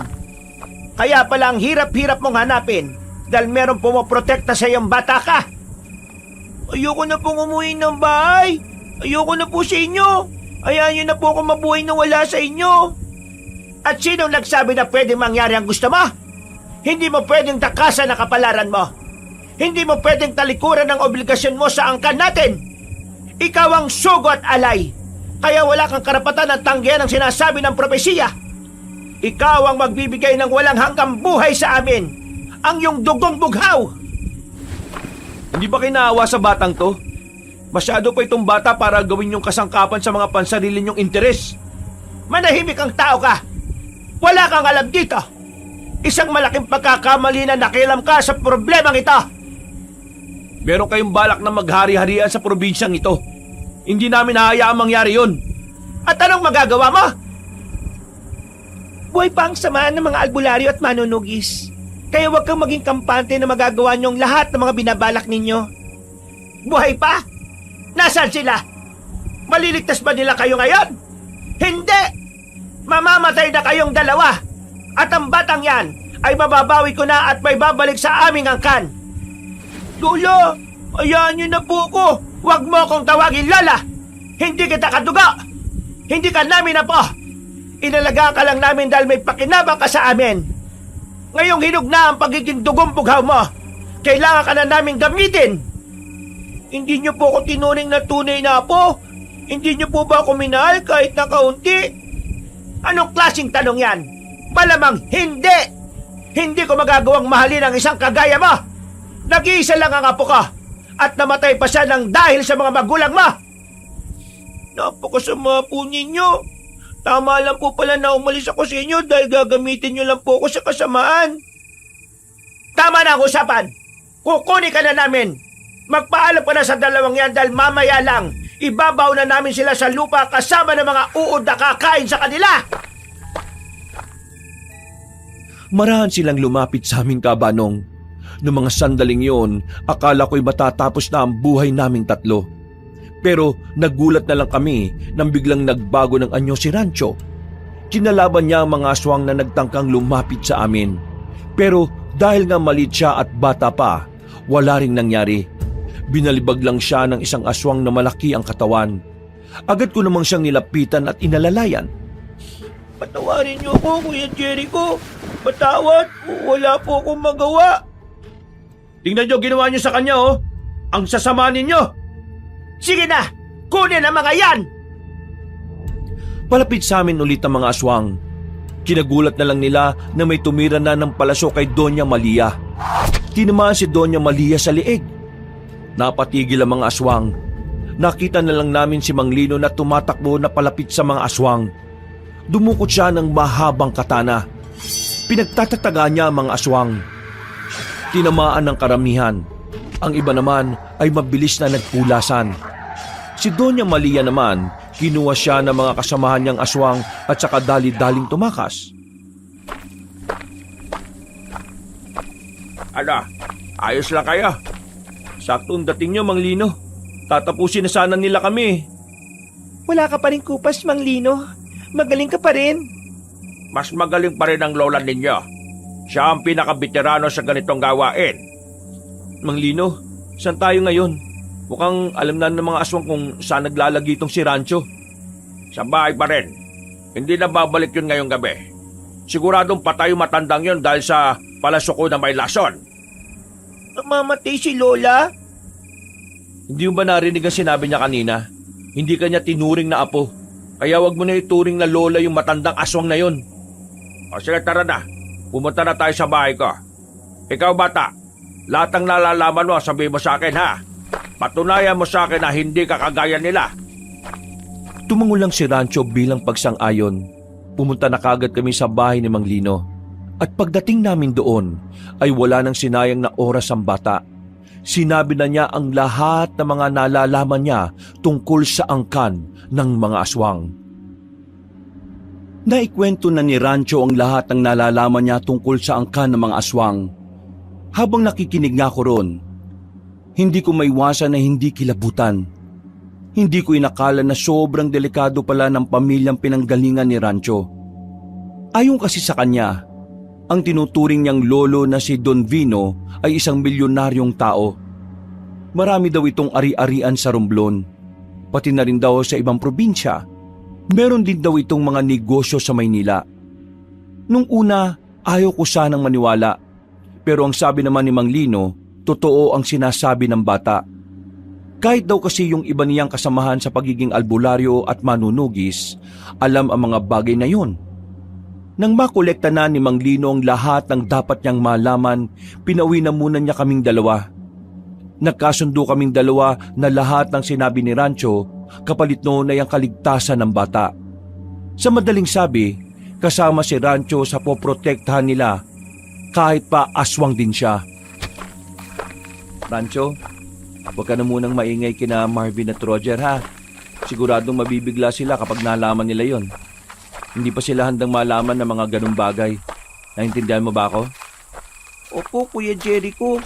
Kaya pala ang hirap-hirap mong hanapin dahil meron pumoprotekta sa iyong bata ka. Ayoko na pong umuwi ng bahay. Ayoko na po sa inyo. Ayahan niyo na po ako mabuhay na wala sa inyo. At sinong nagsabi na pwede mangyari ang gusto mo? Hindi mo pwedeng takasan ang kapalaran mo. Hindi mo pwedeng talikuran ang obligasyon mo sa angkan natin. Ikaw ang sugo at alay. Kaya wala kang karapatan na tanggihan ang sinasabi ng propesiya. Ikaw ang magbibigay ng walang hanggang buhay sa amin. Ang iyong dugong bughaw. Hindi ba kayo naawa sa batang to? Masyado pa itong bata para gawin yung kasangkapan sa mga pansarili niyong interes. Manahimik ang tao ka. Wala kang alam dito. Isang malaking pagkakamali na nakialam ka sa problemang ito. Meron kayong balak na maghari-harian sa probinsyang ito. Hindi namin hahayaang mangyari yun. At anong magagawa mo? Buhay pa ang samaan ng mga albularyo at manunugis. Kaya huwag kang maging kampante na magagawa niyong lahat ng mga binabalak ninyo. Buhay pa? Nasaan sila? Maliligtas ba nila kayo ngayon? Hindi! Mamamatay na kayong dalawa. At ang batang yan ay mababawi ko na at may babalik sa aming angkan. Lola, ayahan niyo na po ko. Huwag mo akong tawagin Lola. Hindi kita kaduga. Hindi ka namin na po. Inalagaan ka lang namin dahil may pakinabang ka sa amin. Ngayong hinog na ang pagiging dugong bughaw mo, kailangan ka na naming gamitin. Hindi niyo po ako tinuring na tunay na apo? Hindi niyo po ba ako minahal kahit na kaunti? Anong klaseng tanong yan? Malamang hindi! Hindi ko magagawang mahalin ang isang kagaya mo! Nag-iisa lang ang apo ko at namatay pa siya ng dahil sa mga magulang mo! Napakasama po ninyo. Tama lang po pala na umalis ako sa inyo dahil gagamitin niyo lang po ako sa kasamaan. Tama na ang usapan! Kukunin ka na namin! Magpaalam ka na sa dalawang yan dahil mamaya lang ibabaw na namin sila sa lupa kasama ng mga uod na kakain sa kanila! Marahan silang lumapit sa aming kabanong. Noong mga sandaling yon, akala ko'y matatapos na ang buhay naming tatlo. Pero nagulat na lang kami nang biglang nagbago ng anyo si Rancho. Kinalaban niya ang mga aswang na nagtangkang lumapit sa amin. Pero dahil nga maliit siya at bata pa, wala ring nangyari. Binalibag lang siya ng isang aswang na malaki ang katawan. Agad ko namang siyang nilapitan at inalalayan. Patawarin niyo ako, Kuya Jericho. Patawad, wala po akong magawa. Tingnan niyo ginawa niyo sa kanya, oh. Ang sasama ninyo. Sige na, kunin ang mga yan! Palapit sa amin ulit ang mga aswang. Kinagulat na lang nila na may tumira na ng palaso kay Doña Malia. Tinamaan si Doña Malia sa liig. Napatigil ang mga aswang. Nakita na lang namin si Mang Lino na tumatakbo na palapit sa mga aswang. Dumukot siya ng mahabang katana. Pinagtatataga niya ang mga aswang. Tinamaan ng karamihan. Ang iba naman ay mabilis na nagpulasan. Si Doña Malia naman, kinuha siya ng mga kasamahan niyang aswang at saka dali-daling tumakas. Ala, ayos lang kayo. Saktong dating niyo, Mang Lino. Tatapusin na sana nila kami. Wala ka pa rin kupas, Mang Lino. Magaling ka pa rin. Mas magaling pa rin ang lola ninyo. Siya ang pinaka-veterano sa ganitong gawain. Mang Lino, saan tayo ngayon? Mukhang alam na ng mga aswang kung saan naglalagi itong si Rancho. Sa bahay pa rin. Hindi na babalik yun ngayong gabi. Siguradong patay yung matandang yun dahil sa palasuko na may lason. Namamatay si Lola? Hindi mo ba narinig ang sinabi niya kanina? Hindi kanya tinuring na apo. Kaya wag mo na ituring na lola yung matandang aswang na yun. O sige, tara na. Pumunta na tayo sa bahay ko. Ikaw, bata, lahat ng nalalaman mo, sabihin mo sa akin, ha? Patunayan mo sa akin na hindi ka kagaya nila. Tumango lang si Rancho bilang pagsang-ayon. Pumunta na kagad kami sa bahay ni Mang Lino. At pagdating namin doon, ay wala nang sinayang na oras ang bata. Sinabi na niya ang lahat ng mga nalalaman niya tungkol sa angkan ng mga aswang. Naikwento na ni Rancho ang lahat ng nalalaman niya tungkol sa angkan ng mga aswang. Habang nakikinig nga ko ron, hindi ko maiwasan na hindi kilabutan. Hindi ko inakala na sobrang delikado pala ng pamilyang pinanggalingan ni Rancho. Ayon kasi sa kanya, ang tinuturing niyang lolo na si Don Vino ay isang milyonaryong tao. Marami daw itong ari-arian sa Romblon, pati na rin daw sa ibang probinsya. Meron din daw itong mga negosyo sa Maynila. Nung una, ayaw ko sanang maniwala. Pero ang sabi naman ni Mang Lino, totoo ang sinasabi ng bata. Kahit daw kasi yung iba niyang kasamahan sa pagiging albularyo at manunugis, alam ang mga bagay na yun. Nang makolekta na ni Mang Lino ang lahat ng dapat niyang malaman, pinauwi na muna niya kaming dalawa. Nagkasundo kaming dalawa na lahat ng sinabi ni Rancho, kapalit noon ay ang kaligtasan ng bata. Sa madaling sabi, kasama si Rancho sa poprotektahan nila, kahit pa aswang din siya. Rancho, huwag ka na munang maingay kina Marvin at Roger, ha? Siguradong mabibigla sila kapag nalaman nila yon. Hindi pa sila handang malaman ng mga ganung bagay. Naintindihan mo ba ako? Opo, Kuya Jericho.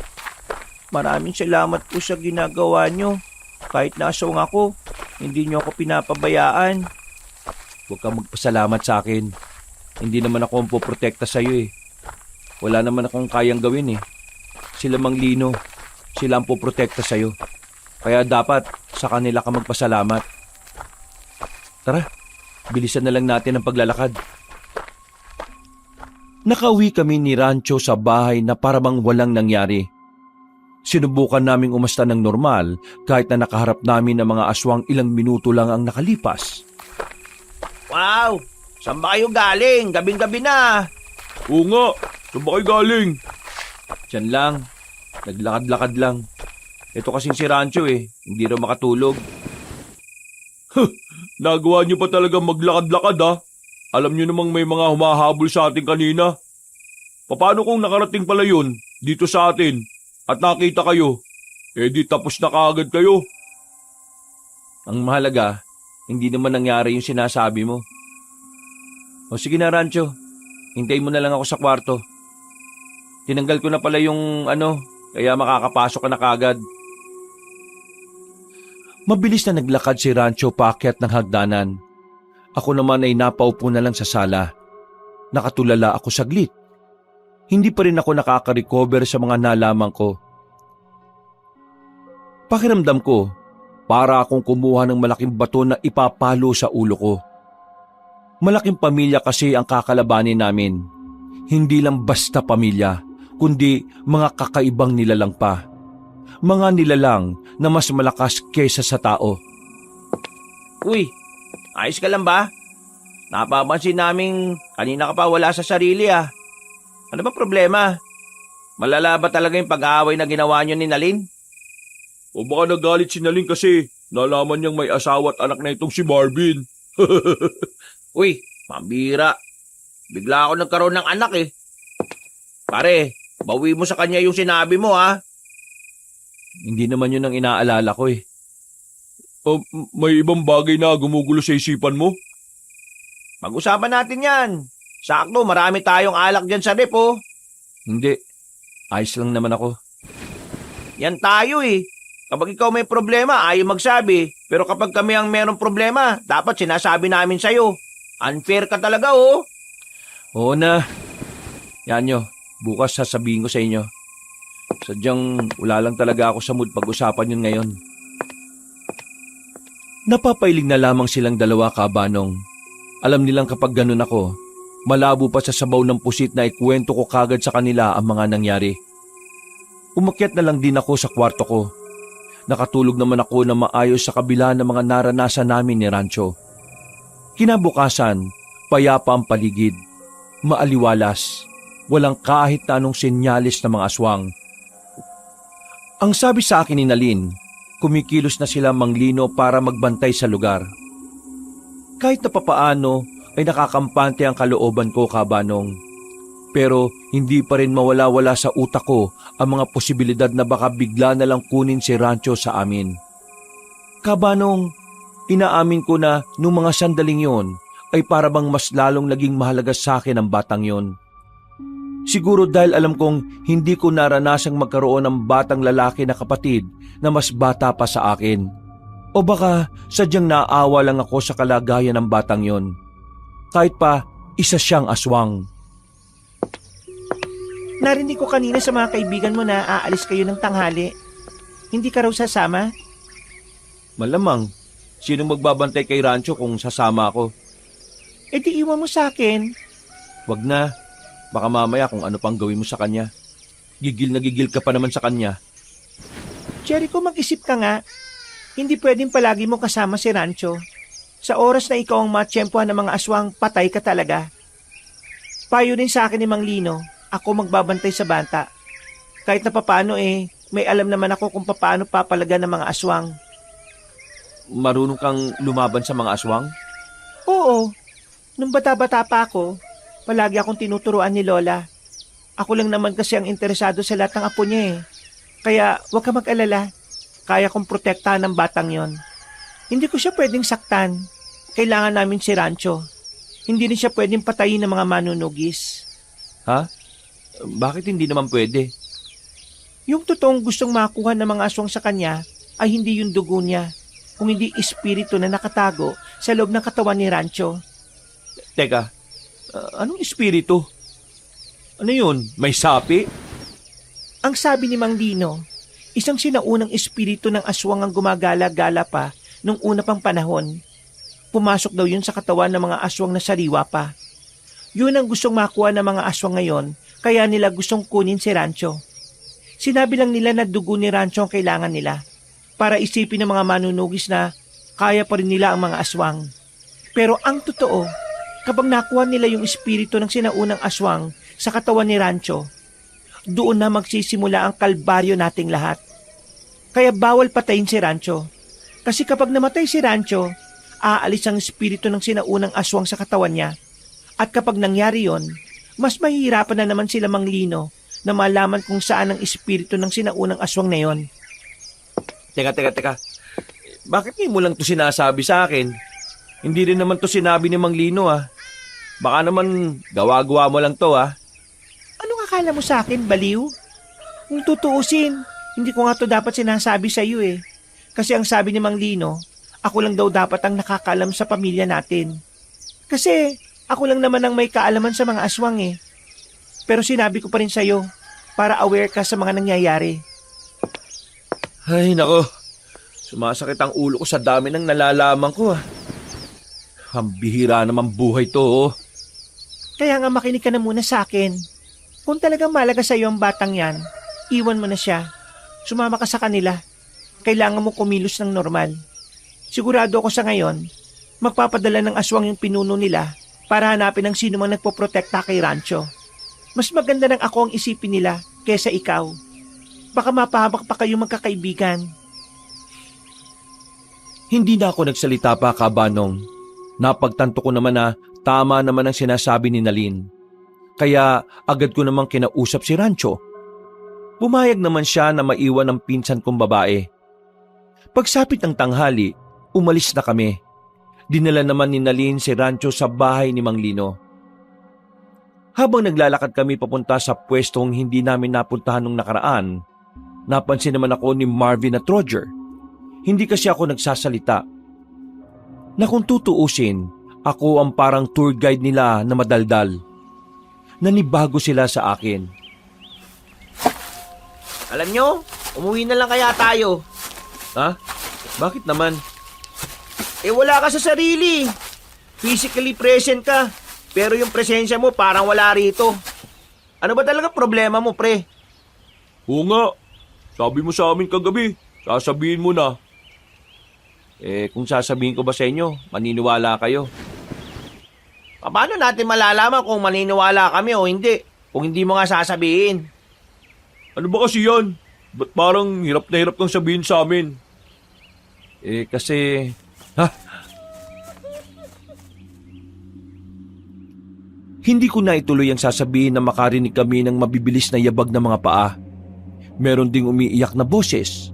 Maraming salamat po sa ginagawa nyo. Kahit nasawang ako, hindi nyo ako pinapabayaan. Huwag kang magpasalamat sa akin. Hindi naman ako ang poprotekta sa'yo eh. Wala naman akong kayang gawin eh. Sila Mang Lino, sila ang poprotekta sa'yo. Kaya dapat sa kanila ka magpasalamat. Tara, bilisan na lang natin ang paglalakad. Nakauwi kami ni Rancho sa bahay na parabang walang nangyari. Sinubukan naming umasta ng normal kahit na nakaharap namin ng mga aswang ilang minuto lang ang nakalipas. Wow! Saan ba kayo galing? Gabing-gabi na. Oo nga, saan ba kayo galing? Diyan lang, naglakad-lakad lang. Ito kasing si Rancho hindi raw makatulog. Nagawa niyo pa talaga maglakad-lakad ha? Alam niyo namang may mga humahabol sa atin kanina. Paano kung nakarating pala yun dito sa atin at nakita kayo? Di tapos na kaagad kayo. Ang mahalaga, hindi naman nangyari yung sinasabi mo. O sige na Rancho, hintayin mo na lang ako sa kwarto. Tinanggal ko na pala yung kaya makakapasok ka na kaagad. Mabilis na naglakad si Rancho paakyat ng hagdanan. Ako naman ay napaupo na lang sa sala. Nakatulala ako saglit. Hindi pa rin ako nakaka-recover sa mga nalaman ko. Pakiramdam ko, para akong kumuha ng malaking bato na ipapalo sa ulo ko. Malaking pamilya kasi ang kakalabanin namin. Hindi lang basta pamilya, kundi mga kakaibang nilalang pa. Mga nilalang na mas malakas kaysa sa tao. Uy, ayos ka lang ba? Napapansin naming kanina ka pa wala sa sarili ah. Ano ba problema? Malala ba talaga yung pag-aaway na ginawa niyo ni Nalin? O baka nagalit si Nalin kasi nalaman niyang may asawa at anak na itong si Marvin. Uy, pambira. Bigla ako nagkaroon ng anak eh. Pare, bawi mo sa kanya yung sinabi mo ha. Hindi naman yun ang inaalala ko May ibang bagay na gumugulo sa isipan mo? Pag-usapan natin yan. Sakto, marami tayong alak dyan sa rep oh. Hindi, ayos lang naman ako. Yan tayo eh. Kapag ikaw may problema, ayaw magsabi. Pero kapag kami ang merong problema, dapat sinasabi namin sa'yo. Unfair ka talaga oh. Oo na. Yan nyo, bukas sasabihin ko sa inyo. Sadyang wala lang talaga ako sa mood pag-usapan yun ngayon. Napapailing na lamang silang dalawa kabanong. Alam nilang kapag ganun ako, malabo pa sa sabaw ng pusit na ikwento ko kagad sa kanila ang mga nangyari. Umakyat na lang din ako sa kwarto ko. Nakatulog naman ako na maayos sa kabila ng mga naranasan namin ni Rancho. Kinabukasan, payapa ang paligid. Maaliwalas. Walang kahit na anong senyalis ng mga aswang. Ang sabi sa akin ni Nalin, kumikilos na sila manglino para magbantay sa lugar. Kahit na papaano ay nakakampante ang kalooban ko kabanong. Pero hindi pa rin mawala-wala sa utak ko ang mga posibilidad na baka bigla na lang kunin si Rancho sa amin. Kabanong, inaamin ko na nung mga sandaling yon ay parabang mas lalong naging mahalaga sa akin ang batang yon. Siguro dahil alam kong hindi ko naranasang magkaroon ng batang lalaki na kapatid na mas bata pa sa akin. O baka sadyang naawa lang ako sa kalagayan ng batang yon. Kahit pa isa siyang aswang. Narinig ko kanina sa mga kaibigan mo na aalis kayo ng tanghali. Hindi ka raw sasama? Malamang, sinong magbabantay kay Rancho kung sasama ako? E di iwan mo sa akin. Wag na. Baka mamaya kung ano pang gawin mo sa kanya. Gigil na gigil ka pa naman sa kanya. Jericho, mag-isip ka nga. Hindi pwedeng palagi mo kasama si Rancho. Sa oras na ikaw ang matsyempohan ng mga aswang, patay ka talaga. Payo din sa akin ni Mang Lino, ako magbabantay sa bata. Kahit na papaano may alam naman ako kung papaano papalagan ng mga aswang. Marunong kang lumaban sa mga aswang? Oo. Nung bata-bata pa ako, palagi akong tinuturuan ni Lola. Ako lang naman kasi ang interesado sa lahat ng apo niya eh. Kaya huwag ka mag-alala. Kaya kong protektahan ng batang yon. Hindi ko siya pwedeng saktan. Kailangan namin si Rancho. Hindi rin siya pwedeng patayin ng mga manunugis. Ha? Bakit hindi naman pwede? Yung totoong gustong makuha ng mga aswang sa kanya ay hindi yung dugo niya, kung hindi espiritu na nakatago sa loob ng katawan ni Rancho. Teka, anong espiritu? Ano yun? May sapi? Ang sabi ni Mang Lino, isang sinaunang espiritu ng aswang ang gumagala-gala pa nung una pang panahon. Pumasok daw yun sa katawan ng mga aswang na sariwa pa. Yun ang gustong makuha ng mga aswang ngayon, kaya nila gustong kunin si Rancho. Sinabi lang nila na dugo ni Rancho ang kailangan nila para isipin ng mga manunugis na kaya pa rin nila ang mga aswang. Pero ang totoo, kapag nakuha nila yung espiritu ng sinaunang aswang sa katawan ni Rancho, doon na magsisimula ang kalbaryo nating lahat. Kaya bawal patayin si Rancho. Kasi kapag namatay si Rancho, aalis ang espiritu ng sinaunang aswang sa katawan niya. At kapag nangyari yon, mas mahihirapan na naman sila Manglino na malaman kung saan ang espiritu ng sinaunang aswang na yon. Teka. Bakit mo lang to sinasabi sa akin? Hindi rin naman to sinabi ni Mang Lino ah. Baka naman gawa-gawa mo lang to ah. Anong akala mo sa akin, baliw? Kung tutuusin, hindi ko nga to dapat sinasabi sa iyo eh. Kasi ang sabi ni Mang Lino, ako lang daw dapat ang nakakaalam sa pamilya natin. Kasi ako lang naman ang may kaalaman sa mga aswang eh. Pero sinabi ko pa rin sa'yo para aware ka sa mga nangyayari. Ay nako, sumasakit ang ulo ko sa dami ng nalalaman ko ah. Ang bihira naman buhay to oh. Kaya nga makinig ka na muna sa akin. Kung talagang malaga sa'yo ang batang yan, iwan mo na siya. Sumama ka sa kanila. Kailangan mo kumilos ng normal. Sigurado ako sa ngayon, magpapadala ng aswang yung pinuno nila para hanapin ang sino mang nagpoprotekta kay Rancho. Mas maganda ng ako ang isipin nila kesa ikaw. Baka mapahamak pa kayo magkakaibigan. Hindi na ako nagsalita pa, Kabanong. Napagtanto ko naman na tama naman ang sinasabi ni Nalin. Kaya agad ko namang kinausap si Rancho. Pumayag naman siya na maiwan ang pinsan kong babae. Pagsapit ng tanghali, umalis na kami. Dinala naman ni Nalin si Rancho sa bahay ni Mang Lino. Habang naglalakad kami papunta sa pwestong hindi namin napuntahan nung nakaraan, napansin naman ako ni Marvin at Roger. Hindi kasi ako nagsasalita. Na kung tutuusin, ako ang parang tour guide nila na madaldal. Nanibago sila sa akin. Alam nyo, umuwi na lang kaya tayo. Ha? Bakit naman? Wala ka sa sarili. Physically present ka, pero yung presensya mo parang wala rito. Ano ba talaga problema mo, pre? Oo nga. Sabi mo sa amin kagabi, sasabihin mo na. Kung sasabihin ko ba sa inyo, maniniwala kayo. Paano natin malalaman kung maniniwala kami o hindi? Kung hindi mo nga sasabihin. Ano ba kasi yan? Ba't parang hirap na hirap kang sabihin sa amin? Kasi... Hindi ko na ituloy ang sasabihin na makarinig kami ng mabibilis na yabag na mga paa. Meron ding umiiyak na boses.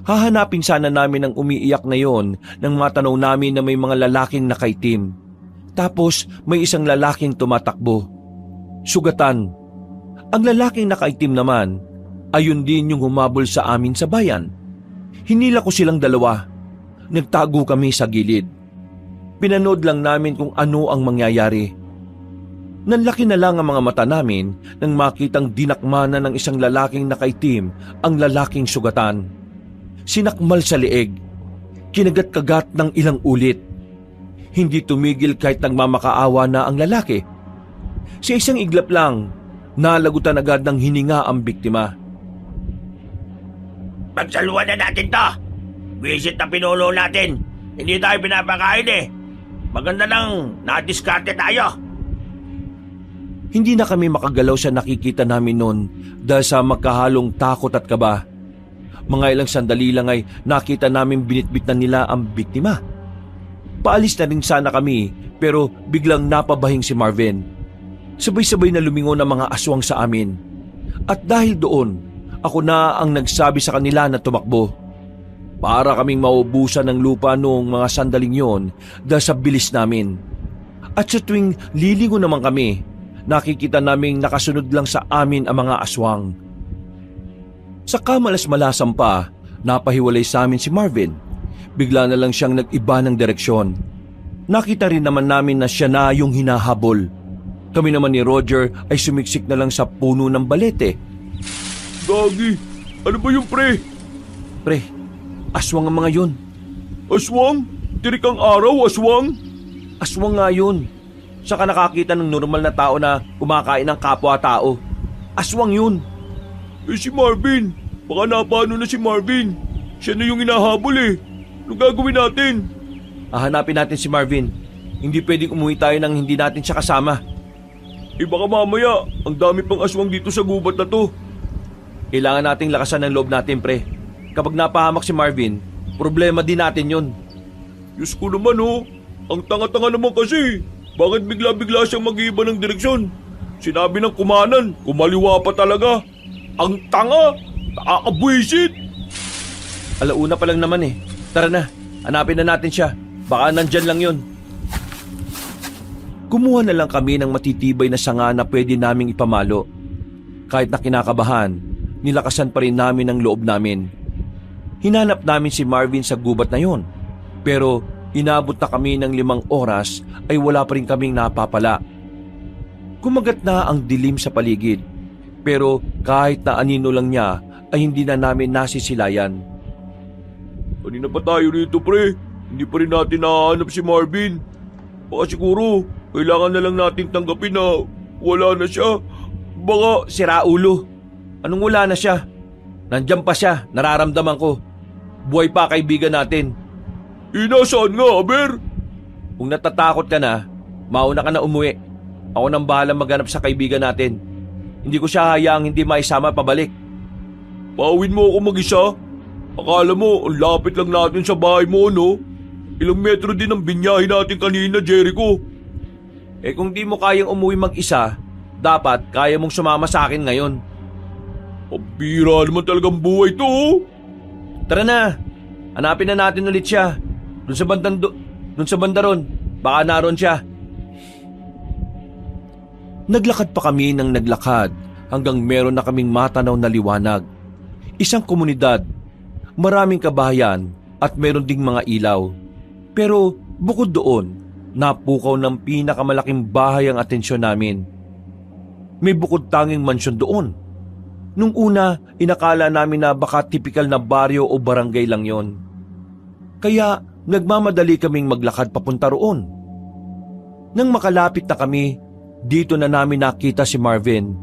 Hahanapin sana namin ang umiiyak na yon nang matanaw namin na may mga lalaking nakaitim. Tapos may isang lalaking tumatakbo. Sugatan. Ang lalaking nakaitim naman, ayun din yung humabol sa amin sa bayan. Hinila ko silang dalawa. Nagtago kami sa gilid. Pinanood lang namin kung ano ang mangyayari. Nanlaki na lang ang mga mata namin nang makitang dinakmana ng isang lalaking nakaitim ang lalaking sugatan. Sinakmal sa leeg. Kinagat-kagat ng ilang ulit. Hindi tumigil kahit nagmamakaawa na ang lalaki. Sa isang iglap lang, nalagutan agad ng hininga ang biktima. Pagsaluhan na natin to. Visit na pinuno natin. Hindi tayo pinapakain eh. Maganda nang nadiskarte tayo. Hindi na kami makagalaw sa nakikita namin noon dahil sa magkahalong takot at kaba. Mga ilang sandali lang ay nakita namin binitbit na nila ang biktima. Paalis na rin sana kami pero biglang napabahing si Marvin. Sabay-sabay na lumingon ang mga aswang sa amin. At dahil doon, ako na ang nagsabi sa kanila na tumakbo. Para kaming maubusan ng lupa noong mga sandaling yon dahil sa bilis namin. At sa tuwing lilingon naman kami, nakikita naming nakasunod lang sa amin ang mga aswang. Sa kamalas-malasan pa, napahiwalay sa amin si Marvin. Bigla na lang siyang nag-iba ng direksyon. Nakita rin naman namin na siya na yung hinahabol. Kami naman ni Roger ay sumiksik na lang sa puno ng balete. Gagi, ano ba yung pre? Pre, aswang ang mga yun. Aswang? Tirik ang araw, aswang? Aswang nga yun. Saka nakakita ng normal na tao na kumakain ng kapwa-tao. Aswang yun. Si Marvin, baka napano na si Marvin. Siya na yung hinahabol eh. Ano gagawin natin? Hahanapin natin si Marvin. Hindi pwedeng umuwi tayo nang hindi natin siya kasama. Baka mamaya, ang dami pang aswang dito sa gubat na to. Kailangan nating lakasan ng loob natin, pre. Kapag napahamak si Marvin, problema din natin yun. Diyos ko naman ang tanga-tanga naman kasi. Bakit bigla-bigla siyang mag-iiba ng direksyon? Sinabi ng kumanan, kumaliwa pa talaga. Ang tanga! Nakakabwisit! Alauna pa lang naman eh. Tara na, hanapin na natin siya. Baka nandyan lang yun. Kumuha na lang kami ng matitibay na sanga na pwede naming ipamalo. Kahit na kinakabahan, nilakasan pa rin namin ang loob namin. Hinanap namin si Marvin sa gubat na yon. Pero inabot na kami ng 5 oras ay wala pa rin kaming napapala. Kumagat na ang dilim sa paligid. Pero kahit na anino lang niya ay hindi na namin nasisilayan. Kanina pa tayo rito, pre. Hindi pa rin natin nahanap si Marvin. Baka siguro, kailangan na lang natin tanggapin na wala na siya. Baka... Sira ulo. Anong wala na siya? Nandyan pa siya, nararamdaman ko. Buhay pa kaibigan natin. Nasaan nga, Aber? Kung natatakot ka na, mauna ka na umuwi. Ako nang bahala maghanap sa kaibigan natin. Hindi ko siya hayaang hindi maisama pabalik. Pawin mo ako mag-isa? Akala mo, ang lapit lang natin sa bahay mo, no? Ilang metro din ang binyahe natin kanina, Jericho. Kung di mo kayang umuwi mag-isa, dapat kaya mong sumama sa akin ngayon. Pabira naman talagang buhay to, Tara na, hanapin na natin ulit siya. Doon sa banda ron, baka naroon siya. Naglakad pa kami ng naglakad hanggang meron na kaming matanaw na liwanag. Isang komunidad, maraming kabahayan at meron ding mga ilaw. Pero bukod doon, napukaw ng pinakamalaking bahay ang atensyon namin. May bukod tanging mansyon doon. Nung una, inakala namin na baka tipikal na baryo o barangay lang yon. Kaya nagmamadali kaming maglakad papunta roon. Nang makalapit na kami, dito na namin nakita si Marvin.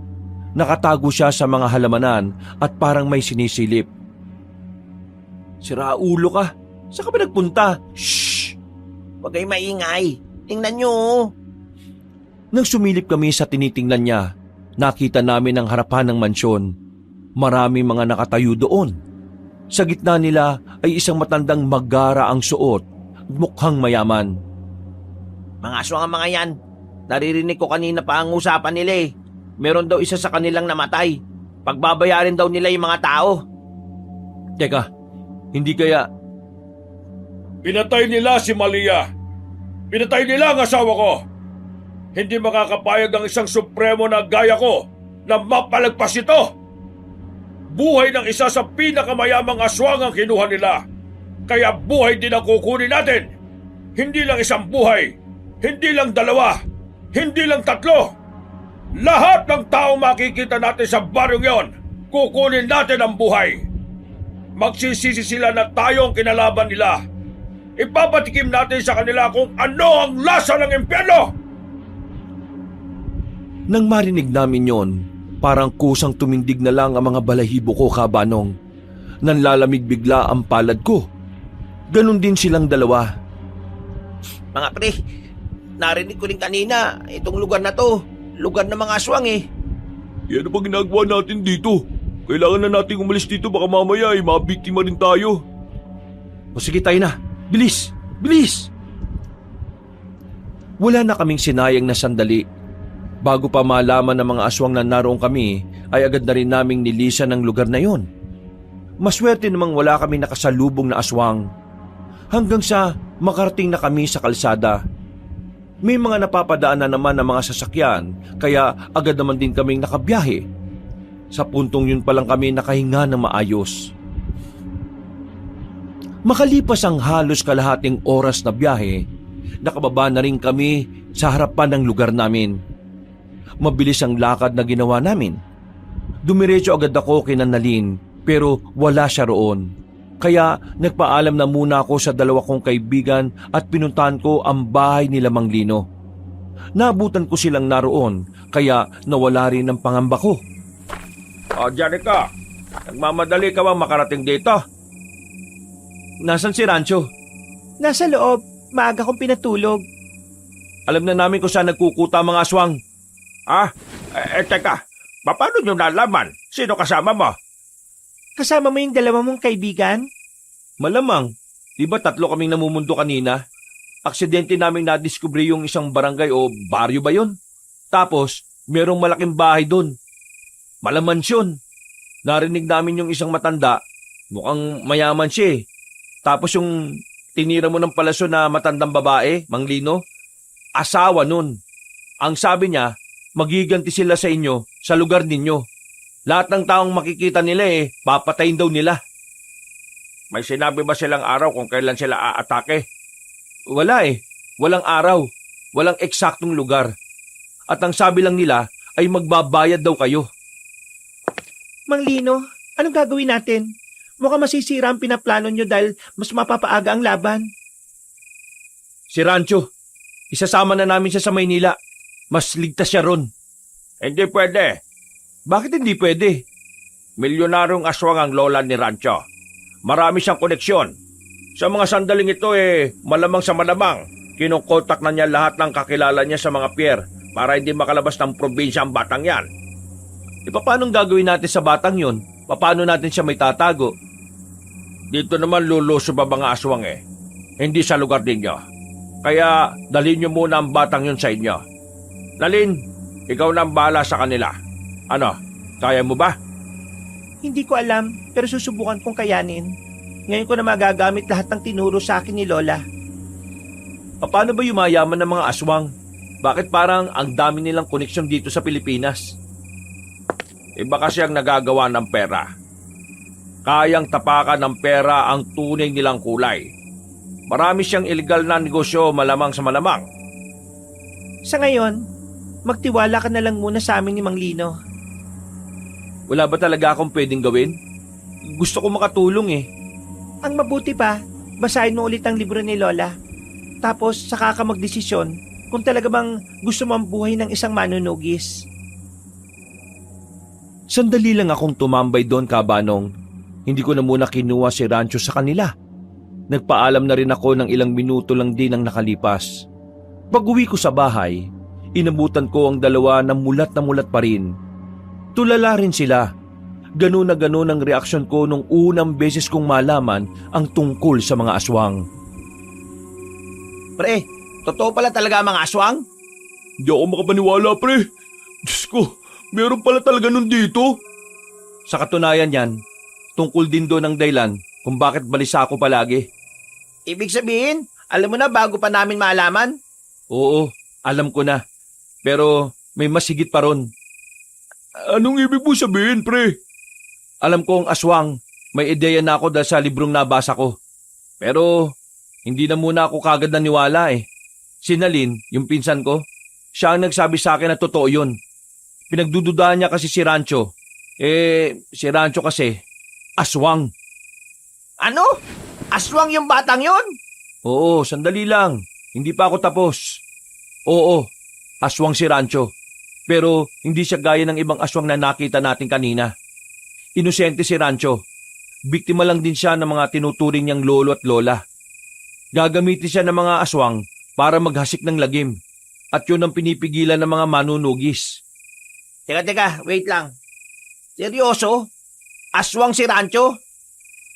Nakatago siya sa mga halamanan at parang may sinisilip. Sira ulo ka. Saan ka ba nagpunta? Shhh! Huwag kayo maingay. Tingnan nyo. Nang sumilip kami sa tinitingnan niya, nakita namin ang harapan ng mansyon. Maraming mga nakatayo doon. Sa gitna nila ay isang matandang magara ang suot, mukhang mayaman. Mga aswang ang mga yan. Naririnig ko kanina pa ang usapan nila eh. Meron daw isa sa kanilang namatay. Pagbabayarin daw nila yung mga tao. Teka, hindi kaya... Pinatay nila si Malia. Pinatay nila ang asawa ko. Hindi makakapayag ang isang supremo na gaya ko na mapalagpas ito. Buhay ng isa sa pinakamayamang aswang ang kinuha nila. Kaya buhay din ang kukunin natin. Hindi lang isang buhay. Hindi lang 2. Hindi lang 3. Lahat ng tao makikita natin sa baryong yon, kukunin natin ang buhay. Magsisisi sila na tayo ang kinalaban nila. Ipapatikim natin sa kanila kung ano ang lasa ng impyerno! Nang marinig namin yon, parang kusang tumindig na lang ang mga balahibo ko, Kabanong. Nanlalamig bigla ang palad ko. Ganon din silang dalawa. Mga pre, narinig ko rin kanina itong lugar na to. Lugar ng mga aswang eh. Yan ang ginagawa natin dito. Kailangan na natin umalis dito, baka mamaya ay mabiktima rin tayo. O sige, tayo na. Bilis! Bilis! Wala na kaming sinayang na sandali. Bago pa malaman ng mga aswang na naroon kami, ay agad na rin naming nilisan ang lugar na yon. Maswerte namang wala kami nakasalubong na aswang. Hanggang sa makarating na kami sa kalsada. May mga napapadaan na naman ng mga sasakyan, kaya agad naman din kaming nakabiyahe. Sa puntong yun pa lang kami nakahinga ng maayos. Makalipas ang halos kalahating oras na biyahe, nakababa na rin kami sa harapan ng lugar namin. Mabilis ang lakad na ginawa namin. Dumiretso agad ako kay Nanalin pero wala siya roon. Kaya nagpaalam na muna ako sa 2 kong kaibigan at pinuntahan ko ang bahay nila Mang Lino. Nabutan ko silang naroon kaya nawala rin ang pangamba ko. O, Janica, nagmamadali ka ba makarating dito? Nasaan si Rancho? Nasa loob, maaga kong pinatulog. Alam na namin kung saan nagkukuta ang mga aswang. Teka, paano nyo nalaman? Sino kasama mo? Kasama mo yung dalawa mong kaibigan? Malamang, di ba 3 kaming namumundo kanina? Aksidente naming nadiskubre yung isang barangay o baryo ba yun? Tapos, merong malaking bahay doon. Malamansyon. Narinig namin yung isang matanda, mukhang mayaman siya eh. Tapos yung tinira mo ng palasyo na matandang babae, Mang Lino, asawa nun. Ang sabi niya, magiganti sila sa inyo sa lugar ninyo. Lahat ng taong makikita nila papatayin daw nila. May sinabi ba silang araw kung kailan sila aatake? Wala walang araw, walang eksaktong lugar. At ang sabi lang nila ay magbabayad daw kayo. Mang Lino, anong gagawin natin? Mukhang masisira ang pinaplano nyo dahil mas mapapaaga ang laban. Si Rancho, isasama na namin siya sa Maynila. Mas ligtas siya ron. Hindi pwede. Bakit hindi pwede? Milyonaryong aswang ang lola ni Rancho. Marami siyang koneksyon. Sa mga sandaling ito malamang sa malamang, kinukontak na niya lahat ng kakilala niya sa mga pier para hindi makalabas ng probinsya ang batang yan. Paano gagawin natin sa batang yon? Paano natin siya may tatago? Dito naman luluso ba mga aswang Hindi sa lugar ninyo. Kaya dalhin niyo muna ang batang yun sa inyo. Dalhin, ikaw na ang bahala sa kanila. Ano, kaya mo ba? Hindi ko alam, pero susubukan kong kayanin. Ngayon ko na magagamit lahat ng tinuro sa akin ni Lola. Paano ba yumayaman ng mga aswang? Bakit parang ang dami nilang koneksyon dito sa Pilipinas? Iba kasi ang nagagawa ng pera. Kayang tapakan ng pera ang tunay nilang kulay. Marami siyang illegal na negosyo malamang sa malamang. Sa ngayon, magtiwala ka na lang muna sa amin ni Mang Lino. Wala ba talaga akong pwedeng gawin? Gusto ko makatulong Ang mabuti pa, basahin mo ulit ang libro ni Lola. Tapos saka ka magdesisyon kung talaga bang gusto mo ang buhay ng isang manunugis. Sandali lang akong tumambay doon, Kabanong. Hindi ko na muna kinuha si Rancho sa kanila. Nagpaalam na rin ako ng ilang minuto lang din ang nakalipas. Pag-uwi ko sa bahay, inabutan ko ang dalawa na mulat pa rin. Tulala rin sila. Ganun na ganun ang reaksyon ko nung unang beses kong malaman ang tungkol sa mga aswang. Pre, totoo pala talaga ang mga aswang? Hindi ako makapaniwala, pre. Diyos ko, meron pala talaga nun dito. Sa katunayan yan, tungkol din doon ang dahilan kung bakit balisa ako palagi. Ibig sabihin, alam mo na bago pa namin maalaman? Oo, alam ko na. Pero may mas higit pa ron. Anong ibig mo sabihin, pre? Alam ko ang aswang, may ideya na ako dahil sa librong nabasa ko. Pero hindi na muna ako kagad naniwala Si Nalin, yung pinsan ko, siya ang nagsabi sa akin na totoo yun. Pinagdududahan niya kasi si Rancho. Si Rancho kasi, aswang. Ano? Aswang yung batang yon? Oo, sandali lang. Hindi pa ako tapos. Oo, aswang si Rancho. Pero hindi siya gaya ng ibang aswang na nakita natin kanina. Inosente si Rancho. Biktima lang din siya ng mga tinuturing niyang lolo at lola. Gagamitin siya ng mga aswang para maghasik ng lagim. At yun ang pinipigilan ng mga manunugis. Teka, wait lang. Seryoso? Aswang si Rancho?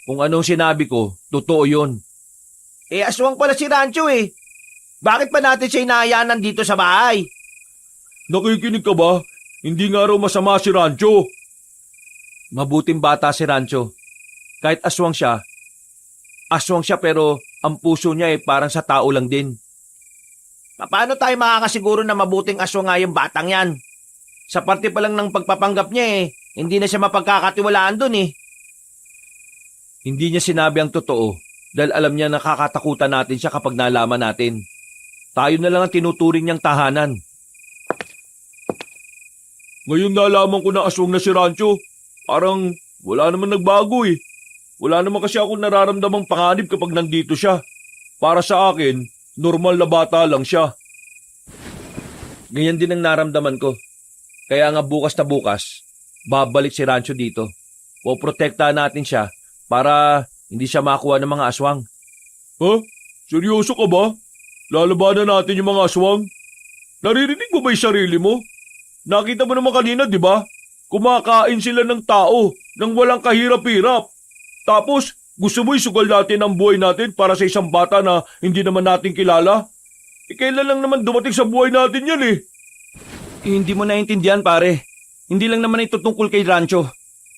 Kung anong sinabi ko, totoo yun. Aswang pala si Rancho Bakit pa natin siya inaayanan dito sa bahay? Nakikinig ka ba? Hindi nga raw masama si Rancho. Mabuting bata si Rancho. Kahit aswang siya pero ang puso niya parang sa tao lang din. Paano tayo makakasiguro na mabuting aswang nga yung batang yan? Sa parte pa lang ng pagpapanggap niya hindi na siya mapagkakatiwalaan dun Hindi niya sinabi ang totoo dahil alam niya nakakatakutan natin siya kapag nalaman natin. Tayo na lang ang tinuturing niyang tahanan. Ngayon nalaman ko na aswang na si Rancho. Parang wala naman nagbago Wala naman kasi ako nararamdamang panganib kapag nandito siya. Para sa akin, normal na bata lang siya. Ganyan din ang naramdaman ko. Kaya nga bukas na bukas, babalik si Rancho dito. Poprotektahan natin siya para hindi siya makuha ng mga aswang. Ha? Seryoso ka ba? Lalabanan natin yung mga aswang? Naririnig mo ba yung sarili mo? Nakita mo naman kanina, di ba? Kumakain sila ng tao nang walang kahirap-hirap. Tapos, gusto mo isugal natin ang buhay natin para sa isang bata na hindi naman natin kilala? Kailan lang naman dumating sa buhay natin yan eh. Hindi mo naiintindihan, pare. Hindi lang naman ito tungkol kay Rancho.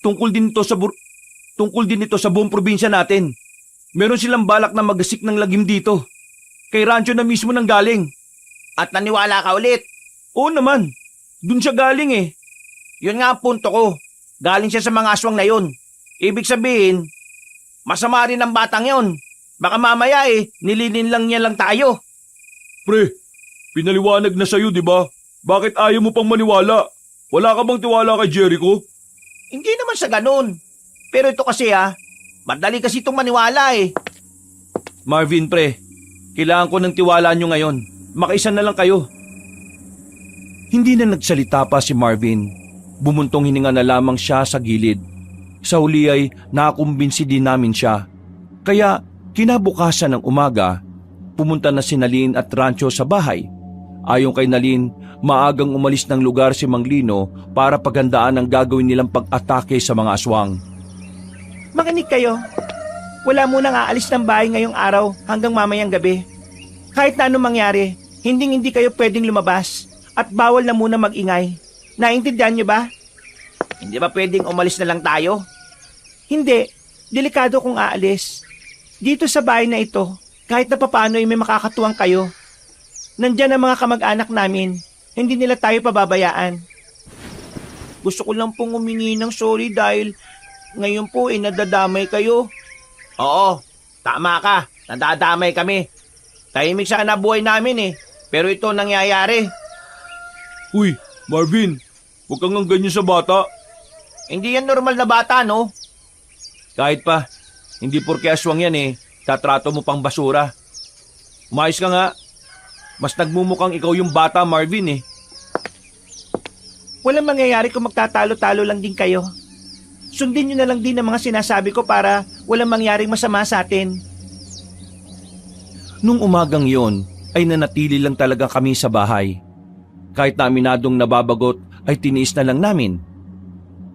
Tungkol din ito sa buong probinsya natin. Meron silang balak na magasik ng lagim dito. Kay Rancho na mismo nang galing. At naniwala ka ulit. Oo naman. Dun siya galing eh. Yun nga ang punto ko. Galing siya sa mga aswang na yun. Ibig sabihin, masama rin ang batang yun. Baka mamaya nilinin lang niya lang tayo. Pre, pinaliwanag na sa'yo, di ba? Bakit ayaw mo pang maniwala? Wala ka bang tiwala kay Jericho? Hindi naman sa ganun. Pero ito kasi madali kasi itong maniwala eh. Marvin, pre. Kailangan ko ng tiwala nyo ngayon. Makaisa na lang kayo. Hindi na nagsalita pa si Marvin. Bumuntong hininga na lamang siya sa gilid. Sa huli ay nakakumbinsi din namin siya. Kaya kinabukasan ng umaga, pumunta na si Nalin at Rancho sa bahay. Ayon kay Nalin, maagang umalis ng lugar si Mang Lino para paghandaan ang gagawin nilang pag-atake sa mga aswang. Makinig kayo. Wala munang aalis ng bahay ngayong araw hanggang mamayang gabi. Kahit na anong mangyari, hindi kayo pwedeng lumabas at bawal na muna mag-ingay. Naintindihan niyo ba? Hindi ba pwedeng umalis na lang tayo? Hindi. Delikado kung aalis. Dito sa bahay na ito, kahit na papaano ay may makakatuwang kayo. Nandyan ang mga kamag-anak namin. Hindi nila tayo pababayaan. Gusto ko lang pong humingi ng sorry dahil ngayon po nadadamay kayo. Oo, tama ka. Nadadamay kami. Tahimik sana buhay namin pero ito nangyayari. Uy, Marvin, huwag kang ganyan sa bata. Hindi yan normal na bata, no? Kahit pa, hindi porke aswang yan tatrato mo pang basura. Umayos ka nga. Mas nagmumukhang ikaw yung bata, Marvin Walang mangyayari kung magtatalo-talo lang din kayo. Sundin nyo na lang din ang mga sinasabi ko para walang mangyaring masama sa atin. Nung umagang yon, ay nanatili lang talaga kami sa bahay. Kahit na aminadong nababagot, ay tiniis na lang namin.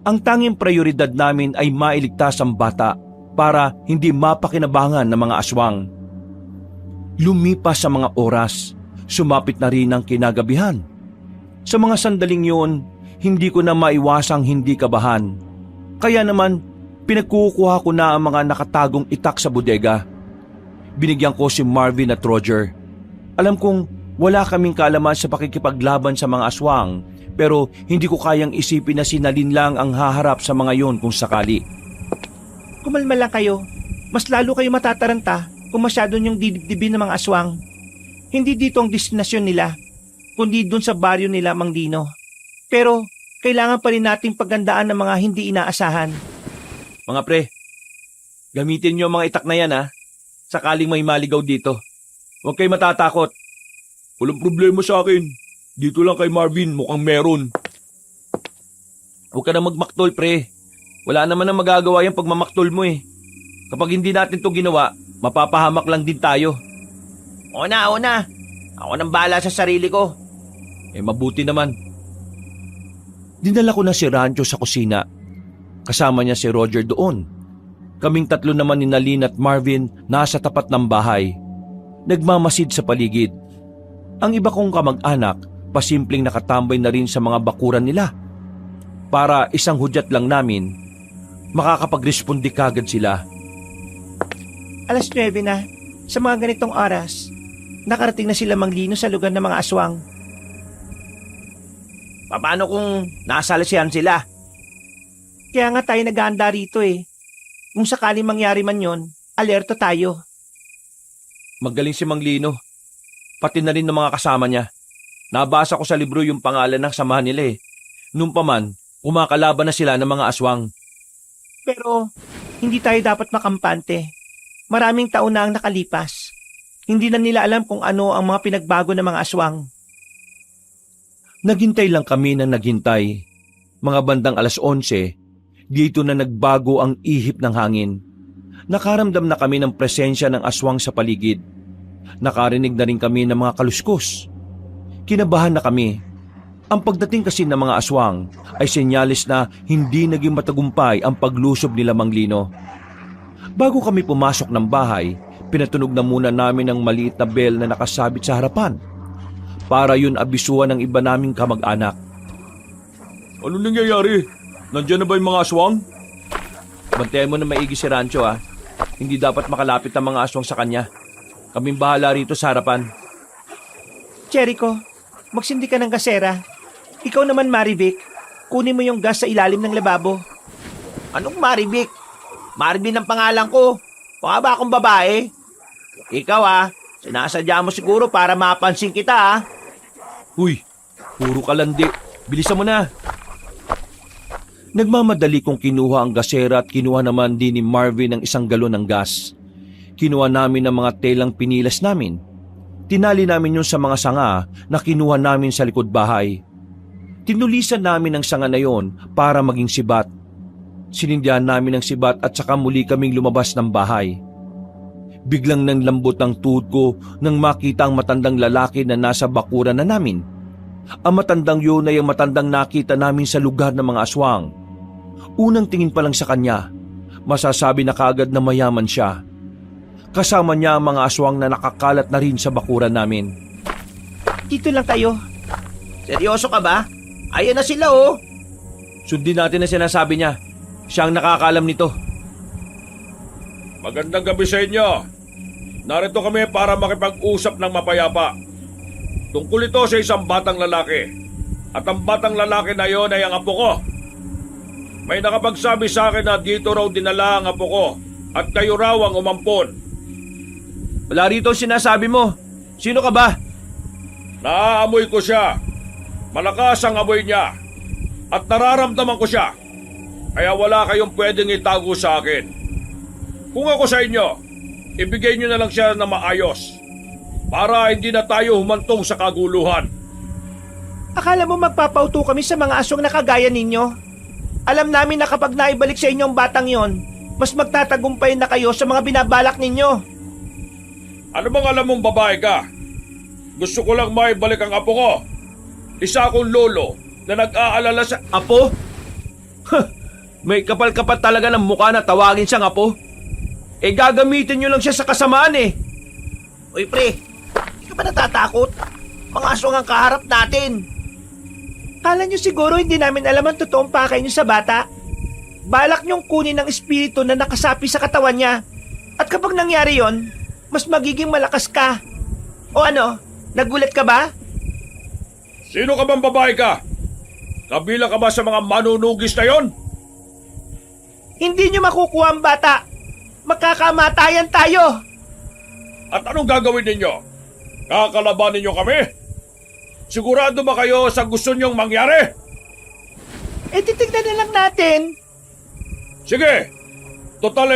Ang tanging prioridad namin ay mailigtas ang bata para hindi mapakinabangan ng mga aswang. Lumipas sa mga oras, sumapit na rin ang kinagabihan. Sa mga sandaling yun, hindi ko na maiwasang hindi kabahan. Kaya naman, pinagkukuha ko na ang mga nakatagong itak sa bodega. Binigyan ko si Marvin at Roger. Alam kong wala kaming kaalaman sa pakikipaglaban sa mga aswang, pero hindi ko kayang isipin na si Nalin lang ang haharap sa mga yon kung sakali. Kumalma lang kayo. Mas lalo kayo matataranta kung masyado niyong didibdibin ng mga aswang. Hindi dito ang destinasyon nila, kundi dun sa baryo nila, Mang Lino. Pero kailangan pa rin nating pagandaan ng mga hindi inaasahan. Mga pre, gamitin niyo ang mga itak na yan sakaling may maligaw dito. Huwag kayo matatakot. Walang problema sa akin. Dito lang kay Marvin, mukhang meron. Huwag ka na magmaktol, pre. Wala naman ang magagawa yung pagmamaktol mo Kapag hindi natin to ginawa, mapapahamak lang din tayo. Oo na. Ako nang bahala sa sarili ko. Mabuti naman. Dinala ko na si Rancho sa kusina. Kasama niya si Roger doon. Kaming tatlo naman ni Nalin at Marvin nasa tapat ng bahay. Nagmamasid sa paligid. Ang iba kong kamag-anak, pasimpleng nakatambay na rin sa mga bakuran nila. Para isang hudyat lang namin, makakapag-respondi kagad sila. Alas 9 na. Sa mga ganitong oras, nakarating na sila Mang Lino sa lugar ng mga aswang. Paano kung nasalasihan sila? Kaya nga tayo naghahanda rito Kung sakali mangyari man yon, alerto tayo. Magaling si Mang Lino. Pati na rin ng mga kasama niya. Nabasa ko sa libro yung pangalan ng samahan nila Nung pa man, kumakalaban na sila ng mga aswang. Pero hindi tayo dapat makampante. Maraming taon na ang nakalipas. Hindi na nila alam kung ano ang mga pinagbago ng mga aswang. Naghintay lang kami na naghintay. Mga bandang 11:00, dito na nagbago ang ihip ng hangin. Nakaramdam na kami ng presensya ng aswang sa paligid. Nakarinig na rin kami ng mga kaluskos. Kinabahan na kami. Ang pagdating kasi ng mga aswang ay senyalis na hindi naging matagumpay ang paglusob nila Mang Lino. Bago kami pumasok ng bahay, pinatunog na muna namin ang maliit na bell na nakasabit sa harapan. Para yun abisuhan ng iba naming kamag-anak. Ano nangyayari? Nandiyan na ba yung mga aswang? Bantayan mo na maigi si Rancho ha. Hindi dapat makalapit ang mga aswang sa kanya. Kaming bahala rito sa harapan. Jericho, magsindi ka ng gasera. Ikaw naman, Marivic, kunin mo yung gas sa ilalim ng lababo. Anong Marivic? Marvin ang pangalan ko. Mukha ba akong babae? Ikaw sinasadya mo siguro para mapansin kita Huy, puro kalandi. Bilisan mo na. Nagmamadali kong kinuha ang gasera at kinuha naman din ni Marvin ang isang galon ng gas. Kinuha namin ang mga telang pinilas namin. Tinali namin yun sa mga sanga na kinuha namin sa likod bahay. Tinulisan namin ang sanga na yon para maging sibat. Sinindyahan namin ang sibat at saka muli kaming lumabas ng bahay. Biglang nanlambot ang tuhod ko nang makita ang matandang lalaki na nasa bakuran na namin. Ang matandang yun ay ang matandang nakita namin sa lugar ng mga aswang. Unang tingin pa lang sa kanya, masasabi na kaagad na mayaman siya. Kasama niya ang mga aswang na nakakalat na rin sa bakuran namin. Dito lang tayo. Seryoso ka ba? Ayan na sila Sundin natin ang sinasabi niya. Siya ang nakakaalam nito. Magandang gabi sa inyo. Narito kami para makipag-usap ng mapayapa. Tungkol ito sa isang batang lalaki. At ang batang lalaki na yon ay ang apo ko. May nakapagsabi sa akin na dito raw dinala ang apo ko at kayo raw ang umampon. Wala rito ang sinasabi mo. Sino ka ba? Naaamoy ko siya. Malakas ang amoy niya. At nararamdaman ko siya. Kaya wala kayong pwedeng itago sa akin. Kung ako sa inyo, ibigay niyo na lang siya na maayos. Para hindi na tayo humantong sa kaguluhan. Akala mo magpapauto kami sa mga aswang na kagaya ninyo? Alam namin na kapag naibalik sa inyo ang batang yon, mas magtatagumpay na kayo sa mga binabalak ninyo. Ano bang alam mong babae ka? Gusto ko lang maibalik ang apo ko. Isa akong lolo na nag-aalala sa... Apo? May kapal-kapal talaga ng mukha na tawagin siyang apo. Gagamitin niyo lang siya sa kasamaan Uy pre, hindi ka ba natatakot? Mga aswang ang kaharap natin. Kala nyo siguro hindi namin alam ang totoong pakay nyo sa bata? Balak nyong kunin ang espiritu na nakasapi sa katawan niya. At kapag nangyari yon, mas magiging malakas ka. O ano, nagulat ka ba? Sino ka bang babae ka? Kabilang ka ba sa mga manunugis na yon? Hindi nyo makukuha ang bata. Magkakamatayan tayo. At anong gagawin ninyo? Kakalabanin ninyo kami? Sigurado ba kayo sa gusto nyong mangyari? Titignan na lang natin. Sige, total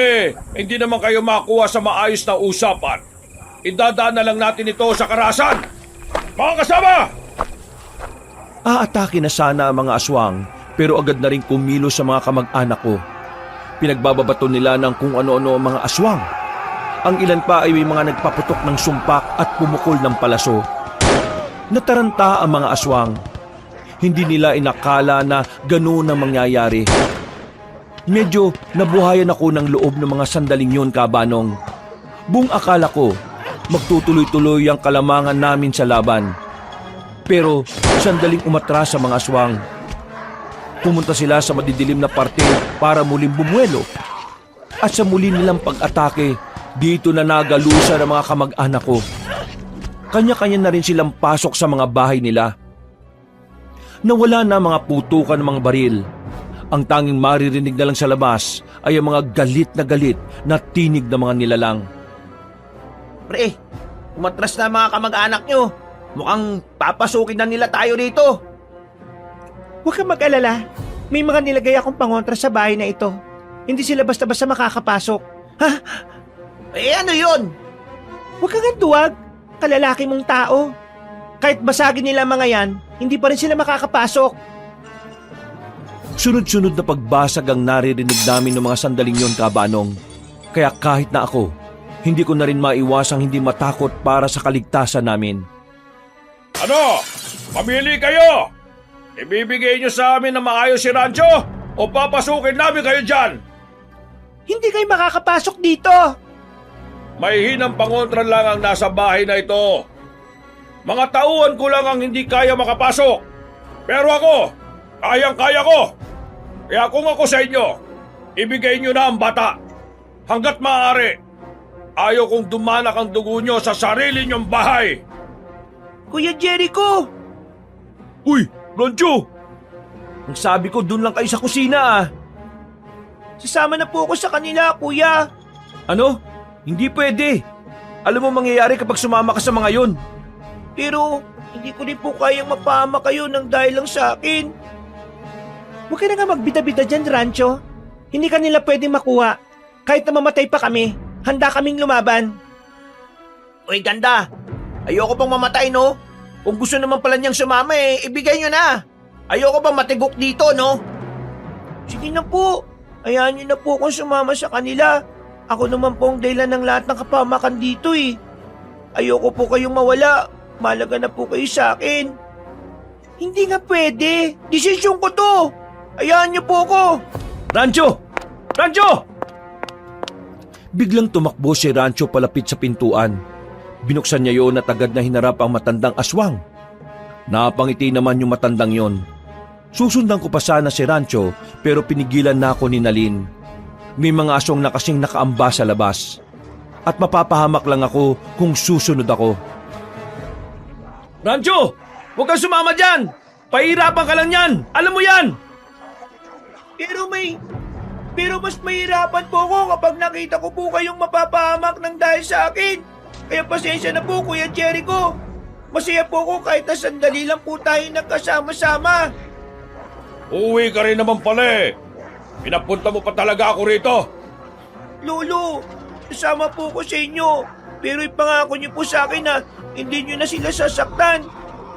hindi naman kayo makuha sa maayos na usapan. Idadaan na lang natin ito sa karahasan. Mga kasama! Aatake na sana ang mga aswang pero agad na rin kumilos sa mga kamag-anak ko. Pinagbababato nila ng kung ano-ano ang mga aswang. Ang ilan pa ay may mga nagpaputok ng sumpak at pumukol ng palaso. Nataranta ang mga aswang. Hindi nila inakala na ganoon ang mangyayari. Medyo nabuhayan ako ng loob ng mga sandaling yun, Kabanong. Buong akala ko, magtutuloy-tuloy ang kalamangan namin sa laban. Pero sandaling umatras sa mga aswang. Pumunta sila sa madidilim na parte para muling bumuelo. At sa muli nilang pag-atake, dito na nagalusa ng mga kamag-anak ko. Kanya-kanya na rin silang pasok sa mga bahay nila. Nawala na mga putukan ng mga baril. Ang tanging maririnig na lang sa labas ay ang mga galit na tinig ng mga nilalang. Pre, umatras na mga kamag-anak nyo. Mukhang papasukin na nila tayo dito. Huwag kang mag-alala. May mga nilagay akong pangontra sa bahay na ito. Hindi sila basta-basta makakapasok. Ha? Ano yun? Huwag kang duwag. Kalalaki mong tao. Kahit basagin nila mga yan, hindi pa rin sila makakapasok. Sunod-sunod na pagbasag ang naririnig namin ng mga sandaling yon, Kabanong. Kaya kahit na ako, hindi ko na rin maiwasang hindi matakot para sa kaligtasan namin. Ano? Pamili kayo! Ibibigay niyo sa amin na maayos si Rancho o papasukin namin kayo dyan? Hindi kayo makakapasok dito. May hinang pangontra lang ang nasa bahay na ito. Mga tauhan ko lang ang hindi kaya makapasok. Pero ako, kayang-kaya ko. Kaya kung ako sa inyo, ibigay niyo na ang bata. Hanggat maaari, ayaw kong dumanak ang dugo niyo sa sarili niyong bahay. Kuya Jericho! Uy, Rancho! Ang sabi ko, dun lang kayo sa kusina ah. Sasama na po ako sa kanila, kuya. Ano? Hindi pwede. Alam mo mangyayari kapag sumama ka sa mga yon. Pero hindi ko rin po kayang mapahama kayo ng dahil lang sa akin. Huwag ka na nga magbida-bida dyan, Rancho. Hindi ka nila pwedeng makuha. Kahit na mamatay pa kami, handa kaming lumaban. Uy, ganda. Ayoko pang mamatay, no? Kung gusto naman pala niyang sumama ibigay niyo na. Ayoko pang matigok dito, no? Sige na po. Hayaan niyo na po akong sumama sa kanila. Ako naman po ang dahilan ng lahat ng kapamakan dito eh. Ayoko po kayong mawala. Malaga na po kayo sa akin. Hindi nga pwede. Desisyon ko to. Hayaan niyo po ako. Rancho! Rancho! Biglang tumakbo si Rancho palapit sa pintuan. Binuksan niya yon at agad na hinarap ang matandang aswang. Napangiti naman yung matandang yon. Susundan ko pa sana si Rancho pero pinigilan na ako ni Nalin. May mga aswang na kasing nakaamba sa labas. At mapapahamak lang ako kung susunod ako. Rancho! Huwag kang sumama dyan! Pahihirapan ka lang yan! Alam mo yan! Pero mas mahirapan po ako kapag nakita ko po kayong mapapahamak ng dahil sa akin. Kaya pasensya na po, Kuya Jericho. Masaya po ako kahit na sandali lang po tayo nagkasama-sama. Uwi ka rin naman pala eh. Pinapunta mo pa talaga ako rito. Lolo, kasama po ko sa inyo. Pero ipangako niyo po sa akin na hindi niyo na sila sasaktan.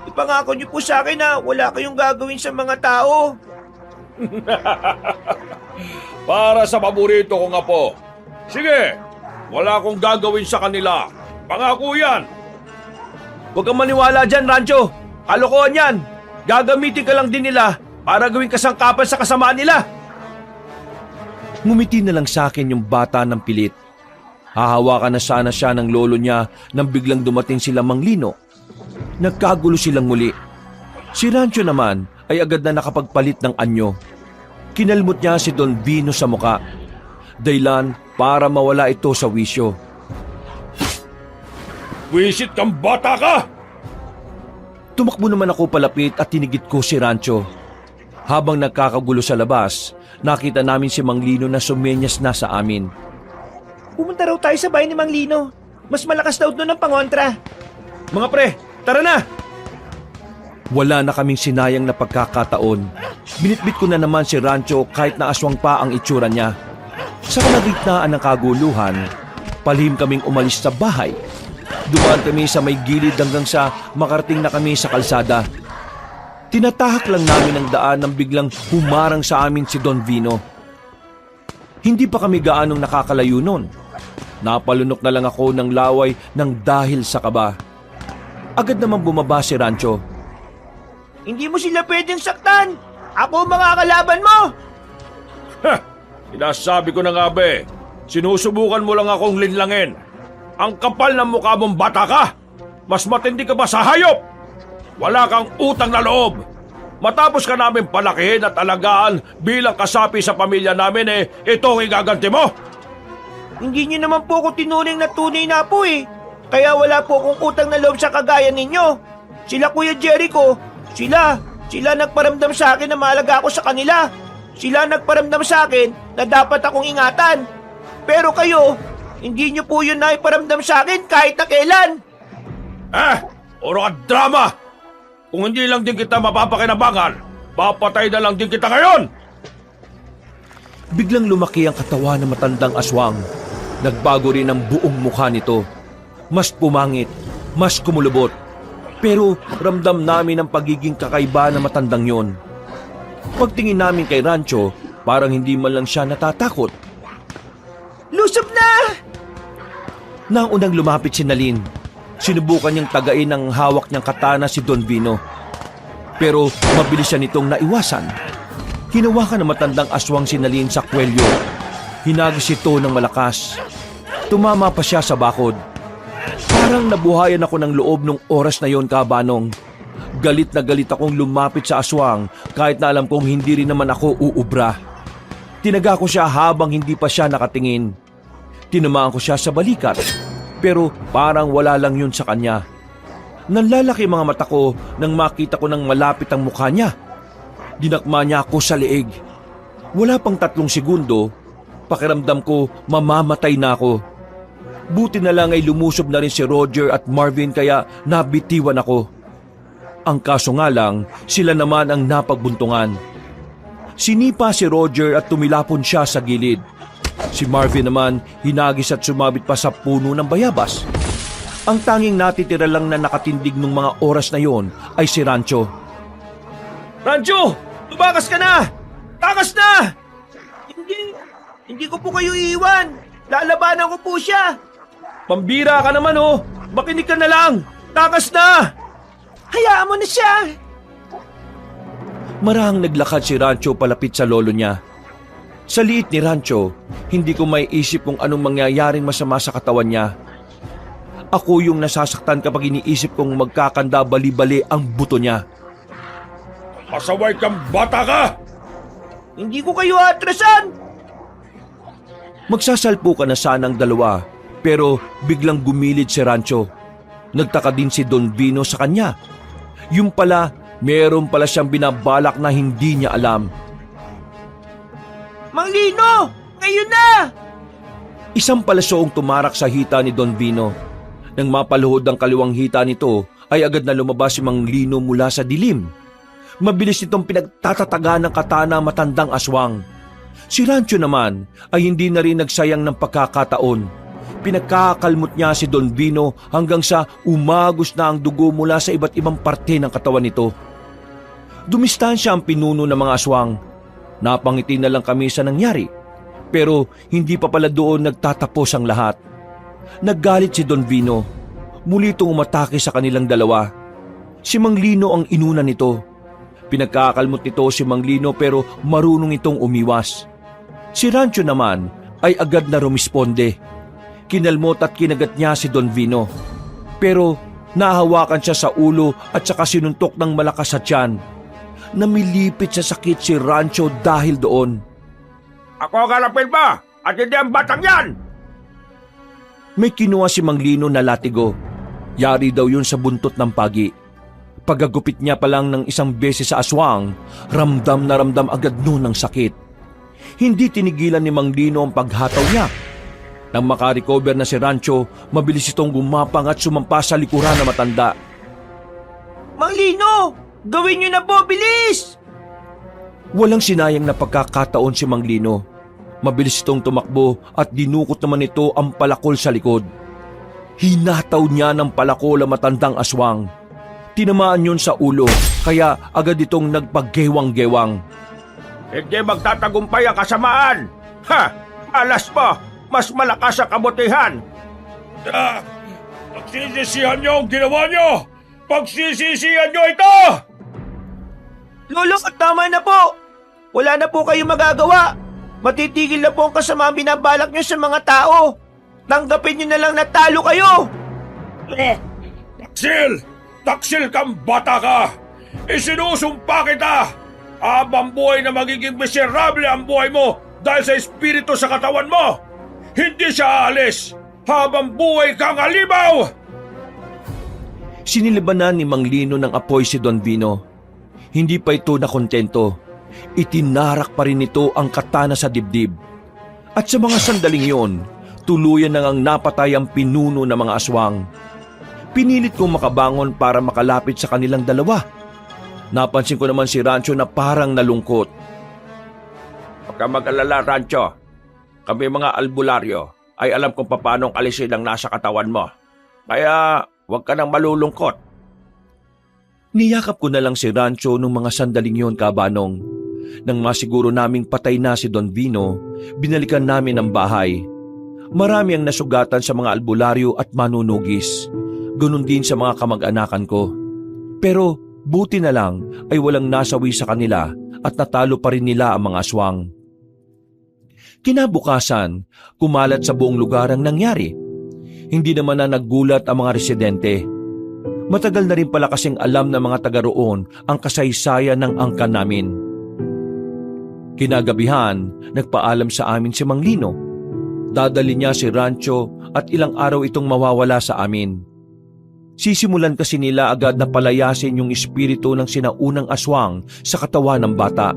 Ipangako niyo po sa akin na wala kayong gagawin sa mga tao. Para sa paborito kong apo. Sige, wala akong gagawin sa kanila. Pangako yan. Huwag kang maniwala dyan, Rancho. Kalokohan yan. Gagamitin ka lang din nila para gawing kasangkapan sa kasamaan nila. Ngumiti na lang sa akin yung bata ng pilit. Hahawakan na sana siya ng lolo niya nang biglang dumating sila Manglino. Nagkagulo silang muli. Si Rancho naman ay agad na nakapagpalit ng anyo. Kinalmot niya si Don Vino sa muka. Dahilan para mawala ito sa wisyo. Wisit kang bata ka! Tumakbo naman ako palapit at tinigit ko si Rancho. Habang nagkakagulo sa labas, nakita namin si Manglino na sumenyas na sa amin. Pumunta raw tayo sa bahay ni Manglino. Mas malakas daw doon ang pangontra. Mga pre, tara na! Wala na kaming sinayang na pagkakataon. Binitbit ko na naman si Rancho kahit na aswang pa ang itsura niya. Sa kalagitnaan ng kaguluhan, palihim kaming umalis sa bahay. Dumaan kami sa may gilid hanggang sa makarating na kami sa kalsada. Tinatahak lang namin ang daan nang biglang humarang sa amin si Don Vino. Hindi pa kami gaanong nakakalayo nun. Napalunok na lang ako ng laway ng dahil sa kaba. Agad naman bumaba si Rancho. Hindi mo sila pwedeng saktan. Ako mga kalaban mo. Ha! Sinasabi ko na nga ba sinusubukan mo lang akong linlangin. Ang kapal ng mukha mong bata ka. Mas matindi ka ba sa hayop? Wala kang utang na loob. Matapos ka namin palakihin at alagaan bilang kasapi sa pamilya namin ito ang igaganti mo. Hindi niyo naman po ako tinuring na tunay na po eh. Kaya wala po akong utang na loob sa kagaya ninyo. Sila Kuya Jericho, sila nagparamdam sa akin na mahalaga ako sa kanila. Sila nagparamdam sa akin na dapat akong ingatan. Pero kayo, hindi niyo po yun na iparamdam sa akin kahit na kailan. Puro ka drama! Kung hindi lang din kita mapapakinabangan, papatay na lang din kita ngayon! Biglang lumaki ang katawan ng matandang aswang. Nagbago rin ang buong mukha nito. Mas pumangit, mas kumulubot. Pero ramdam namin ang pagiging kakaiba na matandang yon. Pagtingin namin kay Rancho, parang hindi man lang siya natatakot. Lusob na! Nang unang lumapit si Nalin, sinubukan niyang tagain ng hawak niyang katana si Don Vino. Pero mabilis siya nitong naiwasan. Hinawakan ng matandang aswang si Nalin sa kwelyo. Hinagis ito ng malakas. Tumama pa siya sa bakod. Parang nabuhayan ako ng loob nung oras na yon, Kabanong. Galit na galit akong lumapit sa aswang kahit na alam kong hindi rin naman ako uubra. Tinaga ko siya habang hindi pa siya nakatingin. Tinamaan ko siya sa balikat, pero parang wala lang yun sa kanya. Nanlalaki mga mata ko nang makita ko ng malapit ang mukha niya. Dinakma niya ako sa leeg. Wala pang 3 segundo, pakiramdam ko mamamatay na ako. Buti na lang ay lumusob na rin si Roger at Marvin kaya nabitiwan ako. Ang kaso nga lang, sila naman ang napagbuntungan. Sinipa si Roger at tumilapon siya sa gilid. Si Marvin naman hinagis at sumabit pa sa puno ng bayabas. Ang tanging natitira lang na nakatindig nung mga oras na yon ay si Rancho. Rancho! Tumakas ka na! Takas na! Hindi ko po kayo iiwan. Lalabanan ko po siya. Pambira ka naman oh! Makinig ka na lang! Takas na! Hayaan mo na siya. Marahang naglakad si Rancho palapit sa lolo niya. Sa liit ni Rancho, hindi ko may isip kung anong mangyayaring masama sa katawan niya. Ako yung nasasaktan kapag iniisip kong magkakanda bali-bali ang buto niya. Pasaway kang bata ka! Hindi ko kayo atrasan. Magsasalpukan na sanang dalawa, pero biglang gumilid si Rancho. Nagtaka din si Don Vino sa kanya. Yung pala, meron pala siyang binabalak na hindi niya alam. Mang Lino! Ngayon na! Isang palasoong tumarak sa hita ni Don Vino. Nang mapaluhod ang kaliwang hita nito, ay agad na lumabas si Mang Lino mula sa dilim. Mabilis nitong pinagtatataga ng katana matandang aswang. Si Rancho naman ay hindi na rin nagsayang ng pagkakataon. Pinagkakalmot niya si Don Vino hanggang sa umagos na ang dugo mula sa iba't ibang parte ng katawan nito. Dumistansya ang pinuno ng mga aswang. Napangiti na lang kami sa nangyari. Pero hindi pa pala doon nagtatapos ang lahat. Naggalit si Don Vino. Muli itong umatake sa kanilang dalawa. Si Mang Lino ang inuna nito. Pinagkakalmot nito si Mang Lino pero marunong itong umiwas. Si Rancho naman ay agad na rumisponde. Kinalmot at kinagat niya si Don Vino. Pero nahawakan siya sa ulo at saka sinuntok ng malakas sa tiyan. Namilipit sa sakit si Rancho dahil doon. Ako ang kalapin ba? At hindi ang batang yan! May kinuha si Mang Lino na latigo. Yari daw yun sa buntot ng pagi. Pagagupit niya pa lang ng isang beses sa aswang, ramdam na ramdam agad noon ng sakit. Hindi tinigilan ni Mang Lino ang paghataw niya. Nang makarecover na si Rancho, mabilis itong gumapang at sumampa sa likuran na matanda. Mang Lino! Gawin niyo na po! Bilis! Walang sinayang na pagkakataon si Mang Lino. Mabilis itong tumakbo at dinukot naman ito ang palakol sa likod. Hinataw niya ng palakol ang matandang aswang. Tinamaan yun sa ulo, kaya agad itong nagpaggewang-gewang. Hindi magtatagumpay ang kasamaan! Ha! Alas mo! Mas malakas ang kabutihan! Pagsisisihan niyo ang ginawa niyo! Pagsisisihan niyo ito! Lolo, tama na po! Wala na po kayong magagawa! Matitigil na po ang kasama binabalak niyo sa mga tao! Tanggapin niyo na lang na talo kayo! Taksil! Taksil kang bata ka! Isinusumpa kita! Habang buhay na magiging miserable ang buhay mo dahil sa espiritu sa katawan mo! Hindi siya aalis! Habang buhay kang halimaw! Sinilibanan ni Mang Lino ng apoy si Don Vino. Hindi pa ito nakontento. Itinarak pa rin ito ang katana sa dibdib. At sa mga sandaling yon, tuluyan nang ang napatay ang pinuno ng mga aswang. Pinilit kong makabangon para makalapit sa kanilang dalawa. Napansin ko naman si Rancho na parang nalungkot. Huwag ka mag-alala, Rancho. Kami mga albularyo ay alam kung paano alisin ang nasa katawan mo. Kaya huwag ka nang malulungkot. Niyakap ko na lang si Rancho nung mga sandaling yon, Kabanong. Nang masiguro naming patay na si Don Vino, binalikan namin ang bahay. Marami ang nasugatan sa mga albularyo at manunugis. Ganun din sa mga kamag-anakan ko. Pero buti na lang ay walang nasawi sa kanila at natalo pa rin nila ang mga aswang. Kinabukasan, kumalat sa buong lugar ang nangyari. Hindi naman na naggulat ang mga residente. Matagal na rin pala kasing alam ng mga taga roon ang kasaysayan ng angkan namin. Kinagabihan, nagpaalam sa amin si Mang Lino. Dadali niya si Rancho at ilang araw itong mawawala sa amin. Sisimulan kasi nila agad na palayasin yung espiritu ng sinaunang aswang sa katawan ng bata.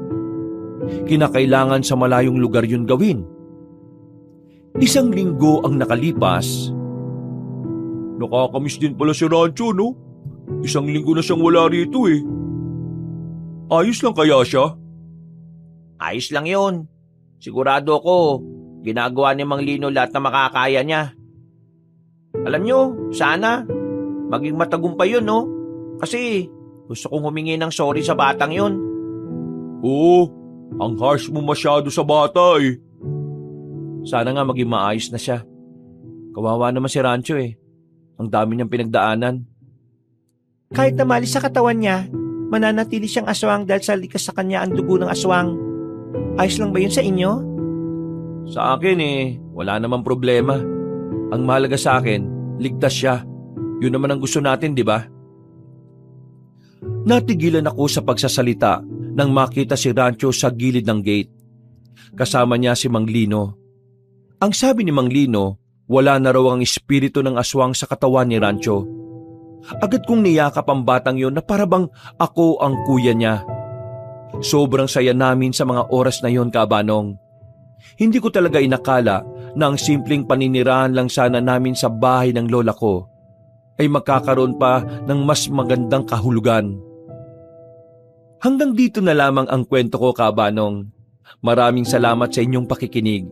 Kinakailangan sa malayong lugar yun gawin. 1 linggo ang nakalipas. Nakakamiss din pala si Rancho, no? 1 linggo na siyang wala rito eh. Ayos lang kaya siya? Ayos lang yun. Sigurado ako, ginagawa ni Mang Lino lahat na makakaya niya. Alam nyo, sana, maging matagumpay yun, no? Kasi gusto kong humingi ng sorry sa batang yun. Oo, ang harsh mo masyado sa bata eh. Sana nga maging maayos na siya. Kawawa naman si Rancho eh. Ang dami niyang pinagdaanan. Kahit na malis sa katawan niya, mananatili siyang aswang dahil sa likas sa kanya ang dugo ng aswang. Ayos lang ba yun sa inyo? Sa akin wala namang problema. Ang mahalaga sa akin, ligtas siya. Yun naman ang gusto natin, di ba? Natigilan ako sa pagsasalita nang makita si Rancho sa gilid ng gate. Kasama niya si Mang Lino. Ang sabi ni Mang Lino, wala na raw ang espiritu ng aswang sa katawan ni Rancho. Agad kong niyakap ang batang yon na parabang ako ang kuya niya. Sobrang saya namin sa mga oras na yon, Kabanong. Hindi ko talaga inakala na ang simpleng paninirahan lang sana namin sa bahay ng lola ko ay magkakaroon pa ng mas magandang kahulugan. Hanggang dito na lamang ang kwento ko, Kabanong. Maraming salamat sa inyong pakikinig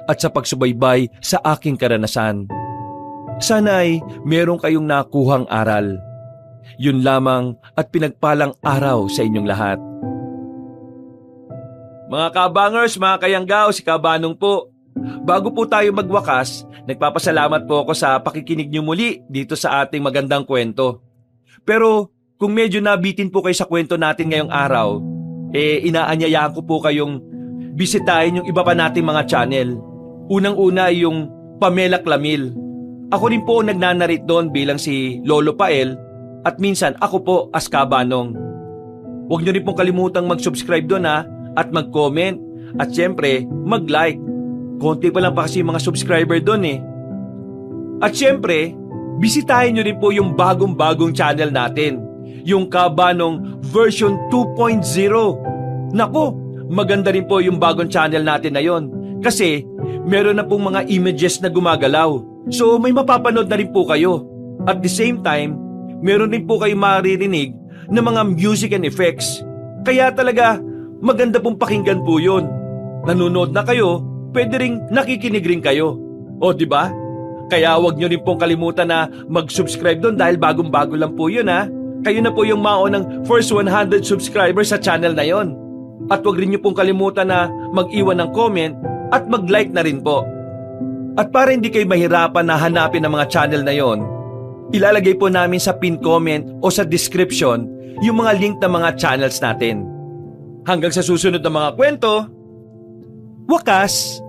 at sa pagsubaybay sa aking karanasan. Sana'y meron kayong nakuhang aral. Yun lamang at pinagpalang araw sa inyong lahat. Mga kabangers, mga kayanggaw, si Kabanong po. Bago po tayo magwakas, nagpapasalamat po ako sa pakikinig niyo muli dito sa ating magandang kwento. Pero kung medyo nabitin po kayo sa kwento natin ngayong araw, inaanyayahan ko po kayong bisitahin yung iba pa nating mga channel. Unang-una ay yung Pamela Clamil. Ako rin po nagnanarit doon bilang si Lolo Pael at minsan ako po as Kabanong. Huwag niyo rin pong kalimutang mag-subscribe doon at mag-comment at syempre mag-like. Konti pa lang pa kasi mga subscriber doon eh. At syempre, bisitahin niyo rin po yung bagong-bagong channel natin, yung Kabanong version 2.0. Nako, maganda rin po yung bagong channel natin na yon kasi meron na pong mga images na gumagalaw. So may mapapanood na rin po kayo. At the same time, meron din po kayo maririnig ng mga music and effects. Kaya talaga, maganda pong pakinggan po yun. Nanonood na kayo, pwede ring nakikinig rin kayo. O diba? Kaya wag nyo rin pong kalimutan na mag-subscribe doon dahil bagong-bago lang po yun Kayo na po yung maunang first 100 subscribers sa channel na yon. At wag rin nyo pong kalimutan na mag-iwan ng comment at mag-like na rin po. At para hindi kayo mahirapan na hanapin ang mga channel na yon, ilalagay po namin sa pin comment o sa description yung mga link ng mga channels natin. Hanggang sa susunod na mga kwento, wakas!